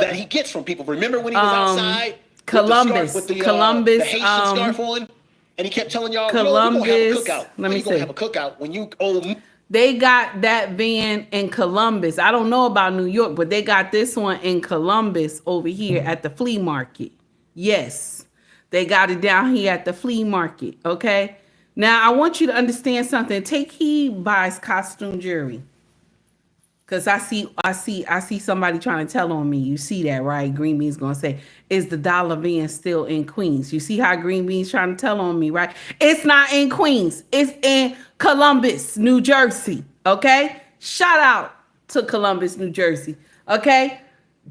that he gets from people. Remember when he was outside Columbus, with the Columbus, Haitian scarf on, and he kept telling y'all, Columbus. We're gonna have a cookout. Let me see. Gonna have a cookout when you owe. They got that van in Columbus. I don't know about New York, but they got this one in Columbus over here at the flea market. Yes, they got it down here at the flea market. Okay. Now I want you to understand something. Take Heed buys costume jewelry. Cause I see somebody trying to tell on me. You see that, right? Green Bean's gonna say, is the dollar van still in Queens? You see how Green Bean's trying to tell on me, right? It's not in Queens. It's in Columbus, New Jersey. Okay? Shout out to Columbus, New Jersey. Okay?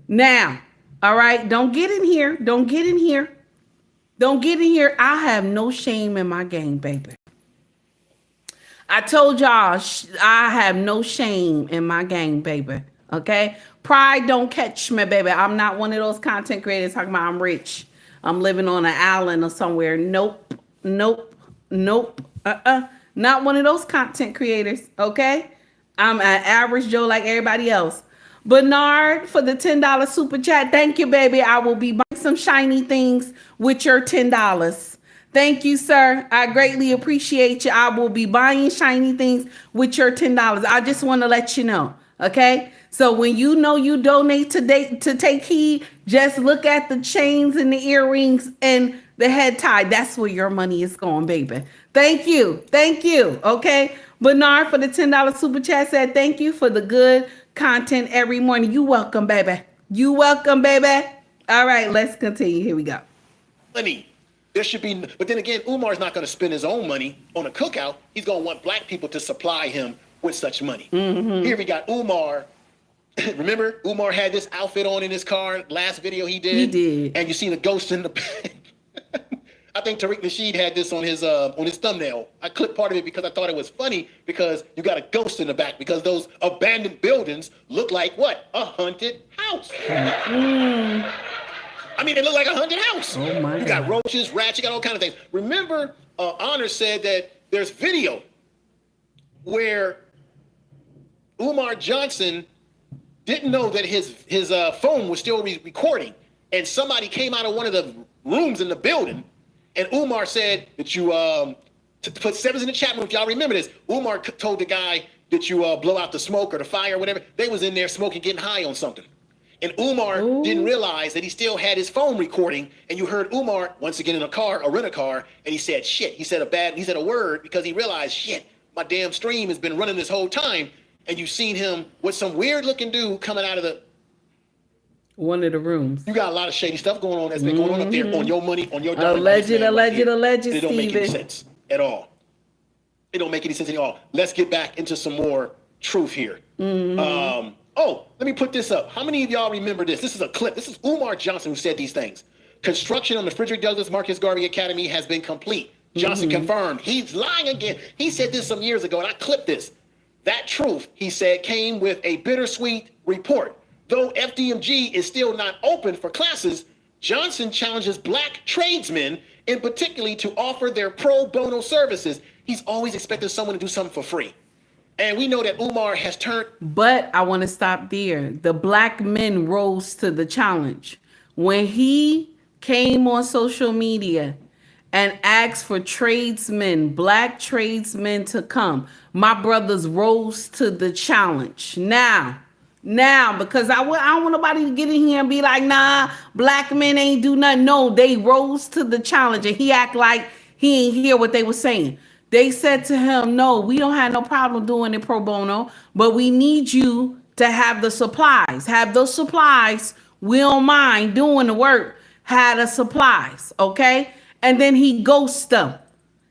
Now, all right, don't get in here. Don't get in here. Don't get in here. I have no shame in my game, baby. I told y'all I have no shame in my game, baby. Okay? Pride don't catch me, baby. I'm not one of those content creators talking about I'm rich. I'm living on an island or somewhere. Nope. Nope. Nope. Not one of those content creators, okay? I'm an average Joe like everybody else. Bernard for the $10 super chat. Thank you, baby. I will be buying some shiny things with your $10. Thank you, sir. I greatly appreciate you. I will be buying shiny things with your $10. I just want to let you know, okay? So when you know you donate to take heed, just look at the chains and the earrings and the head tie. That's where your money is going, baby. Thank you. Thank you. Okay. Bernard for the $10 super chat said, thank you for the good content every morning. You welcome, baby. You welcome, baby. All right, let's continue. Here we go. Money. There should be, but then again, Umar's not going to spend his own money on a cookout. He's going to want black people to supply him with such money. Here we got Umar. Remember, Umar had this outfit on in his car. Last video he did. He did. And you see the ghost in the back. I think Tariq Nasheed had this on his thumbnail. I clipped part of it because I thought it was funny because you got a ghost in the back because those abandoned buildings look like what? A haunted house. I mean, they look like a haunted house. Oh my You got roaches, rats, you got all kinds of things. Remember, Honor said that there's video where Umar Johnson didn't know that his phone was still recording, and somebody came out of one of the rooms in the building, and Umar said that you to put sevens in the chat room if y'all remember this. Umar told the guy that you blow out the smoke or the fire or whatever. They was in there smoking, getting high on something, and Umar didn't realize that he still had his phone recording. And you heard Umar once again in a rent-a-car, and he said shit. He said a word because he realized shit. My damn stream has been running this whole time. And you seen him with some weird looking dude coming out of one of the rooms. You got a lot of shady stuff going on that's been going on up there on your money, on your dollar. Alleged, It don't make any Steven. sense at all. It don't make any sense at all. Let's get back into some more truth here. Let me put this up. How many of y'all remember this? This is a clip. This is Umar Johnson who said these things. Construction on the Frederick Douglass Marcus Garvey Academy has been complete. Johnson confirmed. He's lying again. He said this some years ago, and I clipped this. That truth, he said, came with a bittersweet report. Though FDMG is still not open for classes, Johnson challenges black tradesmen, in particular, to offer their pro bono services. He's always expecting someone to do something for free. And we know that Umar has turned. But I want to stop there. The black men rose to the challenge. When he came on social media and asked for black tradesmen to come, my brothers rose to the challenge. Now, because I don't want nobody to get in here and be like, nah, black men ain't do nothing. No, they rose to the challenge, and he act like he ain't hear what they were saying. They said to him, no, we don't have no problem doing it pro bono, but we need you to have the supplies. Have those supplies. We don't mind doing the work. Have the supplies, okay? And then he ghosts them.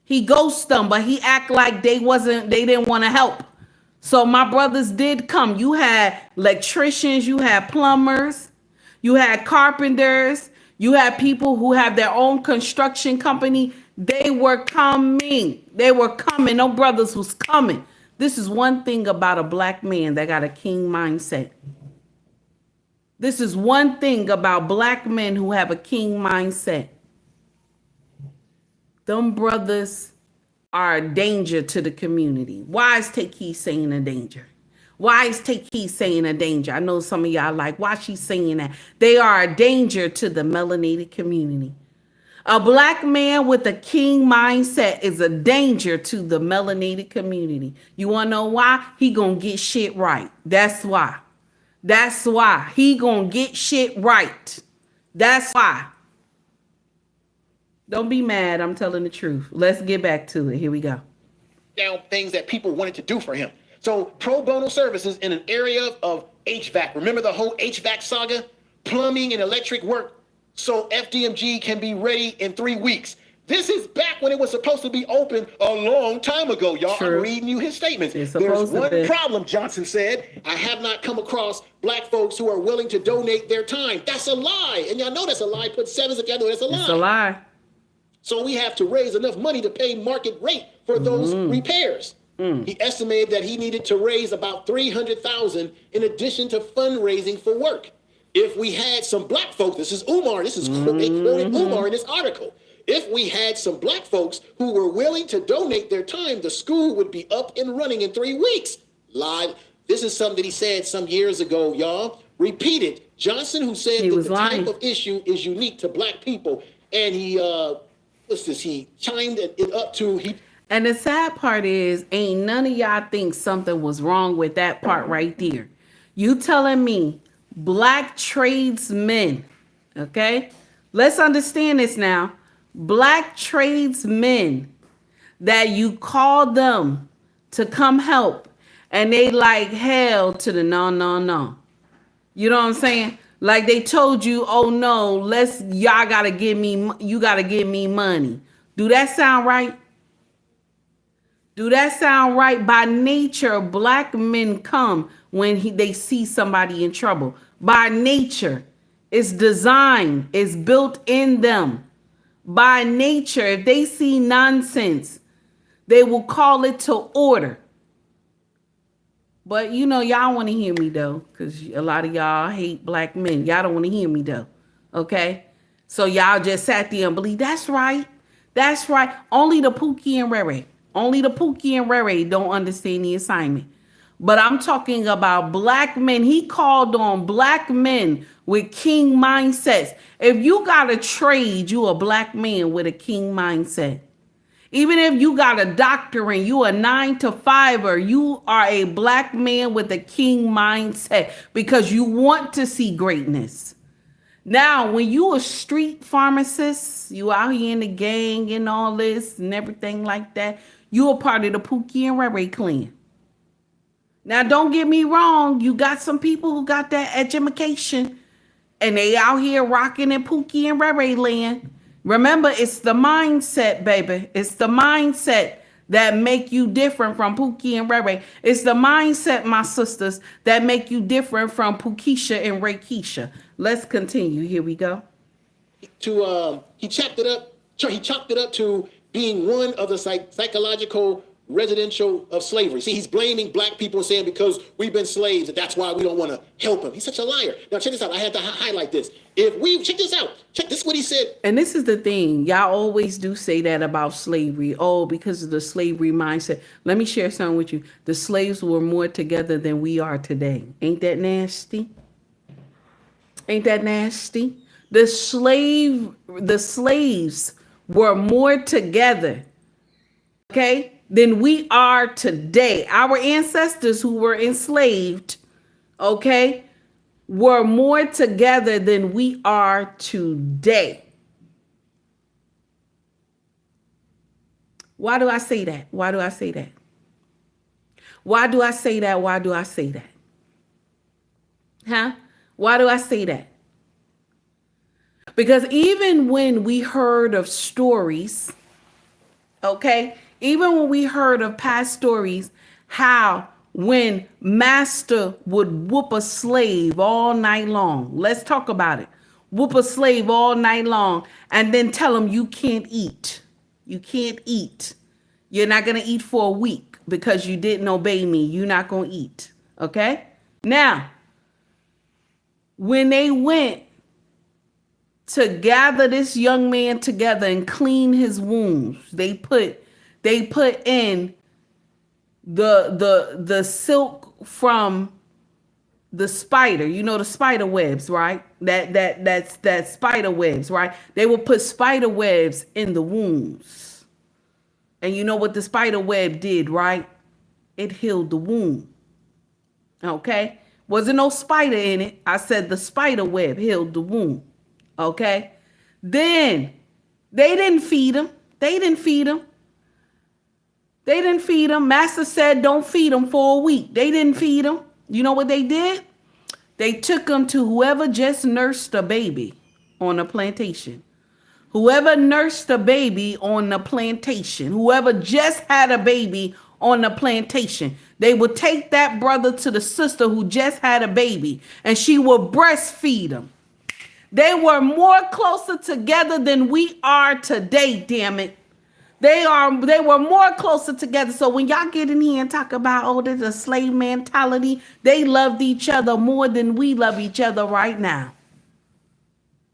But he act like they didn't want to help. So my brothers did come. You had electricians, you had plumbers, you had carpenters, you had people who have their own construction company. They were coming. No brothers was coming. This is one thing about a black man that got a king mindset. This is one thing about black men who have a king mindset. Them brothers are a danger to the community. Why is Take Heed saying a danger? Why is Take Heed saying a danger? I know some of y'all like, why she saying that? They are a danger to the melanated community. A black man with a king mindset is a danger to the melanated community. You want to know why? He gonna get shit right. That's why. He gonna get shit right. That's why. Don't be mad. I'm telling the truth. Let's get back to it. Here we go. Down things that people wanted to do for him. So pro bono services in an area of HVAC. Remember the whole HVAC saga? Plumbing and electric work. So FDMG can be ready in 3 weeks. This is back when it was supposed to be open a long time ago, y'all. True. I'm reading you his statements. It's There's supposed to one be. problem, Johnson said. I have not come across black folks who are willing to donate their time. That's a lie. And y'all know that's a lie. Put sevens if y'all know that's a lie. It's a lie. So we have to raise enough money to pay market rate for those repairs. He estimated that he needed to raise about $300,000 in addition to fundraising for work. If we had some black folks, this is Umar, they quoted Umar in this article. If we had some black folks who were willing to donate their time, the school would be up and running in 3 weeks. Live. This is something that he said some years ago, y'all. Repeated. Johnson, who said that the type of issue is unique to black people, and he, he chimed it up to... And the sad part is, ain't none of y'all think something was wrong with that part right there. You telling me black tradesmen, okay? Let's understand this now. Black tradesmen that you call them to come help, and they like hell to the no. You know what I'm saying? Like they told you, oh no, y'all gotta give me, you gotta give me money. Do that sound right? Do that sound right? By nature, black men come when they see somebody in trouble. By nature, it's designed, it's built in them. By nature, if they see nonsense, they will call it to order. But you know, y'all want to hear me though, because a lot of y'all hate black men. Y'all don't want to hear me though, okay? So y'all just sat there and believe, that's right. That's right. Only the Pookie and Rere. Only the Pookie and Rere don't understand the assignment. But I'm talking about black men. He called on black men with king mindsets. If you got a trade, you a black man with a king mindset. Even if you got a doctorate, you a 9-to-5-er, you are a black man with a king mindset because you want to see greatness. Now, when you a street pharmacist, you out here in the gang and all this and everything like that, you a part of the Pookie and Rere clan. Now, don't get me wrong. You got some people who got that education and they out here rocking in Pookie and Rere land. Remember, it's the mindset, baby. It's the mindset that make you different from Pookie and Rere. It's the mindset, my sisters, that make you different from Pookisha and Rakeisha. Let's continue. Here we go. He chalked it up to being one of the psychological residential of slavery. See, he's blaming black people and saying because we've been slaves, and that's why we don't want to help him. He's such a liar. Now, check this out. I had to highlight this. Check this out. This is what he said. And this is the thing. Y'all always do say that about slavery. Oh, because of the slavery mindset. Let me share something with you. The slaves were more together than we are today. Ain't that nasty? Ain't that nasty? The slaves were more together, okay, than we are today. Our ancestors who were enslaved, okay, were more together than we are today. Why do I say that? Why do I say that? Why do I say that? Why do I say that? Huh? Why do I say that? Because even when we heard of stories, okay, even when we heard of past stories, how when master would whoop a slave all night long, let's talk about it. Whoop a slave all night long and then tell him you can't eat. You can't eat. You're not going to eat for a week because you didn't obey me. You're not going to eat. Okay? Now, when they went to gather this young man together and clean his wounds, they put in the silk from the spider, you know, the spider webs, right? That's spider webs, right? They will put spider webs in the wounds. And you know what the spider web did, right? It healed the wound. Okay? Wasn't no spider in it. I said the spider web healed the wound. Okay? Then they didn't feed him. They didn't feed him. Master said don't feed him for a week. They didn't feed him. You know what they did? They took him to whoever just nursed a baby on a plantation. Whoever nursed a baby on the plantation. Whoever just had a baby on the plantation. They would take that brother to the sister who just had a baby and she would breastfeed him. They were more closer together than we are today, damn it. They were more closer together. So when y'all get in here and talk about, oh, there's a slave mentality, they loved each other more than we love each other right now.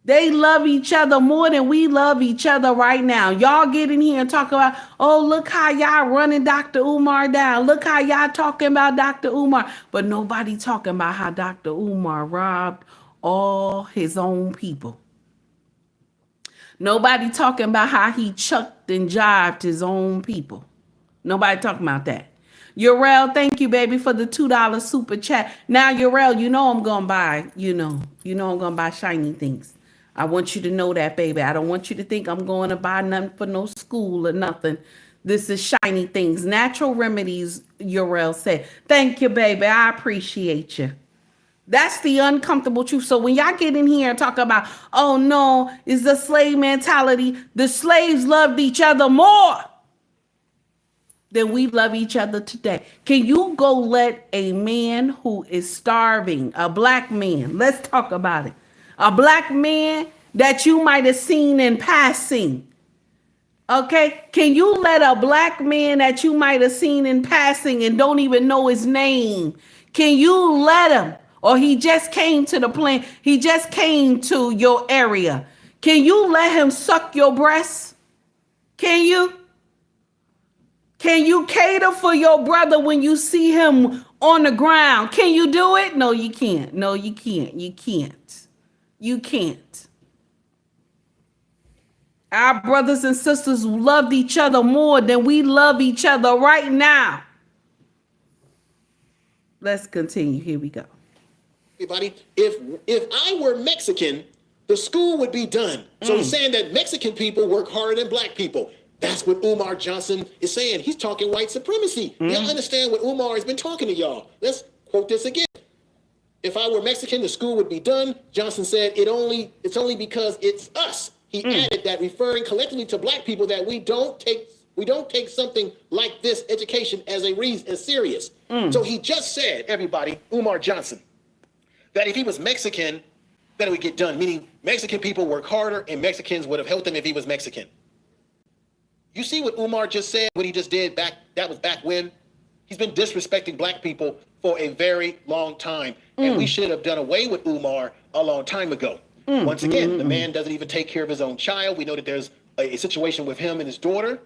They love each other more than we love each other right now. Y'all get in here and talk about, oh, look how y'all running Dr. Umar down. Look how y'all talking about Dr. Umar. But nobody talking about how Dr. Umar robbed all his own people. Nobody talking about how he chucked and jived his own people. Nobody talking about that. Urel, thank you, baby, for the $2 super chat. Now, Urel, you know I'm going to buy, I'm going to buy shiny things. I want you to know that, baby. I don't want you to think I'm going to buy nothing for no school or nothing. This is shiny things. Natural remedies, Urel said. Thank you, baby. I appreciate you. That's the uncomfortable truth. So when y'all get in here and talk about, oh, no, it's the slave mentality. The slaves loved each other more than we love each other today. Can you go let a man who is starving, a black man, let's talk about it. A black man that you might have seen in passing. Okay? Can you let a black man that you might have seen in passing and don't even know his name, can you let him? Or he just came to the plane. He just came to your area. Can you let him suck your breasts? Can you? Can you cater for your brother when you see him on the ground? Can you do it? No, you can't. No, you can't. You can't. You can't. Our brothers and sisters loved each other more than we love each other right now. Let's continue. Here we go. Everybody, if I were Mexican, the school would be done. So he's saying that Mexican people work harder than black people. That's what Umar Johnson is saying. He's talking white supremacy. Y'all understand what Umar has been talking to y'all. Let's quote this again. If I were Mexican, the school would be done. Johnson said it's only because it's us. He added that, referring collectively to black people, that we don't take something like this education as serious. So he just said, everybody, Umar Johnson, that if he was Mexican, that it would get done. Meaning Mexican people work harder and Mexicans would have helped him if he was Mexican. You see what Umar just said, what he just did that was back when? He's been disrespecting black people for a very long time. And we should have done away with Umar a long time ago. Once again, the man doesn't even take care of his own child. We know that there's a situation with him and his daughter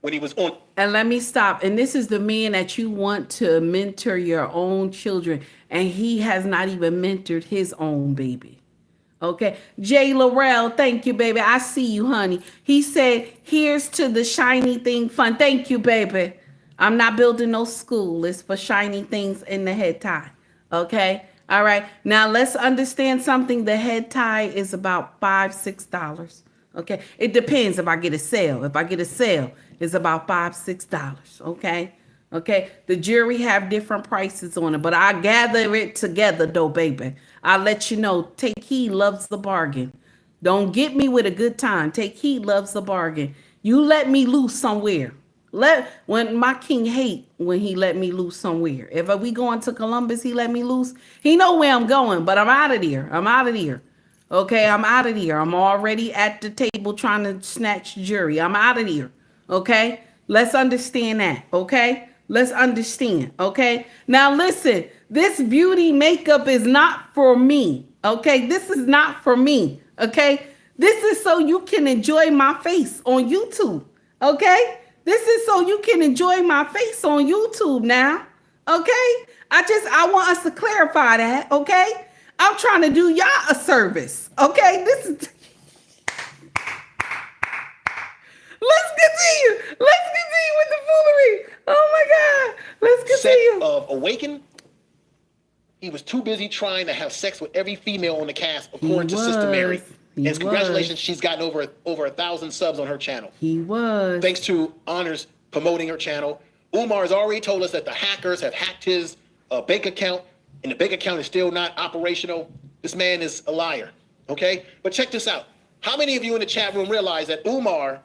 when he was on. And let me stop. And this is the man that you want to mentor your own children. And he has not even mentored his own baby. Okay. Jay Laurel, thank you, baby. I see you, honey. He said, here's to the shiny thing fun. Thank you, baby. I'm not building no school. It's for shiny things in the head tie. Okay. All right. Now let's understand something. The head tie is about $5, $6. Okay. It depends if I get a sale. If I get a sale, it's about $5, $6. Okay. Okay. The jury have different prices on it, but I gather it together though, baby. I'll let you know. Take Heed loves the bargain. Don't get me with a good time. Take Heed loves the bargain. You let me loose somewhere. When my king hate when he let me loose somewhere. If we going to Columbus, he let me loose. He know where I'm going, but I'm out of there. I'm out of there. Okay, I'm out of here. I'm already at the table trying to snatch jury. I'm out of here. Okay, let's understand that. Okay, let's understand. Okay, now listen. This beauty makeup is not for me. Okay, this is not for me. Okay, this is so you can enjoy my face on YouTube. Okay. This is so you can enjoy my face on YouTube now. Okay? I want us to clarify that. Okay? I'm trying to do y'all a service. Okay? Let's continue. Let's continue with the foolery. Oh my God. Let's continue. Set of Awaken. He was too busy trying to have sex with every female on the cast, according to Sister Mary. And congratulations, she's gotten over 1,000 subs on her channel. He was. Thanks to Honors promoting her channel. Umar has already told us that the hackers have hacked his bank account, and the bank account is still not operational. This man is a liar, okay? But check this out. How many of you in the chat room realize that Umar,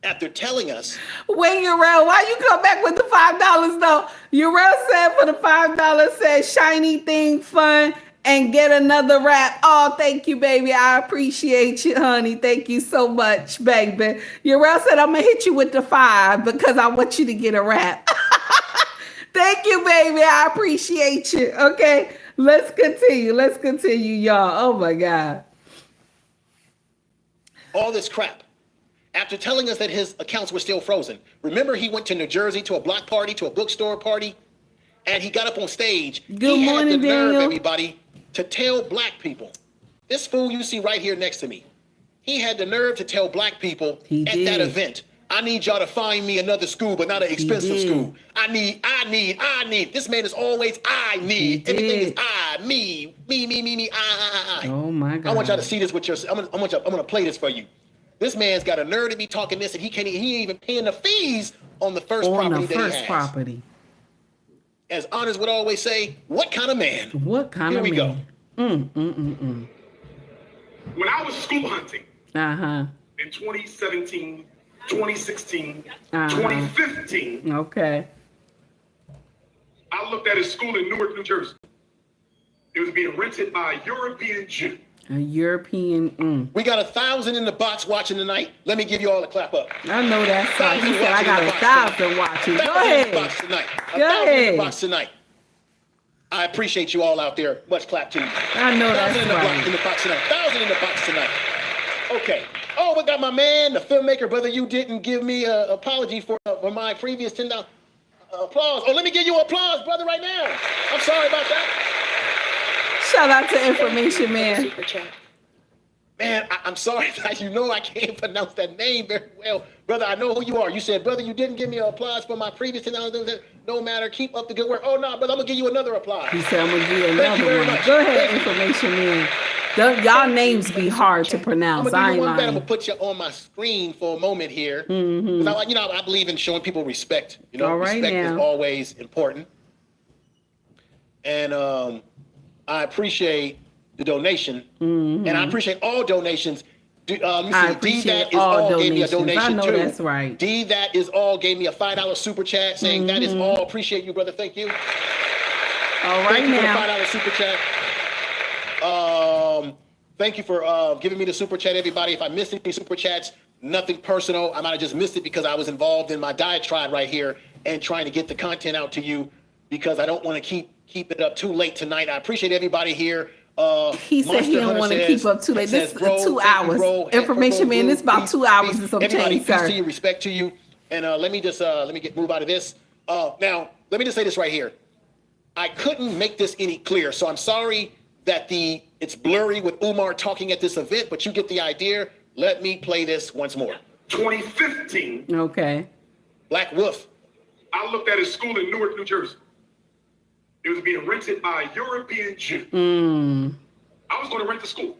after telling us... Wait, Urel, why you come back with the $5 though? Urel said for the $5 said shiny thing fun and get another rap. Oh, thank you, baby. I appreciate you, honey. Thank you so much, baby. Urel said, I'm going to hit you with the 5 because I want you to get a rap. Thank you, baby. I appreciate you. Okay, let's continue. Let's continue, y'all. Oh, my God. All this crap. After telling us that his accounts were still frozen. Remember, he went to New Jersey to a block party, to a bookstore party, and he got up on stage. Good morning, had the nerve, Daniel. everybody, to tell black people. This fool you see right here next to me. He had the nerve to tell black people that event, I need y'all to find me another school, but not an expensive school. I need. This man is always I need. Everything is I, me, I. Oh my God. I want y'all to see this with your, I'm gonna play this for you. This man's got a nerve to be talking this, and he ain't even paying the fees on the first property that he has. Property. As Honors would always say, what kind of man? What kind of man? Here we go. When I was school hunting in 2017, 2016, 2015, okay, I looked at a school in Newark, New Jersey. It was being rented by a European Jew. a European. We got 1,000 in the box watching tonight. Let me give you all a clap up. I know that song. He said I got 1,000 watching. Go ahead. Go ahead. Box tonight. I appreciate you all out there. Much clap to you. I know that's right. In the box tonight. 1,000 in the box tonight. Okay. Oh, we got my man, the filmmaker, brother. You didn't give me an apology for my previous $10 applause. Oh, let me give you applause, brother, right now. I'm sorry about that. Shout out to Information Man. Man, I'm sorry that you know I can't pronounce that name very well. Brother, I know who you are. You said, brother, you didn't give me an applause for my previous $10. No matter, keep up the good work. Oh, no, brother, I'm going to give you another applause. He said, I'm going to give you another Thank you very one. much. Go ahead, Information Man. Y'all names be hard to pronounce. I'm going to put you on my screen for a moment here. I believe in showing people respect. All right, respect now is always important. And I appreciate the donation. And I appreciate all donations. I appreciate all donations. Gave me a donation I know too. that's right. D That Is All gave me a $5 super chat saying that is all. Appreciate you, brother. Thank you. All right, Thank you now. for the $5 super chat. Thank you for giving me the super chat, everybody. If I missed any super chats, nothing personal. I might have just missed it because I was involved in my diatribe right here and trying to get the content out to you because I don't want to keep it up too late tonight. I appreciate everybody here. He said he don't want to keep up too late. This is 2 hours. Information Man, this is about 2 hours and some change, sir. Peace to you, respect to you. And let me move out of this. Now, let me just say this right here. I couldn't make this any clearer, so I'm sorry that it's blurry with Umar talking at this event, but you get the idea. Let me play this once more. 2015. Okay. Black Wolf. I looked at a school in Newark, New Jersey. It was being rented by a European Jew. I was going to rent the school.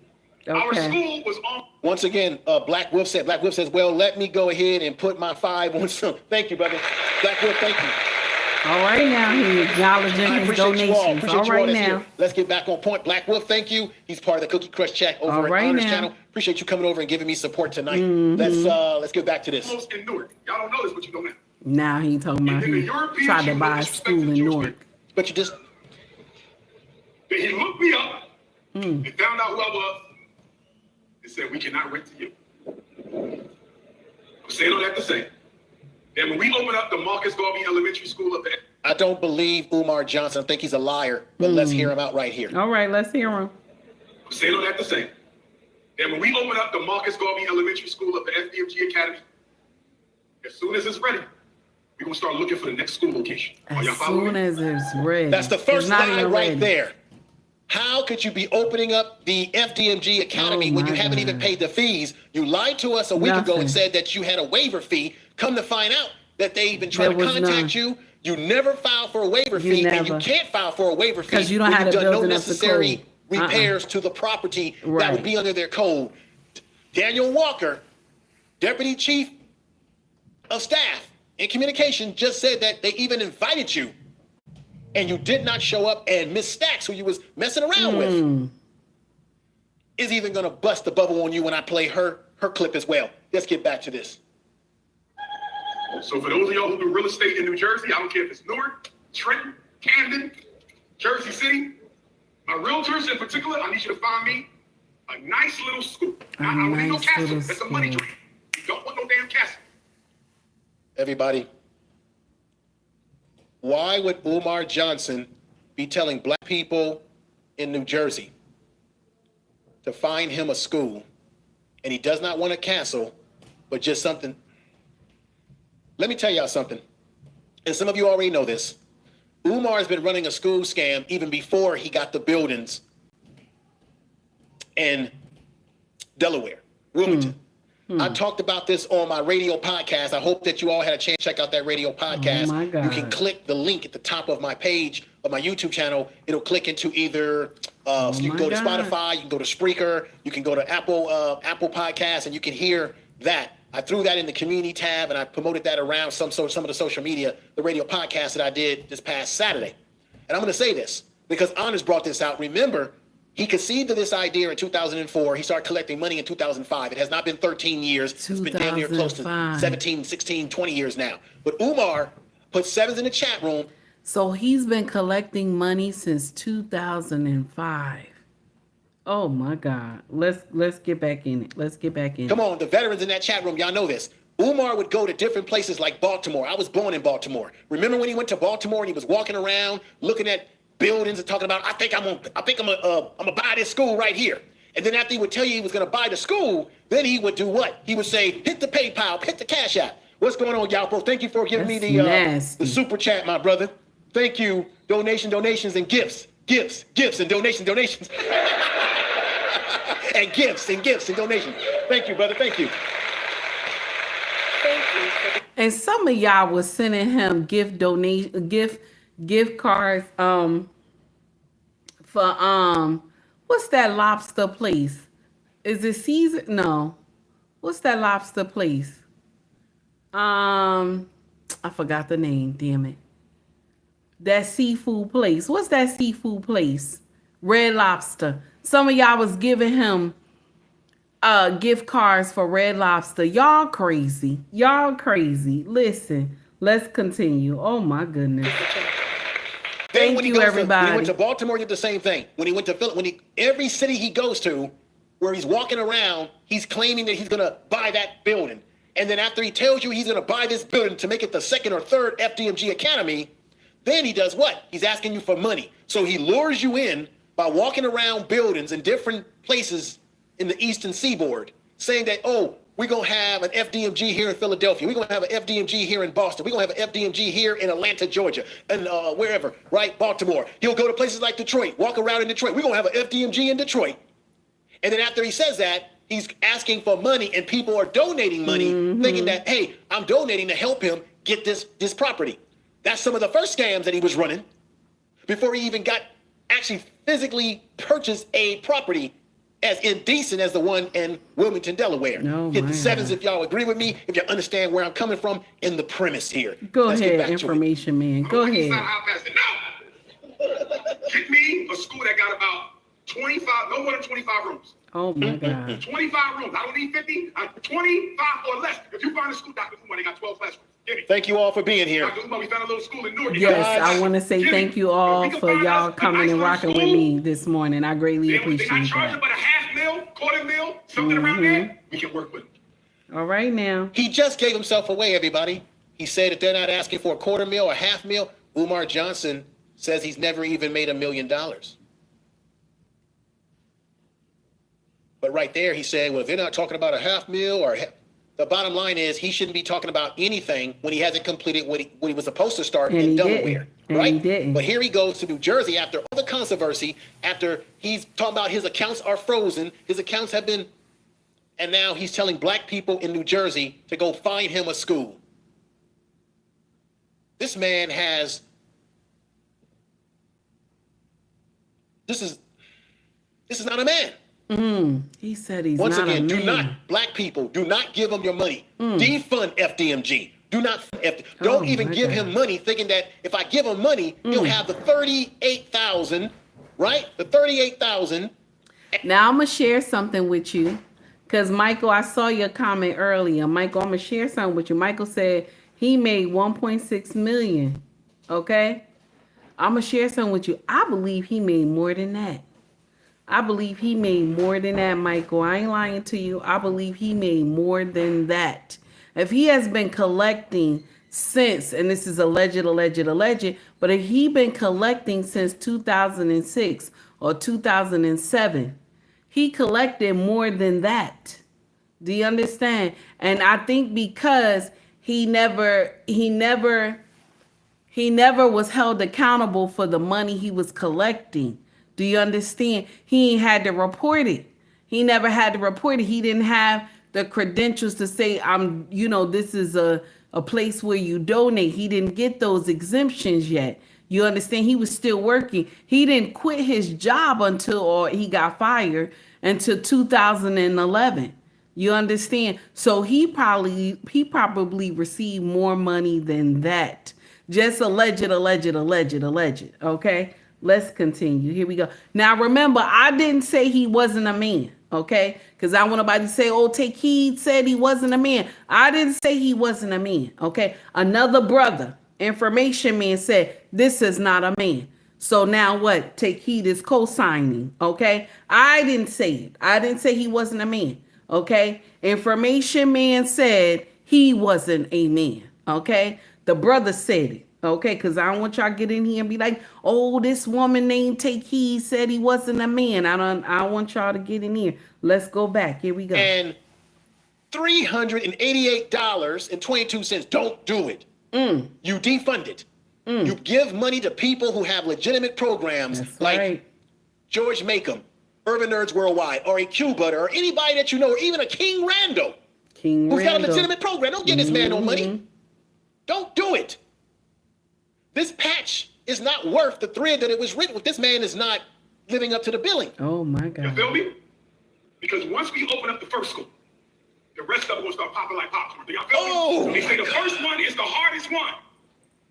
Okay. Our school was on. Once again, Black Wolf says, well, let me go ahead and put my 5 on some. Thank you, brother. Black Wolf, thank you. All right, now he acknowledging his donations. All right, now. Here. Let's get back on point. Black Wolf, thank you. He's part of the Cookie Crush chat over at Honors channel. Appreciate you coming over and giving me support tonight. Let's get back to this. In Newark. Y'all don't know this, but you don't know. Now he talking about he tried to buy a school in Newark. But you just. He looked me up and found out who I was and said, we cannot rent to you. I'm saying all that to say. And when we open up the Marcus Garvey Elementary School up there. I don't believe Umar Johnson. I think he's a liar, but let's hear him out right here. All right, let's hear him. I'm saying all that to say. And when we open up the Marcus Garvey Elementary School up at Fdmg Academy, as soon as it's ready, we're going to start looking for the next school location. As soon as it's ready. That's the first lie right there. How could you be opening up the Fdmg Academy when you haven't even paid the fees? You lied to us a week ago and said that you had a waiver fee. Come to find out that they even tried to contact you. You never filed for a waiver fee, and you can't file for a waiver fee because you don't have to build no necessary repairs to the property that would be under their code. Daniel Walker, Deputy Chief of Staff and Communication, just said that they even invited you. And you did not show up, and Miss Stacks, who you was messing around with, is even going to bust the bubble on you when I play her clip as well. Let's get back to this. So for those of y'all who do real estate in New Jersey, I don't care if it's Newark, Trenton, Camden, Jersey City, My realtors in particular, I need you to find me a nice little school. I don't need no nice castle. little That's a money school. drain. You don't want no damn castle. Everybody, why would Umar Johnson be telling black people in New Jersey to find him a school, and he does not want a castle, but just something? Let me tell y'all something, and some of you already know this. Umar has been running a school scam even before he got the buildings in Delaware, Wilmington. I talked about this on my radio podcast. I hope that you all had a chance to check out that radio podcast. Oh my God. You can click the link at the top of my page of my YouTube channel. It'll click into either, so you can go to Spotify, you can go to Spreaker, you can go to Apple Podcasts, and you can hear that. I threw that in the community tab, and I promoted that around some of the social media, the radio podcast that I did this past Saturday. And I'm going to say this because Honest brought this out. Remember, he conceived of this idea in 2004. He started collecting money in 2005. It has not been 13 years. It's been damn near close to 17, 16, 20 years now. But Umar put sevens in the chat room. So he's been collecting money since 2005. Oh my God. Let's get back in it. Let's get back in it. Come on, the veterans in that chat room, y'all know this. Umar would go to different places like Baltimore. I was born in Baltimore. Remember when he went to Baltimore and he was walking around looking at buildings and talking about, I think I'm gonna buy this school right here. And then after he would tell you he was gonna buy the school, then he would do what? He would say, hit the PayPal, hit the Cash App. What's going on, y'all? Bro, thank you for giving me the super chat, my brother. Thank you. Donations, and gifts, and donations. and gifts and donations. Thank you, brother. Thank you. And some of y'all was sending him gift cards for what's that lobster place? Is it Caesar? No. What's that lobster place? I forgot the name, damn it. That seafood place. What's that seafood place? Red Lobster. Some of y'all was giving him gift cards for Red Lobster. Y'all crazy. Listen, let's continue. Oh my goodness. Then Thank you, everybody. When he went to Baltimore, he did the same thing. When he went to Philly, every city he goes to, where he's walking around, he's claiming that he's gonna buy that building. And then after he tells you he's gonna buy this building to make it the second or third FDMG Academy, then he does what? He's asking you for money. So he lures you in by walking around buildings in different places in the Eastern Seaboard, saying that, oh, we're going to have an FDMG here in Philadelphia. We're going to have an FDMG here in Boston. We're going to have an FDMG here in Atlanta, Georgia, and wherever, right? Baltimore. He'll go to places like Detroit, walk around in Detroit. We're going to have an FDMG in Detroit. And then after he says that, he's asking for money, and people are donating money, thinking that, hey, I'm donating to help him get this property. That's some of the first scams that he was running before he even got actually physically purchased a property as indecent as the one in Wilmington, Delaware. Hit the sevens if y'all agree with me, if you understand where I'm coming from in the premise here. Let's ahead, information man. Go ahead. No! Get me a school that got about 25, no more than 25 rooms. Oh my God. 25 rooms. I don't need 50. 25 or less. If you find a school, Dr. Umar, they got 12 classrooms. Thank you all for being here. Dr. Umar, we found a little school in Newark. Yes, I want to say thank you all for y'all coming and rocking with me this morning. I greatly appreciate that. They're not charging but a half mil, quarter mil, something around there. We can work with them. All right now. He just gave himself away, everybody. He said that they're not asking for a quarter mil or half mil. Umar Johnson says he's never even made $1 million. But right there, he said, well, if they're not talking about a half mil or the bottom line is he shouldn't be talking about anything when he hasn't completed what he was supposed to start in Delaware, right? But here he goes to New Jersey after all the controversy, after he's talking about his accounts are frozen, his accounts have been, and now he's telling black people in New Jersey to go find him a school. This man has, this is not a man. He said he's Once not again, a man. do not, black people, do not give him your money. Defund FDMG. Do not, don't even give him money thinking that if I give him money, he'll have the 38,000, right? The 38,000. Now I'm going to share something with you because Michael, I saw your comment earlier. Michael, I'm going to share something with you. Michael said he made 1.6 million. Okay. I'm gonna share something with you. I believe he made more than that. I believe he made more than that, Michael. I ain't lying to you. I believe he made more than that. If he has been collecting since, and this is alleged, but if he been collecting since 2006 or 2007, he collected more than that. Do you understand? And I think because he never was held accountable for the money he was collecting. Do you understand? He ain't had to report it. He never had to report it. He didn't have the credentials to say, this is a place where you donate. He didn't get those exemptions yet. You understand? He was still working. He didn't quit his job or he got fired until 2011. You understand? So he probably received more money than that. Just alleged. Okay, let's continue. Here we go. Now remember, I didn't say he wasn't a man. Okay, because I want nobody to say, "Oh, Take Heed said he wasn't a man." I didn't say he wasn't a man. Okay, another brother, information man, said this is not a man. So now what? Take Heed is co-signing. Okay, I didn't say it. I didn't say he wasn't a man. Okay, information man said he wasn't a man. Okay, the brother said it. Okay, because I don't want y'all to get in here and be like, "Oh, this woman named Take Heed said he wasn't a man." I don't want y'all to get in here. Let's go back. Here we go. And $388.22. Don't do it. You defund it. You give money to people who have legitimate programs. That's like right. George Makem, Urban Nerds Worldwide, or a Q-Butter, or anybody that you know, or even a King Randall, who's got a legitimate program. Don't give this man no money. Don't do it. This patch is not worth the thread that it was written with. This man is not living up to the billing. Oh my You God. feel me? Because once we open up the first school, the rest of them will start popping like popcorn. Do y'all feel me? They say the first one is the hardest one.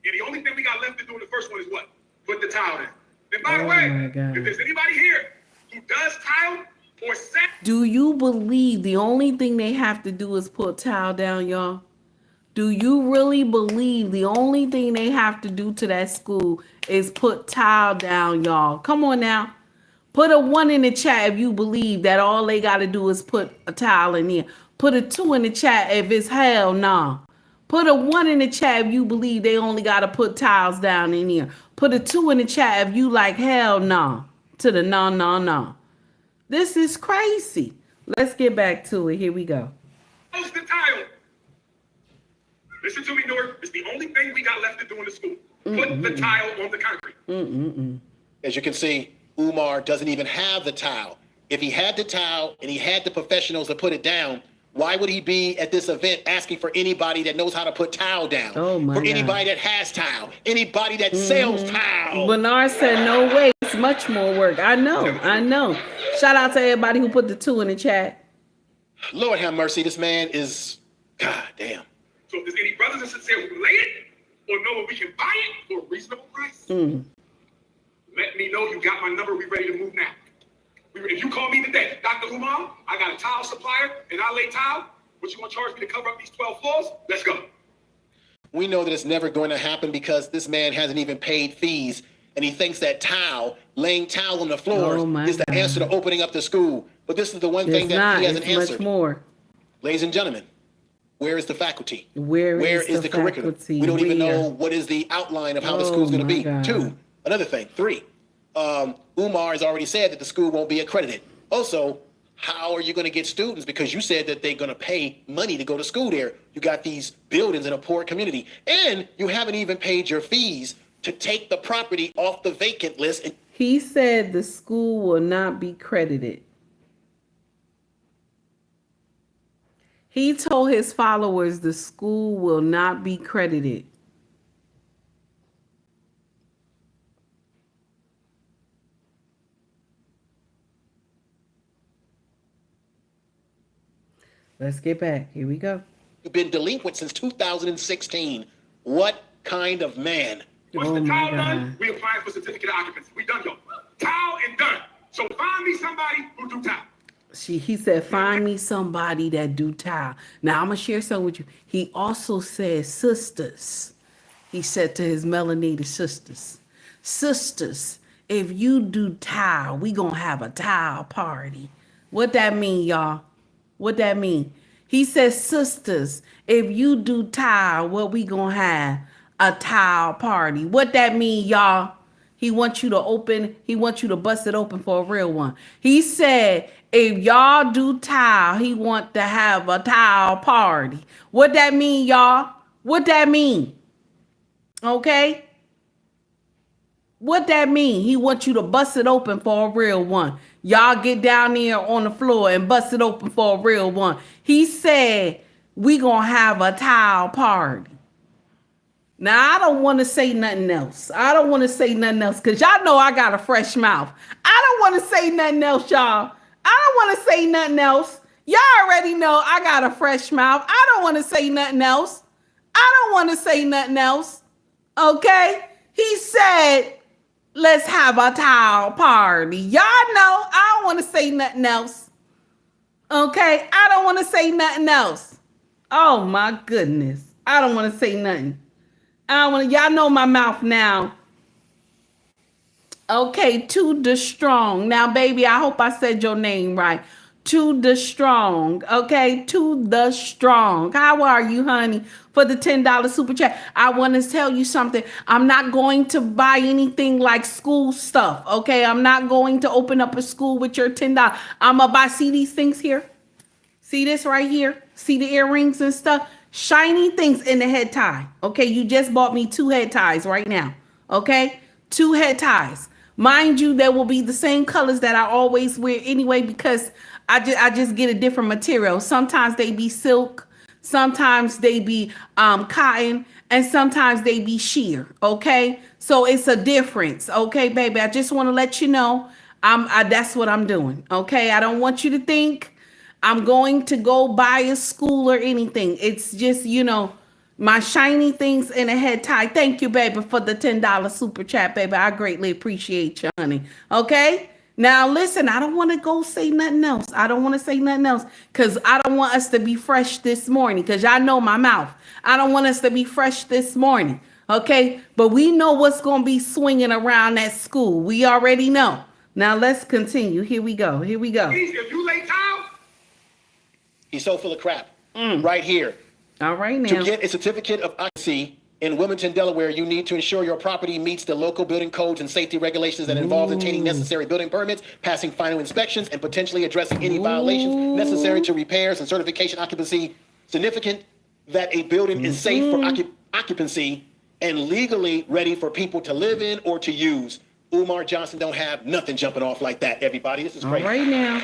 And the only thing we got left to do in the first one is what? Put the tile in. And by the way, if there's anybody here who does tile or set. Do you believe the only thing they have to do is put tile down, y'all? Do you really believe the only thing they have to do to that school is put tile down, y'all? Come on now. Put a 1 in the chat if you believe that all they got to do is put a tile in there. Put a 2 in the chat if it's hell nah. Put a 1 in the chat if you believe they only got to put tiles down in here. Put a 2 in the chat if you like hell nah. To the no. This is crazy. Let's get back to it. Here we go. Post the tile. Listen to me, Newark. It's the only thing we got left to do in the school. Put the tile on the concrete. As you can see, Umar doesn't even have the tile. If he had the tile and he had the professionals to put it down, why would he be at this event asking for anybody that knows how to put tile down? Oh my For God. anybody that has tile, anybody that sells tile. Bernard said, no way. It's much more work. I know. Shout out to everybody who put the 2 in the chat. Lord have mercy, this man is, God damn. So if there's any brothers and sisters here who lay it or know where we can buy it for a reasonable price, let me know. You got my number. We ready to move now. If you call me today, Dr. Umar, I got a tile supplier and I lay tile. What you want to charge me to cover up these 12 floors? Let's go. We know that it's never going to happen because this man hasn't even paid fees, and he thinks that laying tile on the floors is the answer to opening up the school. But this is the one thing that he hasn't answered. Much more. Ladies and gentlemen, where is the faculty? Where is the curriculum? faculty? We don't even know what is the outline of how the school's going to be. God. 2, another thing. 3, Umar has already said that the school won't be accredited. Also, how are you going to get students? Because you said that they're going to pay money to go to school there. You got these buildings in a poor community, and you haven't even paid your fees to take the property off the vacant list. He said the school will not be credited. He told his followers the school will not be credited. Let's get back. Here we go. You've been delinquent since 2016. What kind of man? Once the tile done, we apply for certificate of occupancy. We done, yo. Tile and done. So find me somebody who do tile. He said, find me somebody that do tile. Now, I'm going to share something with you. He also said sisters. He said to his melanated sisters. Sisters, if you do tile, we gonna have a tile party. What that mean, y'all? What that mean? He says, sisters, if you do tile, what we gonna have? A tile party. What that mean, y'all? He wants you to bust it open for a real one. He said, if y'all do tile, he want to have a tile party. What that mean, y'all? What that mean? Okay? What that mean? He wants you to bust it open for a real one. Y'all get down there on the floor and bust it open for a real one. He said, we gonna have a tile party. Now, I don't want to say nothing else. I don't want to say nothing else because y'all know I got a fresh mouth. I don't want to say nothing else, y'all. I don't want to say nothing else. Y'all already know I got a fresh mouth. I don't want to say nothing else. I don't want to say nothing else. Okay? He said, let's have a tile party. Y'all know I don't want to say nothing else. Okay? I don't want to say nothing else. Oh my goodness. I don't want to say nothing. Y'all know my mouth now. Okay, to the strong. Now, baby, I hope I said your name right. To the strong. Okay, to the strong. How are you, honey? For the $10 super chat. I want to tell you something. I'm not going to buy anything like school stuff. Okay, I'm not going to open up a school with your $10. I'm going to buy, see these things here? See this right here? See the earrings and stuff? Shiny things in the head tie. Okay, you just bought me 2 head ties right now. Okay, 2 head ties. Mind you, they will be the same colors that I always wear anyway because I just get a different material. Sometimes they be silk, sometimes they be cotton, and sometimes they be sheer. Okay, so it's a difference. Okay, baby, I just want to let you know that's what I'm doing. Okay, I don't want you to think I'm going to go buy a school or anything. It's just, my shiny things in a head tie. Thank you, baby, for the $10 super chat, baby. I greatly appreciate you, honey. Okay? Now, listen, I don't want to go say nothing else. I don't want to say nothing else because I don't want us to be fresh this morning because y'all know my mouth. I don't want us to be fresh this morning. Okay? But we know what's going to be swinging around at school. We already know. Now, let's continue. Here we go. Here we go. If you lay tile, He's so full of crap. Right here. All right, now. To get a certificate of occupancy in Wilmington, Delaware, you need to ensure your property meets the local building codes and safety regulations that involve obtaining necessary building permits, passing final inspections, and potentially addressing any violations necessary to repairs and certification occupancy. Significant that a building is safe for occupancy and legally ready for people to live in or to use. Umar Johnson don't have nothing jumping off like that, everybody. This is great. All right, now.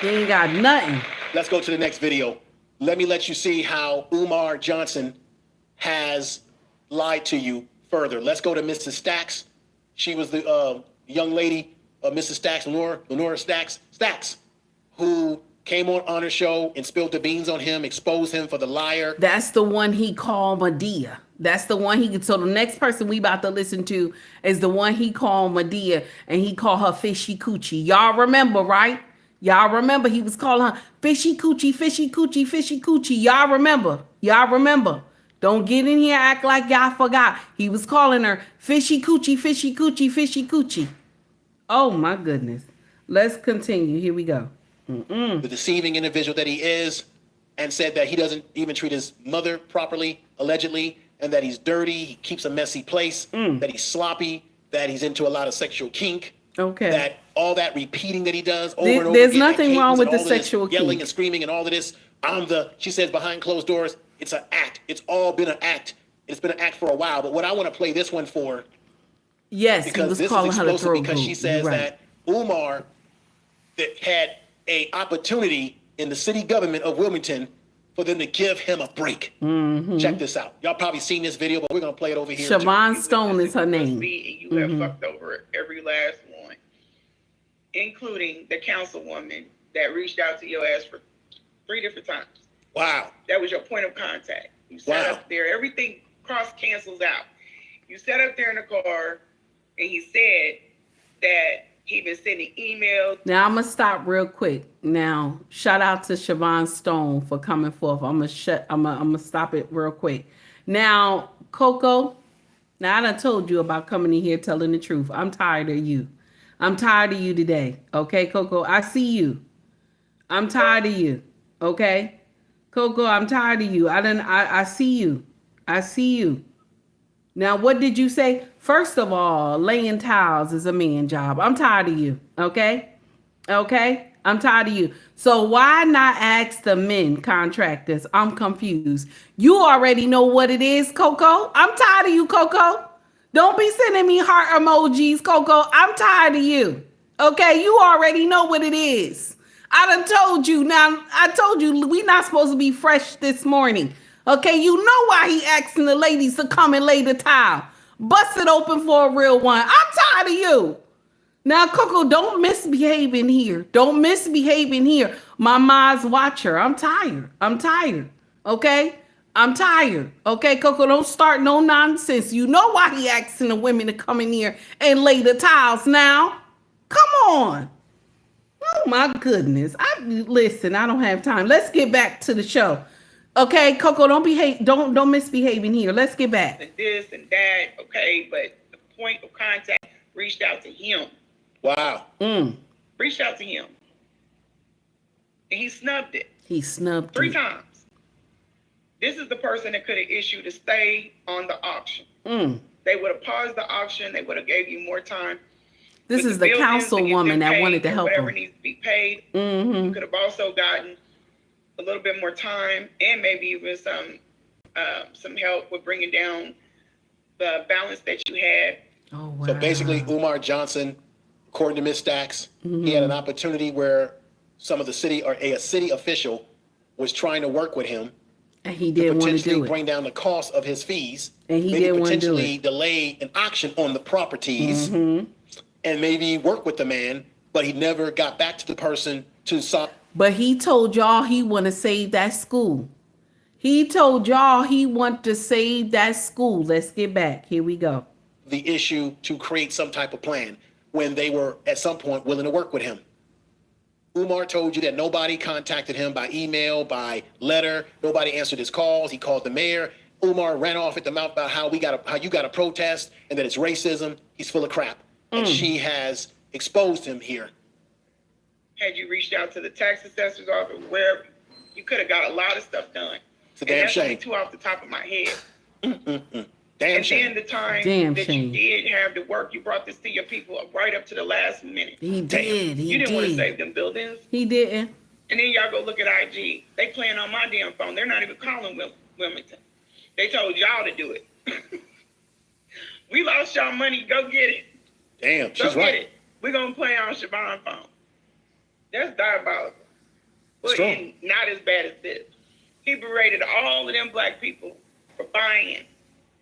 He ain't got nothing. Let's go to the next video. Let me let you see how Umar Johnson has lied to you further. Let's go to Mrs. Stacks. She was the young lady, Mrs. Stacks, Lenora Stacks, who came on her show and spilled the beans on him, exposed him for the liar. That's the one he called Medea. That's the one so the next person we about to listen to is the one he called Medea, and he called her fishy coochie. Y'all remember, right? Y'all remember he was calling her fishy coochie, fishy coochie, fishy coochie. Y'all remember. Y'all remember. Don't get in here, act like y'all forgot. He was calling her fishy coochie, fishy coochie, fishy coochie. Oh my goodness. Let's continue. Here we go. The deceiving individual that he is, and said that he doesn't even treat his mother properly, allegedly, and that he's dirty, he keeps a messy place, that he's sloppy, that he's into a lot of sexual kink. Okay. That all that repeating that he does over and over There's again, nothing wrong with the sexual yelling kink. and screaming and all of this. She says behind closed doors, it's an act. It's all been an act. It's been an act for a while. But what I want to play this one for, yes, because he was this calling is her the explosive, throat because goat. she says Right. that Umar that had a opportunity in the city government of Wilmington for them to give him a break. Check this out. Y'all probably seen this video, but we're gonna play it over here. too. Siobhan Stone is her name. And you have fucked over every last one, including the councilwoman that reached out to your ass for 3 different times. Wow. That was your point of contact. You sat up there, everything cross cancels out. You sat up there in the car and he said that he been sending emails. Now I'm gonna stop real quick. Now, shout out to Siobhan Stone for coming forth. I'm gonna stop it real quick. Now, Coco, Now, I done told you about coming in here telling the truth. I'm tired of you. I'm tired of you today. Okay, Coco? I see you. I'm tired of you. Okay? Coco, I'm tired of you. I see you. I see you. Now, what did you say? First of all, laying towels is a man job. I'm tired of you. Okay? Okay? I'm tired of you. So why not ask the men contractors? I'm confused. You already know what it is, Coco. I'm tired of you, Coco. Don't be sending me heart emojis, Coco. I'm tired of you. Okay? You already know what it is. I done told you. Now, I told you we not supposed to be fresh this morning. Okay? You know why he asking the ladies to come and lay the towel. Bust it open for a real one. I'm tired of you. Now, Coco, don't misbehave in here. Don't misbehave in here. My mom's watcher. I'm tired. I'm tired. Okay? I'm tired. Okay, Coco, don't start no nonsense. You know why he asking the women to come in here and lay the towels now. Come on. Oh, my goodness. Listen, I don't have time. Let's get back to the show. Okay, Coco, don't misbehave in here. Let's get back. And this and that, okay, but the point of contact reached out to him. Wow. Reached out to him. And he snubbed it. He snubbed 3 it. times. This is the person that could have issued a stay on the auction. They would have paused the auction. They would have gave you more time. This is the councilwoman that wanted to help whatever him. needs to be paid. You could have also gotten a little bit more time and maybe even some help with bringing down the balance that you had. Oh, wow. So basically, Umar Johnson, according to Ms. Stacks, he had an opportunity where some of the city or a city official was trying to work with him. And he didn't want to potentially do it. bring down the cost of his fees. And he maybe didn't want to do potentially it. delay an auction on the properties and maybe work with the man, but he never got back to the person to solve. But he told y'all he want to save that school. He told y'all he want to save that school. Let's get back. Here we go. The issue to create some type of plan when they were at some point willing to work with him. Umar told you that nobody contacted him by email, by letter. Nobody answered his calls. He called the mayor. Umar ran off at the mouth about how you got to protest and that it's racism. He's full of crap. And she has exposed him here. Had you reached out to the tax assessor's office, where you could have got a lot of stuff done. It's a damn shame. That's only 2 off the top of my head. Damn and shame. then the time that shame. you did have to work, you brought this to your people right up to the last minute. He did. You didn't want to save them buildings. He didn't. And then y'all go look at IG. They playing on my damn phone. They're not even calling Wilmington. They told y'all to do it. We lost y'all money. Go get it. Damn, Go she's get right. it. We're going to play on Siobhan's phone. That's diabolical. But Strong. not as bad as this. He berated all of them black people for buying,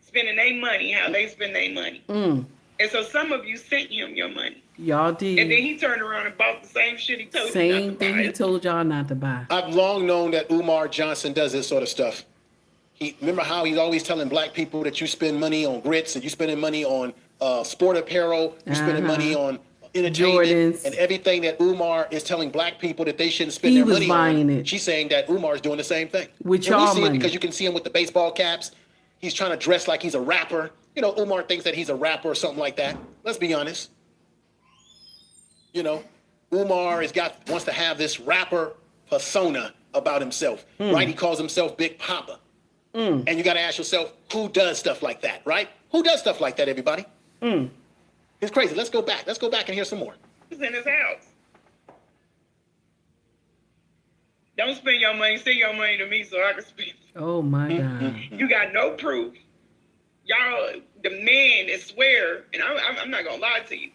spending their money, how they spend their money. And so some of you sent him your money. Y'all did. And then he turned around and bought the same shit he told you Same not to thing buy. he told y'all not to buy. I've long known that Umar Johnson does this sort of stuff. Remember how he's always telling black people that you spend money on grits and you spending money on sport apparel, you spending money on entertainment, Jordans. and everything that Umar is telling black people that they shouldn't spend He their was money buying on. it. She's saying that Umar is doing the same thing. With And y'all we see money. it because you can see him with the baseball caps. He's trying to dress like he's a rapper. You know, Umar thinks that he's a rapper or something like that. Let's be honest. You know, Umar wants to have this rapper persona about himself, right? He calls himself Big Papa. And you got to ask yourself, who does stuff like that, right? Who does stuff like that, everybody? It's crazy. Let's go back. Let's go back and hear some more. He's in his house. Don't spend your money. Send your money to me so I can spend it. Oh my God. You got no proof. Y'all, the man that swear, and I'm not going to lie to you,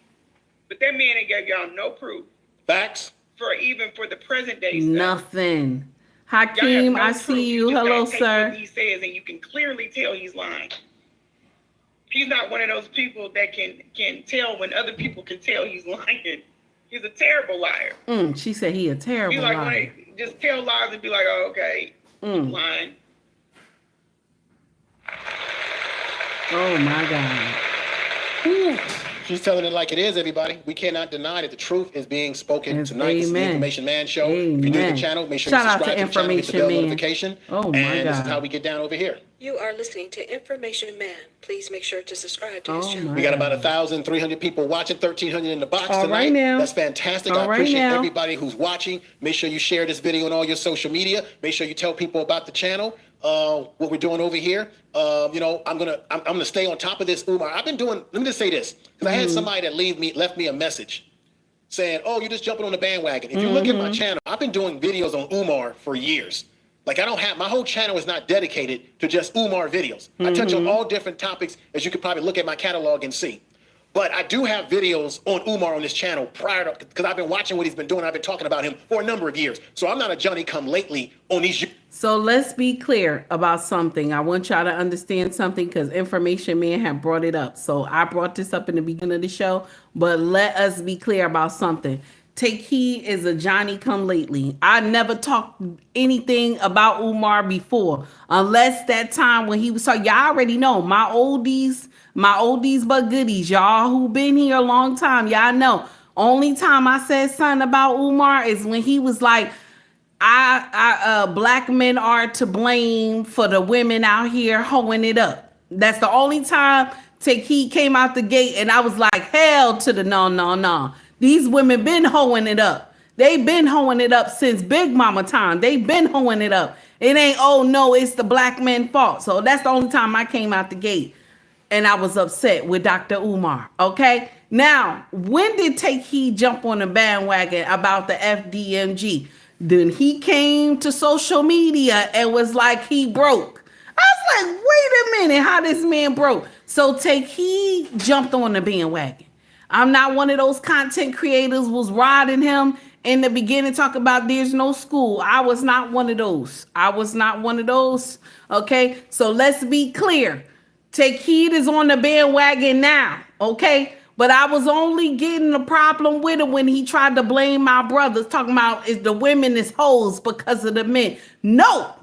but that man that gave y'all no proof Facts. for the present day stuff. Nothing. Y'all have Hakeem, no I proof. see you. just Hello, gotta take sir. what he says, and you can clearly tell he's lying. He's not one of those people that can tell when other people can tell he's lying. He's a terrible liar. She said he a terrible He's like, liar. just tell lies and be like, oh, okay, lying. Oh my God. She's telling it like it is, everybody. We cannot deny that the truth is being spoken Yes, tonight. It's the amen. Information Man Show. If you're new to Amen. the channel, make sure Shout you out to subscribe to the channel, hit the Information bell Man. notification. Oh, my and this is God. how we get down over here. You are listening to Information Man. Please make sure to subscribe to his channel. We got about 1,300 people watching, 1,300 in the box All tonight. right now. That's fantastic. I appreciate everybody who's watching. Make sure you share this video on all your social media. Make sure you tell people about the channel, what we're doing over here. You know, I'm gonna stay on top of this, Umar. I've been doing. Let me just say this, because I had somebody that left me a message saying, "Oh, you're just jumping on the bandwagon." If you look at my channel, I've been doing videos on Umar for years. Like, I don't have, my whole channel is not dedicated to just Umar videos. I touch on all different topics, as you could probably look at my catalog and see. But I do have videos on Umar on this channel prior to, because I've been watching what he's been doing. I've been talking about him for a number of years. So I'm not a Johnny come lately on these. So let's be clear about something. I want y'all to understand something, because Information Man had brought it up. So I brought this up in the beginning of the show, but let us be clear about something. Take Heed is a Johnny come lately. I never talked anything about Umar before, unless that time when he was, so y'all already know my oldies but goodies, y'all who been here a long time, y'all know. Only time I said something about Umar is when he was like, black men are to blame for the women out here hoeing it up. That's the only time Take Heed came out the gate, and I was like, hell to the no. These women been hoeing it up. They been hoeing it up since Big Mama time. They been hoeing it up. It ain't, oh no, it's the black men's fault. So that's the only time I came out the gate and I was upset with Dr. Umar. Okay. Now, when did Take Heed jump on the bandwagon about the FDMG? Then he came to social media and was like, he broke. I was like, wait a minute, how this man broke? So Take Heed jumped on the bandwagon. I'm not one of those content creators was riding him in the beginning, talking about there's no school. I was not one of those. Okay, so let's be clear. Take Heed is on the bandwagon now. Okay, but I was only getting a problem with it when he tried to blame my brothers, talking about is the women is hoes because of the men. No.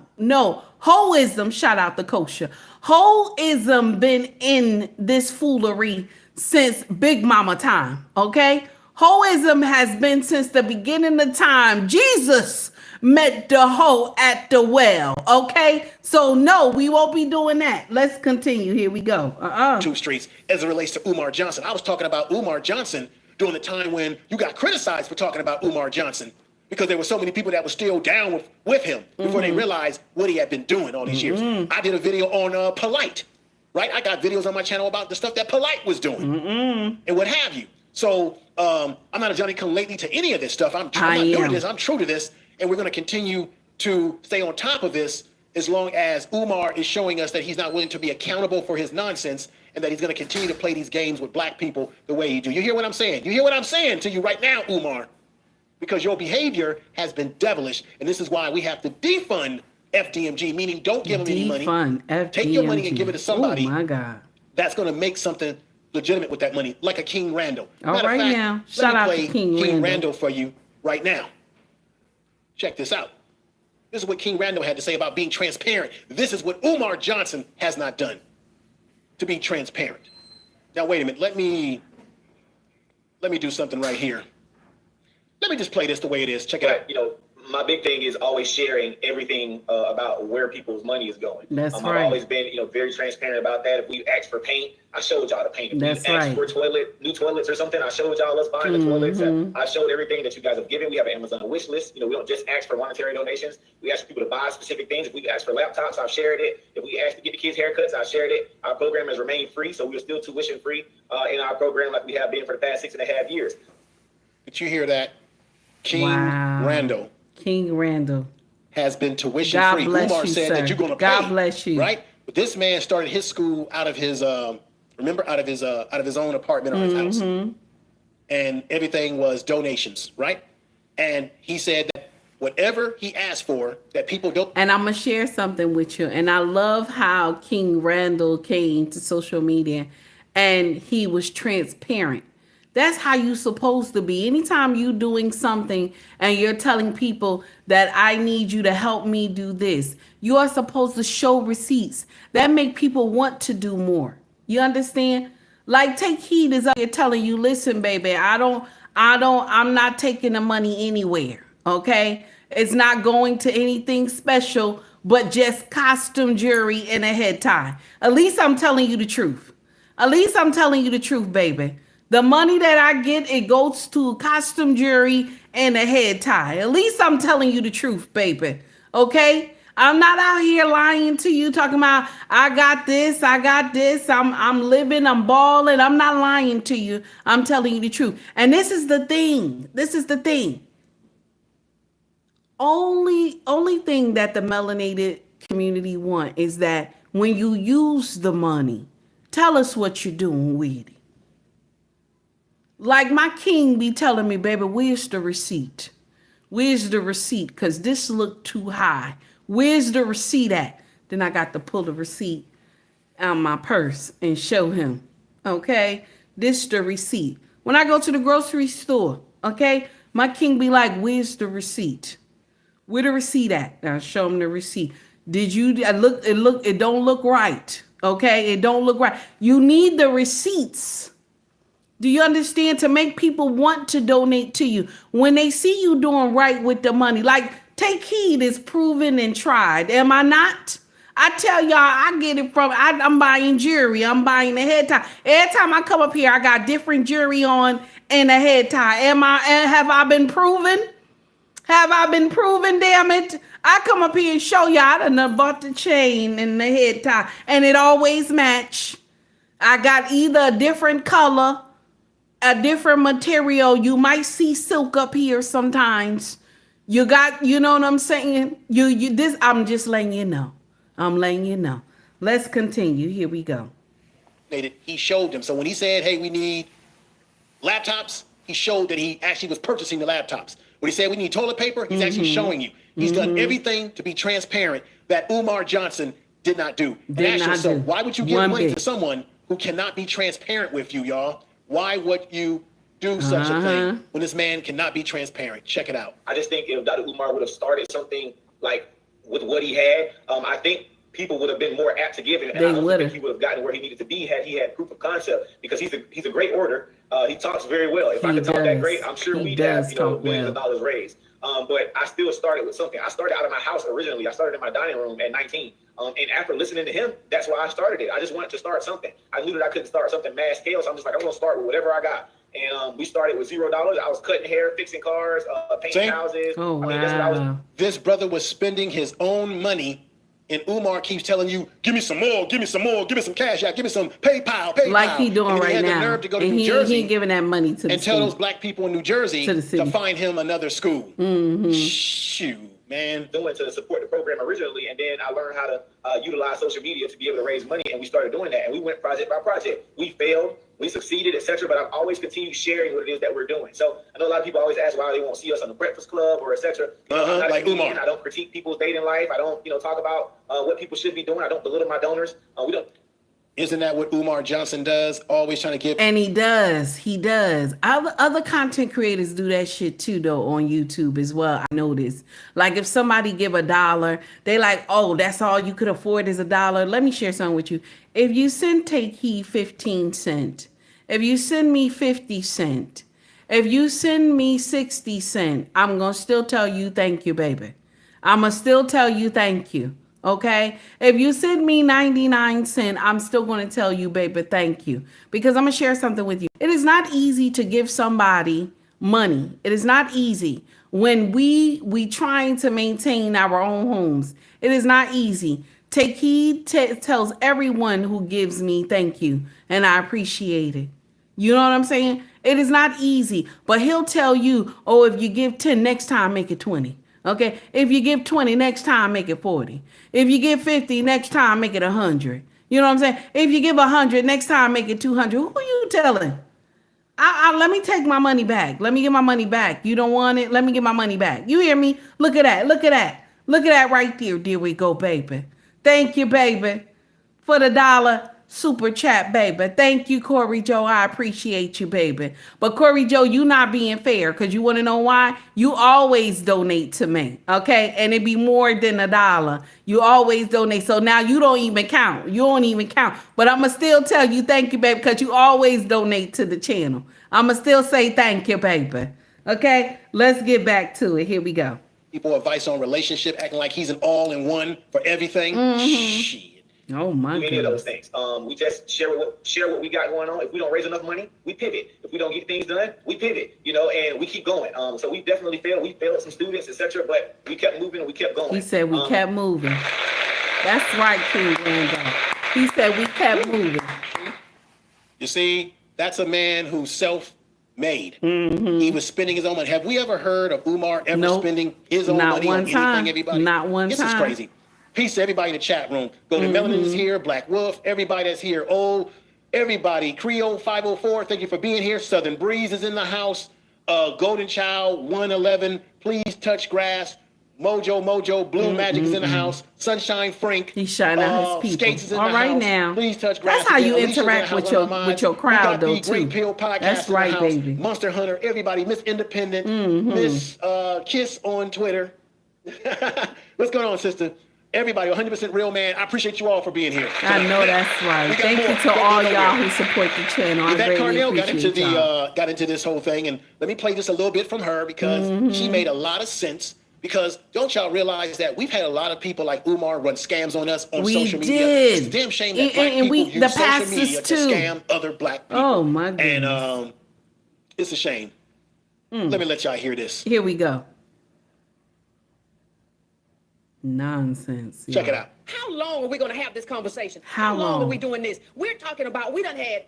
Hoism, shout out to Kosher. Hoism been in this foolery since Big Mama time, okay? Hoism has been since the beginning of time. Jesus met the hoe at the well, okay? So no, we won't be doing that. Let's continue. Here we go. Two streets as it relates to Umar Johnson. I was talking about Umar Johnson during the time when you got criticized for talking about Umar Johnson, because there were so many people that were still down with him before they realized what he had been doing all these years. I did a video on Polite. Right, I got videos on my channel about the stuff that Polite was doing and what have you. So I'm not a Johnny come lately to any of this stuff. I'm not doing this. I'm true to this, and we're going to continue to stay on top of this as long as Umar is showing us that he's not willing to be accountable for his nonsense, and that he's going to continue to play these games with black people the way he do. You hear what I'm saying? You hear what I'm saying to you right now, Umar? Because your behavior has been devilish, and this is why we have to defund FDMG, meaning don't give them any money. Take your money and give it to somebody. Oh my God. That's going to make something legitimate with that money, like a King Randall. All right, now. Shout out to King Randall for you right now. Check this out. This is what King Randall had to say about being transparent. This is what Umar Johnson has not done to be transparent. Now, wait a minute. Let me do something right here. Let me just play this the way it is. Check it out. You know, my big thing is always sharing everything about where people's money is going. That's I've right. always been, very transparent about that. If we asked for paint, I showed y'all the paint. If That's we asked right. for new toilets or something, I showed y'all us buying the toilets. And I showed everything that you guys have given. We have an Amazon wish list. We don't just ask for monetary donations. We ask for people to buy specific things. If we ask for laptops, I've shared it. If we ask to get the kids haircuts, I've shared it. Our program has remained free, so we're still tuition free in our program like we have been for the past 6.5 years. Did you hear that? King Randall. King Randall has been tuition God free. bless Umar you, said sir. that you're going to pay. God bless you. Right? But this man started his school out of his out of his own apartment or his house. And everything was donations, right? And he said that whatever he asked for, that people don't. And I'm going to share something with you. And I love how King Randall came to social media and he was transparent. That's how you supposed to be. Anytime you doing something and you're telling people that I need you to help me do this, you are supposed to show receipts. That make people want to do more. You understand? Like Take Heed is out here telling you, listen, baby, I'm not taking the money anywhere. Okay? It's not going to anything special but just costume jewelry and a head tie. At least I'm telling you the truth. At least I'm telling you the truth, baby. The money that I get, it goes to costume jewelry and a head tie. At least I'm telling you the truth, baby. Okay? I'm not out here lying to you, talking about I got this, I'm living, I'm balling. I'm not lying to you. I'm telling you the truth. And this is the thing. Only thing that the melanated community want is that when you use the money, tell us what you're doing with it. Like my king be telling me, baby, where's the receipt? Where's the receipt? Because this looked too high. Where's the receipt at? Then I got to pull the receipt out of my purse and show him. Okay? This the receipt. When I go to the grocery store, okay, my king be like, where's the receipt? Where the receipt at? Now show him the receipt. It don't look right. Okay? It don't look right. You need the receipts. Do you understand? To make people want to donate to you. When they see you doing right with the money. Like, Take Heed is proven and tried. Am I not? I tell y'all, I get it from, I'm buying jewelry. I'm buying a head tie. Every time I come up here, I got different jewelry on and a head tie. Have I been proven? Have I been proven, damn it? I come up here and show y'all I done bought the chain and the head tie. And it always match. I got either a different color, a different material. You might see silk up here sometimes. You got, you know what I'm saying? I'm just letting you know. I'm letting you know. Let's continue. Here we go. He showed them. So when he said, hey, we need laptops, he showed that he actually was purchasing the laptops. When he said we need toilet paper, he's actually showing you. He's done everything to be transparent that Umar Johnson did not do. So why would you give money to someone who cannot be transparent with you, y'all? Why would you do such a thing when this man cannot be transparent? Check it out. I just think if Dr. Umar would have started something like with what he had, I think people would have been more apt to give it. And I don't think he would have gotten where he needed to be had he had proof of concept, because he's a great orator. He talks very well. If I could talk that great, I'm sure we'd have millions of dollars raised. But I still started with something. I started out of my house originally. I started in my dining room at 19. And after listening to him, that's why I started it. I just wanted to start something. I knew that I couldn't start something mass scale, so I'm just like, I'm going to start with whatever I got. And we started with $0. I was cutting hair, fixing cars, painting houses. Oh, wow. That's what I was. This brother was spending his own money, and Umar keeps telling you, give me some more, give me some more, give me some cash out, give me some PayPal. Like he doing right now. He had the nerve to go to New He Jersey ain't giving that money to the and tell those black people in New Jersey to find him another school. Shoot, man. Doing to support the program originally, and then I learned how to utilize social media to be able to raise money, and we started doing that, and we went project by project. We failed, we succeeded, etc. But I've always continued sharing what it is that we're doing. So I know a lot of people always ask why they won't see us on the Breakfast Club or etc. Like Umar. I don't critique people's dating life. I don't, talk about what people should be doing. I don't belittle my donors. We don't. Isn't that what Umar Johnson does? Always trying to give. And he does. Other content creators do that shit too, though, on YouTube as well. I noticed. Like if somebody give $1, they like, oh, that's all you could afford is $1. Let me share something with you. If you send Take Heed 15 cents, if you send me 50 cents, if you send me 60 cents, I'm gonna still tell you thank you, baby. I'ma still tell you thank you. Okay, if you send me 99 cents, I'm still going to tell you, baby, thank you. Because I'm going to share something with you. It is not easy to give somebody money. It is not easy when we trying to maintain our own homes. It is not easy. Take Heed tells everyone who gives me thank you, and I appreciate it. You know what I'm saying? It is not easy, but he'll tell you, oh, if you give 10, next time make it 20. Okay, if you give 20, next time make it 40. If you give 50, next time make it 100. You know what I'm saying? If you give 100, next time make it 200. Who are you telling? Let me take my money back. Let me get my money back. You don't want it? Let me get my money back. You hear me? Look at that. Look at that. Look at that right there. There we go, baby. Thank you, baby, for the $1 super chat, baby. Thank you, Corey Joe. I appreciate you, baby. But Corey Joe, you not being fair, because you want to know why? You always donate to me, okay? And it be more than $1. You always donate. So now you don't even count. You don't even count. But I'm going to still tell you thank you, baby, because you always donate to the channel. I'm going to still say thank you, baby. Okay? Let's get back to it. Here we go. people advice on relationship, acting like he's an all-in-one for everything. Shit. Oh my any of those goodness. things. We just share what we got going on. If we don't raise enough money, we pivot. If we don't get things done, we pivot. And we keep going. So we definitely failed. We failed some students, etc. But we kept moving and we kept going. He said we kept moving. That's right, King Randolph. He said we kept moving. You see, that's a man who's self-made. He was spending his own money. Have we ever heard of Umar ever spending his own money on anything, everybody? Not one time. This is crazy. Peace to everybody in the chat room. Go to Melanin is here, Black Wolf, everybody that's here. Oh, everybody. Creole 504, thank you for being here. Southern Breeze is in the house. Golden Child 111, please touch grass. Mojo, Blue Magic is in the house. Sunshine Frank. He's shining out his people. Skates is in All the right house. now. Please touch grass. That's how you Alicia's in the interact house, with your crowd, though, we got the too. Great Pill Podcast That's in the right, house. baby. Monster Hunter, everybody. Miss Independent. Miss Kiss on Twitter. What's going on, sister? Everybody, 100% real man. I appreciate you all for being here. I know that's right. Thank you to all y'all who support the channel. I Yvette greatly Carnell appreciate y'all. got into this whole thing, and let me play just a little bit from her because she made a lot of sense. Because don't y'all realize that we've had a lot of people like Umar run scams on us on social media? It's a damn shame that black people use social media to scam other black people. Oh my goodness. And it's a shame. Let me let y'all hear this. Here we go. Nonsense. Check it out. How long are we going to have this conversation? How long are we doing this? We're talking about, we done had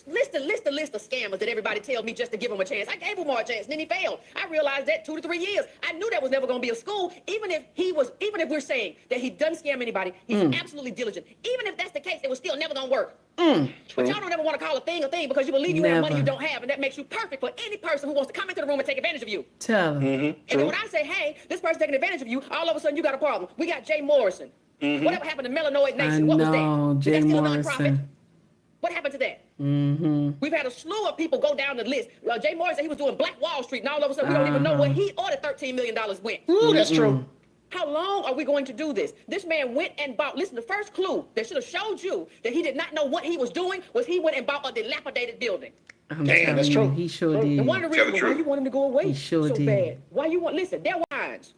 list of scammers that everybody tells me just to give them a chance. I gave Umar a chance, and then he failed. I realized that 2 to 3 years. I knew that was never going to be a school, even if we're saying that he doesn't scam anybody, he's absolutely diligent. Even if that's the case, it was still never going to work. But y'all don't ever want to call a thing because you believe you have money you don't have, and that makes you perfect for any person who wants to come into the room and take advantage of you. Tell them. And then when I say, hey, this person's taking advantage of you, all of a sudden you got a problem. We got Jay Morrison. Whatever happened to Melanoid Nation? What was that? Jay Still Morrison. a nonprofit? What happened to that? We've had a slew of people go down the list. Jay Morrison, he was doing Black Wall Street, and all of a sudden we don't even know where he or the $13 million went. Ooh, that's true. How long are we going to do this? This man went and bought, listen, the first clue that should have showed you that he did not know what he was doing was he went and bought a dilapidated building. Damn, that's true. He sure did. And one of the reasons why you want him to go away sure so did. bad. Why you want, listen, there were signs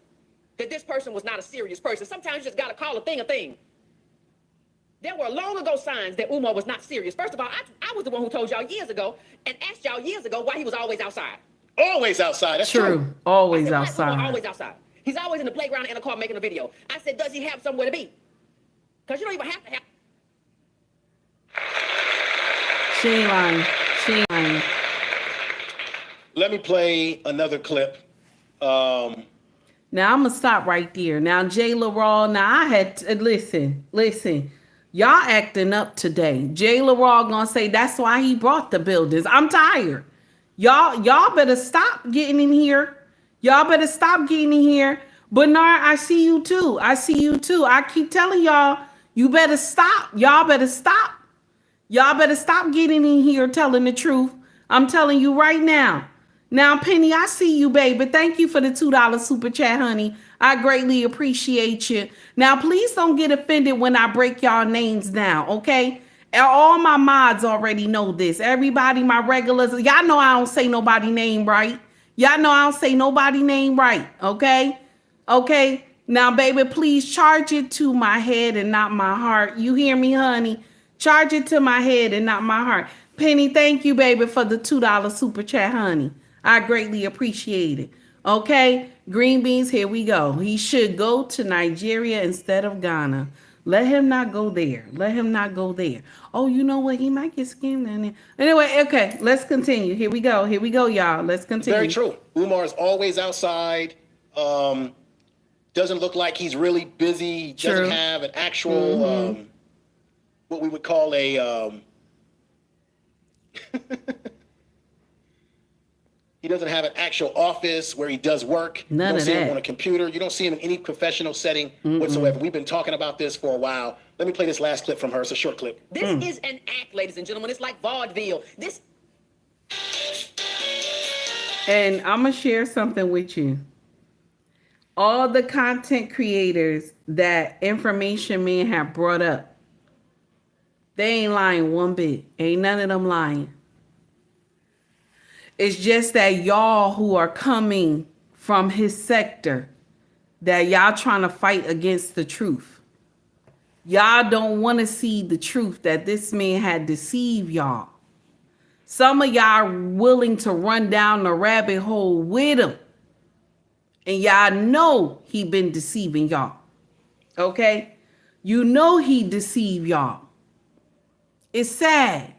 that this person was not a serious person. Sometimes you just got to call a thing a thing. There were long ago signs that Umar was not serious. First of all, I was the one who told y'all years ago and asked y'all years ago why he was always outside. Always outside. That's true. Always I said, outside. Why is Umar always outside? He's always in the playground in a car making a video. I said, does he have somewhere to be? Because you don't even have to have. She ain't lying. She ain't lying. Let me play another clip. Now I'm gonna stop right there. Now Jay LaRaw. Now I had to, listen. Y'all acting up today. Jay LaRaw gonna say that's why he brought the buildings. I'm tired. Y'all better stop getting in here. Y'all better stop getting in here. Bernard, I see you too. I keep telling y'all, you better stop. Y'all better stop. Y'all better stop getting in here telling the truth. I'm telling you right now. Now, Penny, I see you, baby. Thank you for the $2 super chat, honey. I greatly appreciate you. Now, please don't get offended when I break y'all names down, okay? All my mods already know this. Everybody, my regulars, y'all know I don't say nobody name right. Y'all know I don't say nobody name right, okay? Okay? Now, baby, please charge it to my head and not my heart. You hear me, honey? Charge it to my head and not my heart. Penny, thank you, baby, for the $2 super chat, honey. I greatly appreciate it. Okay? Green beans, here we go. He should go to Nigeria instead of Ghana. Let him not go there. Let him not go there. Oh, you know what? He might get scammed in there. Anyway, okay, let's continue. Here we go, y'all. Let's continue. Very true. Umar is always outside. Doesn't look like he's really busy. Doesn't have an actual, what we would call a, he doesn't have an actual office where he does work. None you don't of see that. him on a computer. You don't see him in any professional setting whatsoever. We've been talking about this for a while. Let me play this last clip from her. It's a short clip. This is an act, ladies and gentlemen. It's like vaudeville. This. And I'm going to share something with you. All the content creators that Information Man have brought up, they ain't lying one bit. Ain't none of them lying. It's just that y'all who are coming from his sector, that y'all trying to fight against the truth. Y'all don't want to see the truth that this man had deceived y'all. Some of y'all are willing to run down the rabbit hole with him. And y'all know he been deceiving y'all. Okay? You know he deceived y'all. It's sad.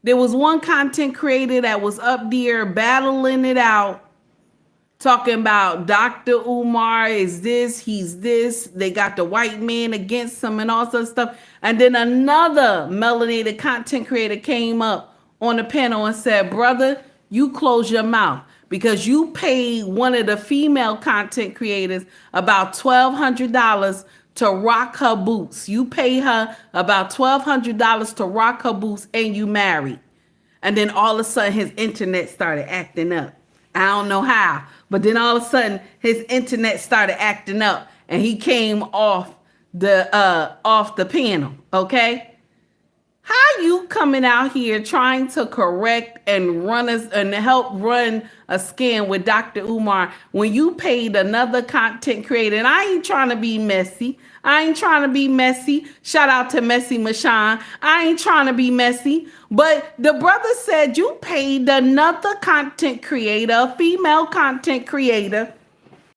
There was one content creator that was up there battling it out, talking about Dr. Umar is this, he's this. They got the white man against him and all sorts of stuff. And then another melanated content creator came up on the panel and said, brother, you close your mouth because you paid one of the female content creators about $1,200 to rock her boots. You pay her about $1,200 to rock her boots and you married. And then all of a sudden his internet started acting up. I don't know how, but then all of a sudden his internet started acting up and he came off the panel, okay? How you coming out here trying to correct and run us and help run a scam with Dr. Umar when you paid another content creator? And I ain't trying to be messy. Shout out to Messy Mashawn. I ain't trying to be messy. But the brother said you paid another content creator, a female content creator,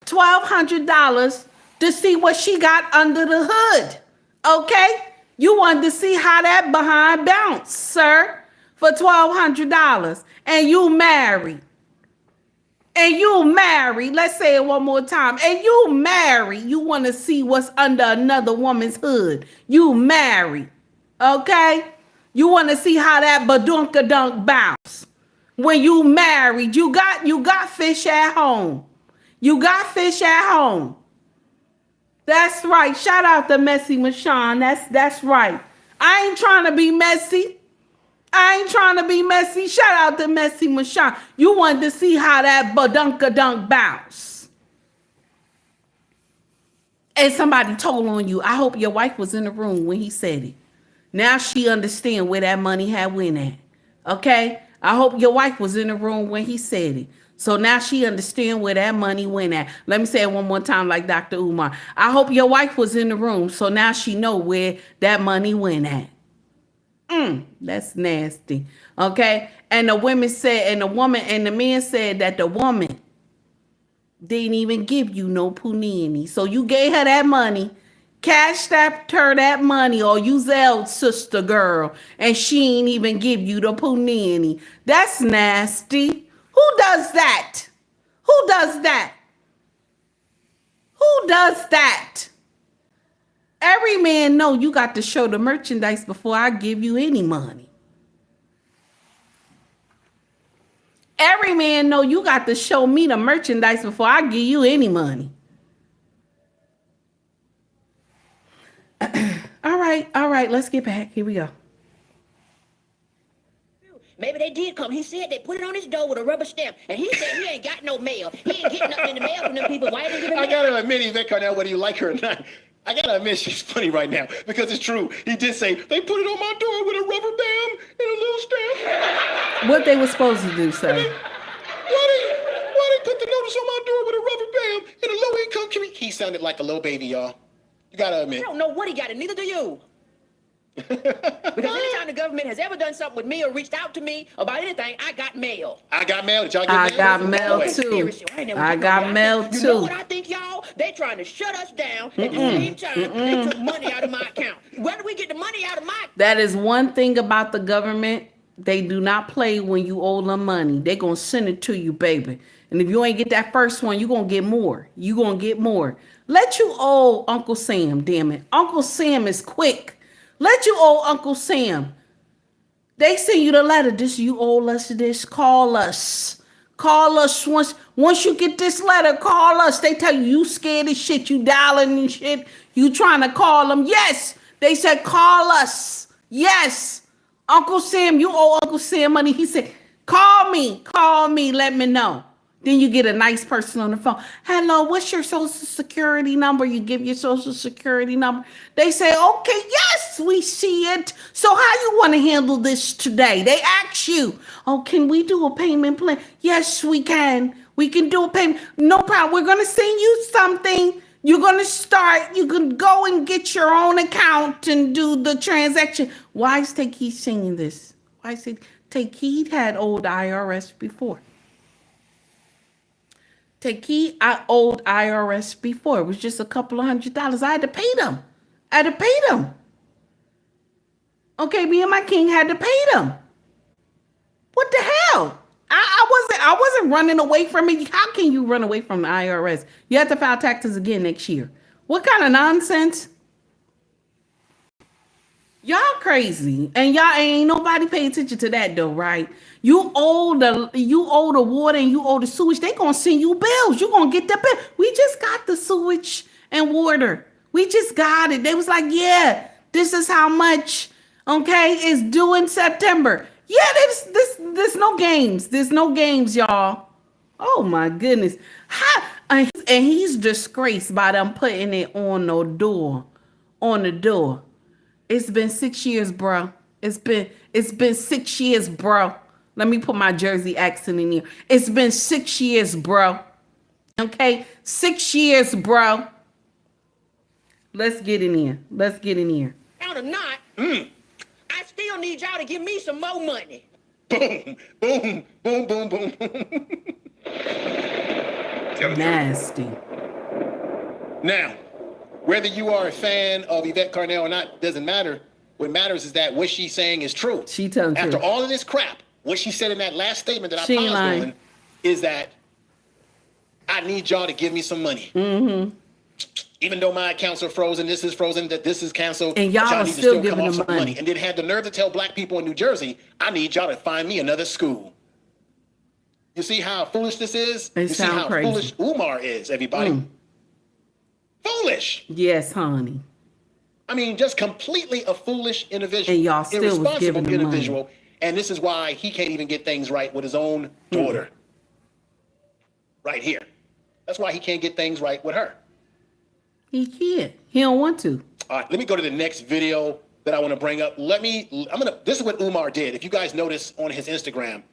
$1,200 to see what she got under the hood. Okay? You wanted to see how that behind bounced, sir, for $1,200. And you married. Let's say it one more time. And you married. You want to see what's under another woman's hood. You married. Okay? You want to see how that badunka-dunk bounce. When you married, you got fish at home. That's right. Shout out to Messy Mashawn. That's right. I ain't trying to be messy. Shout out to Messy Mashawn. You wanted to see how that badunka-dunk bounce. And somebody told on you. I hope your wife was in the room when he said it. Now she understand where that money had went at. Okay? I hope your wife was in the room when he said it. So now she understand where that money went at. Let me say it one more time like Dr. Umar. I hope your wife was in the room. So now she know where that money went at. That's nasty. Okay? And the women said, and the man said that the woman didn't even give you no punini. So you gave her that money, cashed her that money, or you Zelled sister girl, and she ain't even give you the punini. That's nasty. Who does that? Every man know you got to show the merchandise before I give you any money. Every man know you got to show me the merchandise before I give you any money. All right, let's get back. Here we go. Maybe they did come. He said they put it on his door with a rubber stamp, and he said he ain't got no mail. He ain't getting nothing in the mail from them people. Why didn't he give him I gotta admit, Yvette Carnell, whether you like her or not, I gotta admit she's funny right now because it's true. He did say they put it on my door with a rubber band and a little stamp. What they were supposed to do, sir? Why they put the notice on my door with a rubber band and a low-income community? He sounded like a little baby, y'all. You gotta admit. I don't know what he got, and neither do you. Because anytime the government has ever done something with me or reached out to me about anything, I got mail. I got mail. Did y'all get I mail? got mail too. I got mail too. You know what I think, y'all? They trying to shut us down. At the same time, they took money out of my account. Where do we get the money out of my account? That is one thing about the government. They do not play when you owe them money. They gonna send it to you, baby. And if you ain't get that first one, you gonna get more. Let you owe Uncle Sam, damn it. Uncle Sam is quick. Let you owe Uncle Sam. They send you the letter. This, you owe us this. Call us. Once you get this letter, call us. They tell you scared as shit. You dialing and shit. You trying to call them. Yes. They said, call us. Yes. Uncle Sam, you owe Uncle Sam money. He said, call me. Let me know. Then you get a nice person on the phone. Hello, what's your social security number? You give your social security number. They say, okay, yes, we see it. So how you want to handle this today? They ask you, oh, can we do a payment plan? Yes, we can. We can do a payment. No problem. We're going to send you something You're going to start, you can go and get your own account and do the transaction. Why is Takey saying this? Why is it Takey had old IRS before? Takey, I owed IRS before. It was just a couple of $100. I had to pay them. Okay, me and my king had to pay them. What the hell? I wasn't running away from it. How can you run away from the IRS? You have to file taxes again next year. What kind of nonsense? Y'all crazy. And y'all ain't nobody pay attention to that though, right? You owe the water and you owe the sewage. They gonna send you bills. You gonna get the bill. We just got the sewage and water. We just got it. They was like, yeah, this is how much, okay, it's due in September. Yeah, there's no games. There's no games, y'all. Oh my goodness. And he's disgraced by them putting it on the door. On the door. It's been 6 years, bro. It's been 6 years, bro. Let me put my Jersey accent in here. It's been 6 years, bro. Okay? 6 years, bro. Let's get in here. Out or not, I still need y'all to give me some more money. Boom, boom, boom, boom, boom. Nasty. Now, whether you are a fan of Yvette Carnell or not, doesn't matter. What matters is that what she's saying is true. She telling After truth. all of this crap, what she said in that last statement that I She ain't paused lying. on is that I need y'all to give me some money. Mm-hmm. Even though my accounts are frozen, this is frozen, that this is canceled, And y'all but are need to still come giving off them some money. And then had the nerve to tell black people in New Jersey, I need y'all to find me another school. You see how foolish this is? They You see sound how crazy. foolish Umar is, everybody. Foolish. Yes, honey. I mean, just completely a foolish individual. And y'all still was irresponsible giving them individual. money. And this is why he can't even get things right with his own daughter. Right here. That's why he can't get things right with her. He can't. He don't want to. All right, let me go to the next video that I want to bring up. This is what Umar did. If you guys notice on his Instagram,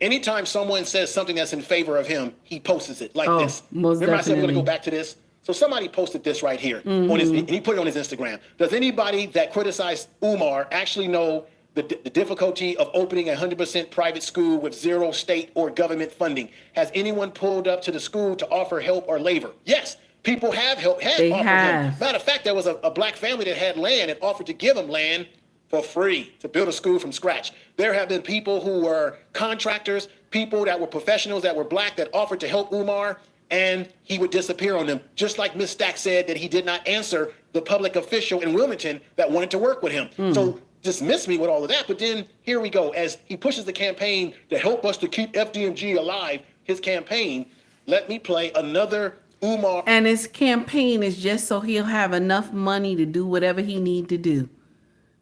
anytime someone says something that's in favor of him, he posts it like this. Most Remember I said we're going to definitely. go back to this? So somebody posted this right here on his, and he put it on his Instagram. Does anybody that criticized Umar actually know the difficulty of opening a 100% private school with zero state or government funding? Has anyone pulled up to the school to offer help or labor? Yes. People have helped. They offered have. him. Matter of fact, there was a black family that had land and offered to give him land for free to build a school from scratch. There have been people who were contractors, people that were professionals that were black that offered to help Umar, and he would disappear on them. Just like Ms. Stack said that he did not answer the public official in Wilmington that wanted to work with him. So dismiss me with all of that. But then here we go. As he pushes the campaign to help us to keep FDMG alive, his campaign, let me play another Umar. And his campaign is just so he'll have enough money to do whatever he need to do.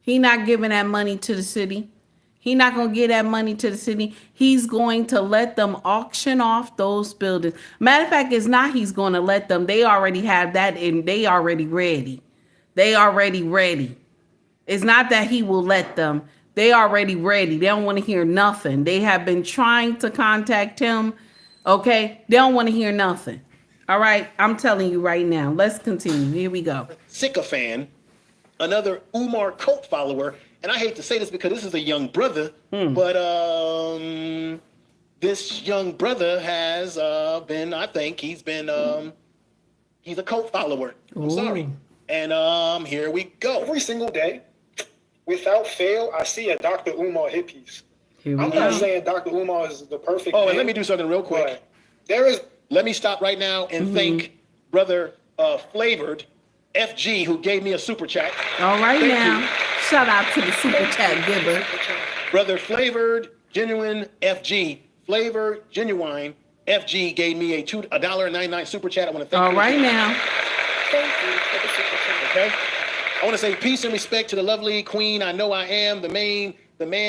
He not giving that money to the city. He not going to give that money to the city. He's going to let them auction off those buildings. Matter of fact, it's not he's going to let them. They already have that and they already ready. They already ready. It's not that he will let them. They already ready. They don't want to hear nothing. They have been trying to contact him. Okay? They don't want to hear nothing. All right? I'm telling you right now. Let's continue. Here we go. Sycophant, another Umar cult follower, and I hate to say this because this is a young brother, but this young brother has been, I think he's been, he's a cult follower. I'm sorry. And here we go. Every single day, without fail, I see a Dr. Umar hit piece. Here we I'm go. not saying Dr. Umar is the perfect Oh, man, and let me do something real quick. but there is Let me stop right now and thank brother Flavored FG who gave me a super chat. All right Thank now. you. Shout out to the super chat giver. Brother Flavored Genuine FG, Flavor Genuine FG gave me a $1.99 super chat. I want to thank All you. right now. thank you for the super chat. Okay. I want to say peace and respect to the lovely queen. I know I am. The man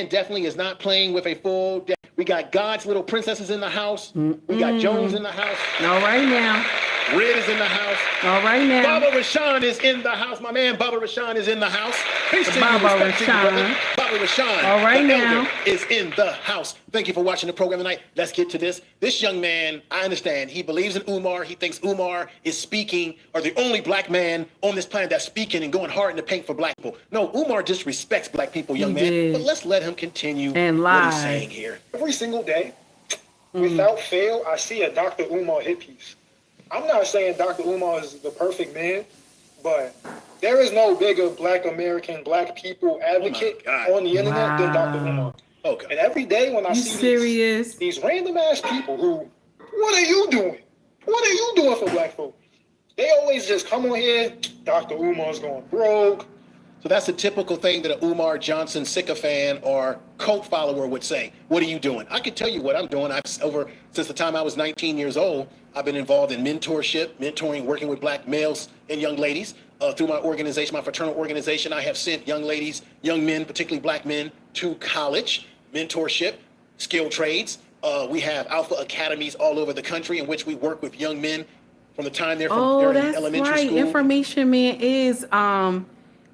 definitely is not playing with a full deck. We got God's little princesses in the house. We got Jones in the house. All right now. Red is in the house. All right now. Baba Rashawn is in the house. My man Baba Rashawn is in the house. Peace to you. Baba Respect to you, brother. Rashawn. Bobby Rashawn. All right the now. elder, is in the house. Thank you for watching the program tonight. Let's get to this. This young man, I understand, he believes in Umar. He thinks Umar is speaking, or the only black man on this planet that's speaking and going hard in the paint for black people. No, Umar just respects black people, young man. did. But let's let him continue And what lie. he's saying here. Every single day, without fail, I see a Dr. Umar hit piece. I'm not saying Dr. Umar is the perfect man, but there is no bigger black American, black people advocate on the internet than Dr. Umar. Okay. And every day when I You see serious? these random ass people who, what are you doing? What are you doing for black folk? They always just come on here, Dr. Umar's going broke. So that's the typical thing that a Umar Johnson sycophant or cult follower would say. What are you doing? I can tell you what I'm doing. Since the time I was 19 years old, I've been involved in mentorship, mentoring, working with black males and young ladies. Through my organization, my fraternal organization, I have sent young ladies, young men, particularly black men, to college, mentorship, skill trades. We have alpha academies all over the country in which we work with young men from the time they're in That's elementary right. school. Information Man is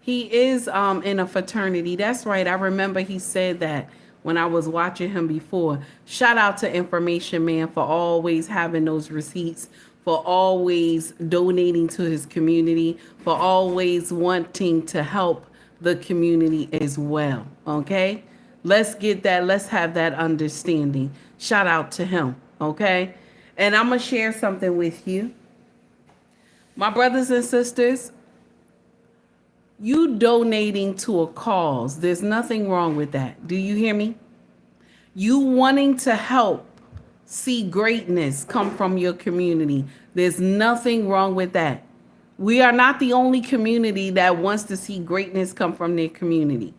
he is in a fraternity. That's right. I remember he said that when I was watching him before. Shout out to Information Man for always having those receipts, for always donating to his community, for always wanting to help the community as well. Okay? Let's get that. Let's have that understanding. Shout out to him. Okay? And I'm going to share something with you. My brothers and sisters, you donating to a cause, there's nothing wrong with that. Do you hear me? You wanting to help see greatness come from your community, there's nothing wrong with that. We are not the only community that wants to see greatness come from their community.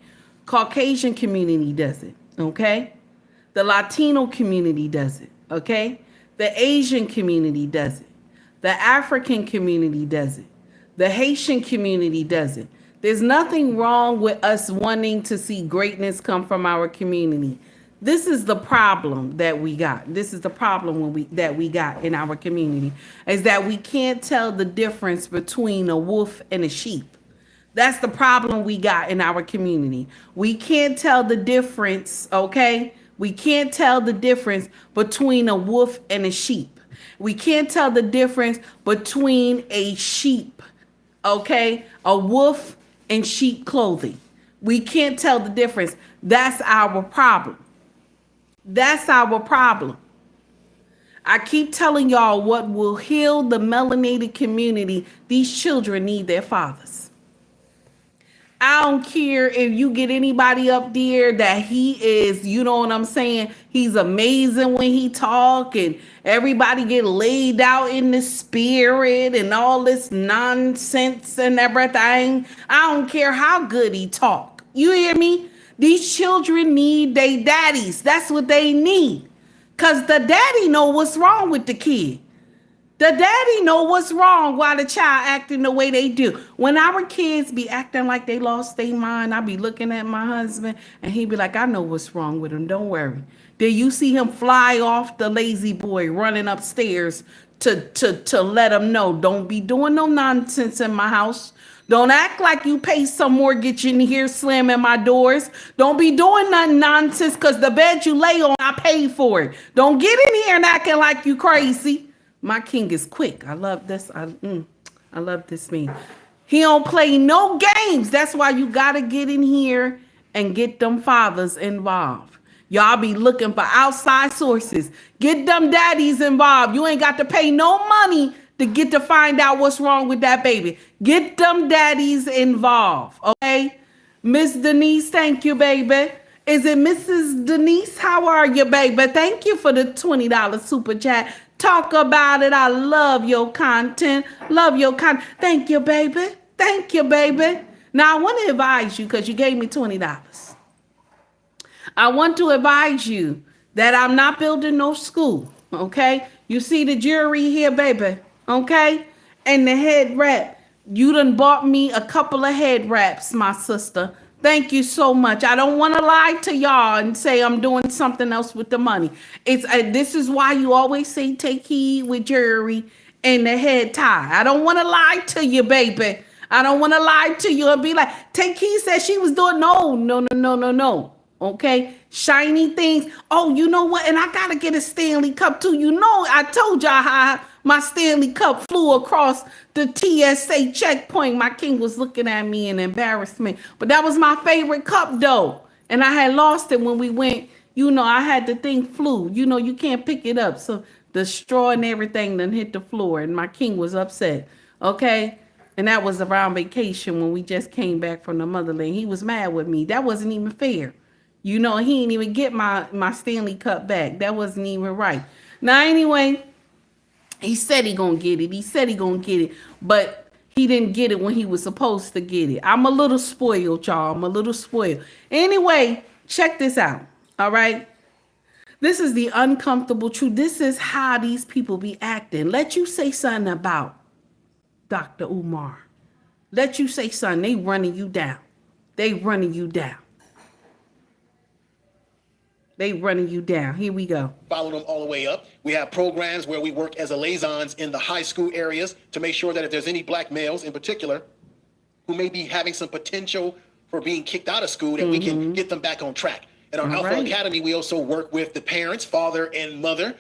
Caucasian community does it, okay? The Latino community does it, okay? The Asian community does it. The African community does it. The Haitian community does it. There's nothing wrong with us wanting to see greatness come from our community. This is the problem that we got. This is the problem that we got in our community, is that we can't tell the difference between a wolf and a sheep. That's the problem we got in our community. We can't tell the difference, okay? We can't tell the difference between a wolf and a sheep. We can't tell the difference between a sheep, okay? A wolf and sheep clothing. We can't tell the difference. That's our problem. That's our problem. I keep telling y'all what will heal the melanated community. These children need their fathers. I don't care if you get anybody up there that he is, you know what I'm saying? He's amazing when he talk and everybody get laid out in the spirit and all this nonsense and everything. I don't care how good he talk. You hear me? These children need their daddies. That's what they need. Because the daddy know what's wrong with the kid. The daddy know what's wrong while the child acting the way they do. When our kids be acting like they lost their mind, I be looking at my husband and he be like, I know what's wrong with him. Don't worry. Then you see him fly off the lazy boy running upstairs to let him know, don't be doing no nonsense in my house. Don't act like you pay some mortgage in here slamming my doors. Don't be doing nothing nonsense because the bed you lay on, I paid for it. Don't get in here and acting like you crazy. My king is quick. I love this. I love this man. He don't play no games. That's why you got to get in here and get them fathers involved. Y'all be looking for outside sources. Get them daddies involved. You ain't got to pay no money to get to find out what's wrong with that baby. Get them daddies involved, okay? Miss Denise, thank you, baby. Is it Mrs. Denise? How are you, baby? Thank you for the $20 super chat. Talk about it. I love your content. Love your content. Thank you, baby. Thank you, baby. Now, I want to advise you because you gave me $20. I want to advise you that I'm not building no school, okay? You see the jury here, baby, okay? And the head wrap. You done bought me a couple of head wraps, my sister. Thank you so much. I don't want to lie to y'all and say I'm doing something else with the money. This is why you always say take heed with jewelry and the head tie. I don't want to lie to you, baby. I don't want to lie to you and be like, Take Key said she was doing no. Okay, shiny things. Oh, you know what? And I gotta get a Stanley Cup too. You know, I told y'all how my Stanley Cup flew across the TSA checkpoint. My king was looking at me in embarrassment. But that was my favorite cup though. And I had lost it when we went, you know, I had the thing flew. You know, you can't pick it up. So the straw and everything then hit the floor and my king was upset. Okay. And that was around vacation when we just came back from the motherland. He was mad with me. That wasn't even fair. You know, he didn't even get my Stanley Cup back. That wasn't even right. Now, anyway, he said he gonna get it. But he didn't get it when he was supposed to get it. I'm a little spoiled, y'all. I'm a little spoiled. Anyway, check this out. All right. This is the uncomfortable truth. This is how these people be acting. Let you say something about Dr. Umar. Let you say something. They running you down. They running you down. They running you down. Here we go. Follow them all the way up. We have programs where we work as liaisons in the high school areas to make sure that if there's any black males in particular who may be having some potential for being kicked out of school, that we can get them back on track. In our Alpha Academy, we also work with the parents, father and mother.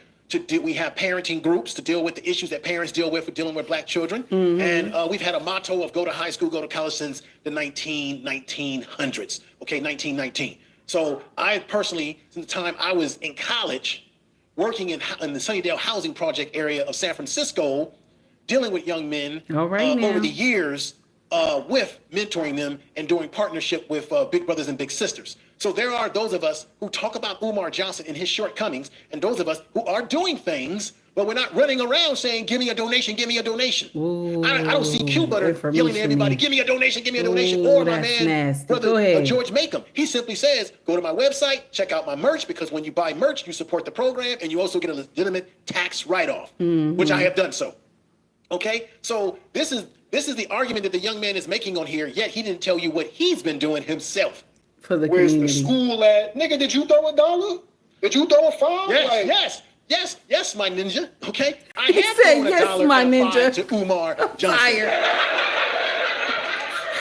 We have parenting groups to deal with the issues that parents deal with for dealing with black children. And we've had a motto of go to high school, go to college since the 1900s. Okay, 1919. So I personally, since the time I was in college, working in the Sunnydale Housing Project area of San Francisco, dealing with young men over the years with mentoring them and doing partnership with big brothers and big sisters. So there are those of us who talk about Umar Johnson and his shortcomings, and those of us who are doing things, but we're not running around saying, give me a donation, give me a donation. I don't see Q Butter yelling at everybody, give me a donation, give me a donation. Or my man, brother George Makem. He simply says, go to my website, check out my merch, because when you buy merch, you support the program, and you also get a legitimate tax write-off, which I have done so. Okay, so this is the argument that the young man is making on here, yet he didn't tell you what he's been doing himself. For the Where's community. the school at? Nigga, did you throw $1? Did you throw a $5? Yes, my ninja. Okay, I He have said, thrown yes, $1 my and a ninja. $5 to Umar Johnson. Fire.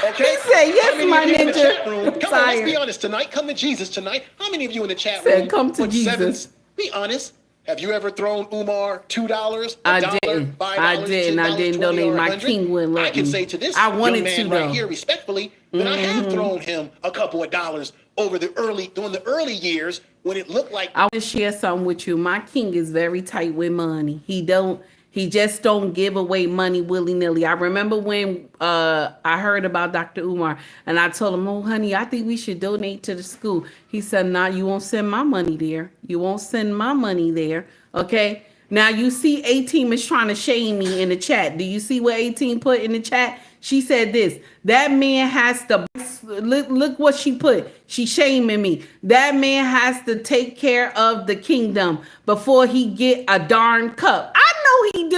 Okay. He said, yes, my ninja. Come on, let's be honest tonight. Come to Jesus tonight. How many of you in the chat Said, room come to put Jesus. sevens? Be honest. Have you ever thrown Umar $2, I $1, didn't. $5, I didn't. I didn't 20, donate. or My 100? king wouldn't let I can me. say to this I wanted young man to, right though. here, respectfully, that I have thrown him a couple of dollars over during the early years when it looked like. I want to share something with you. My king is very tight with money. He just don't give away money willy-nilly. I remember when I heard about Dr. Umar and I told him, oh, honey, I think we should donate to the school. He said, nah, you won't send my money there. You won't send my money there. Okay. Now you see 18 is trying to shame me in the chat. Do you see what 18 put in the chat? She said this, that man has to, look what she put. She shaming me. That man has to take care of the kingdom before he get a darn cup. I know he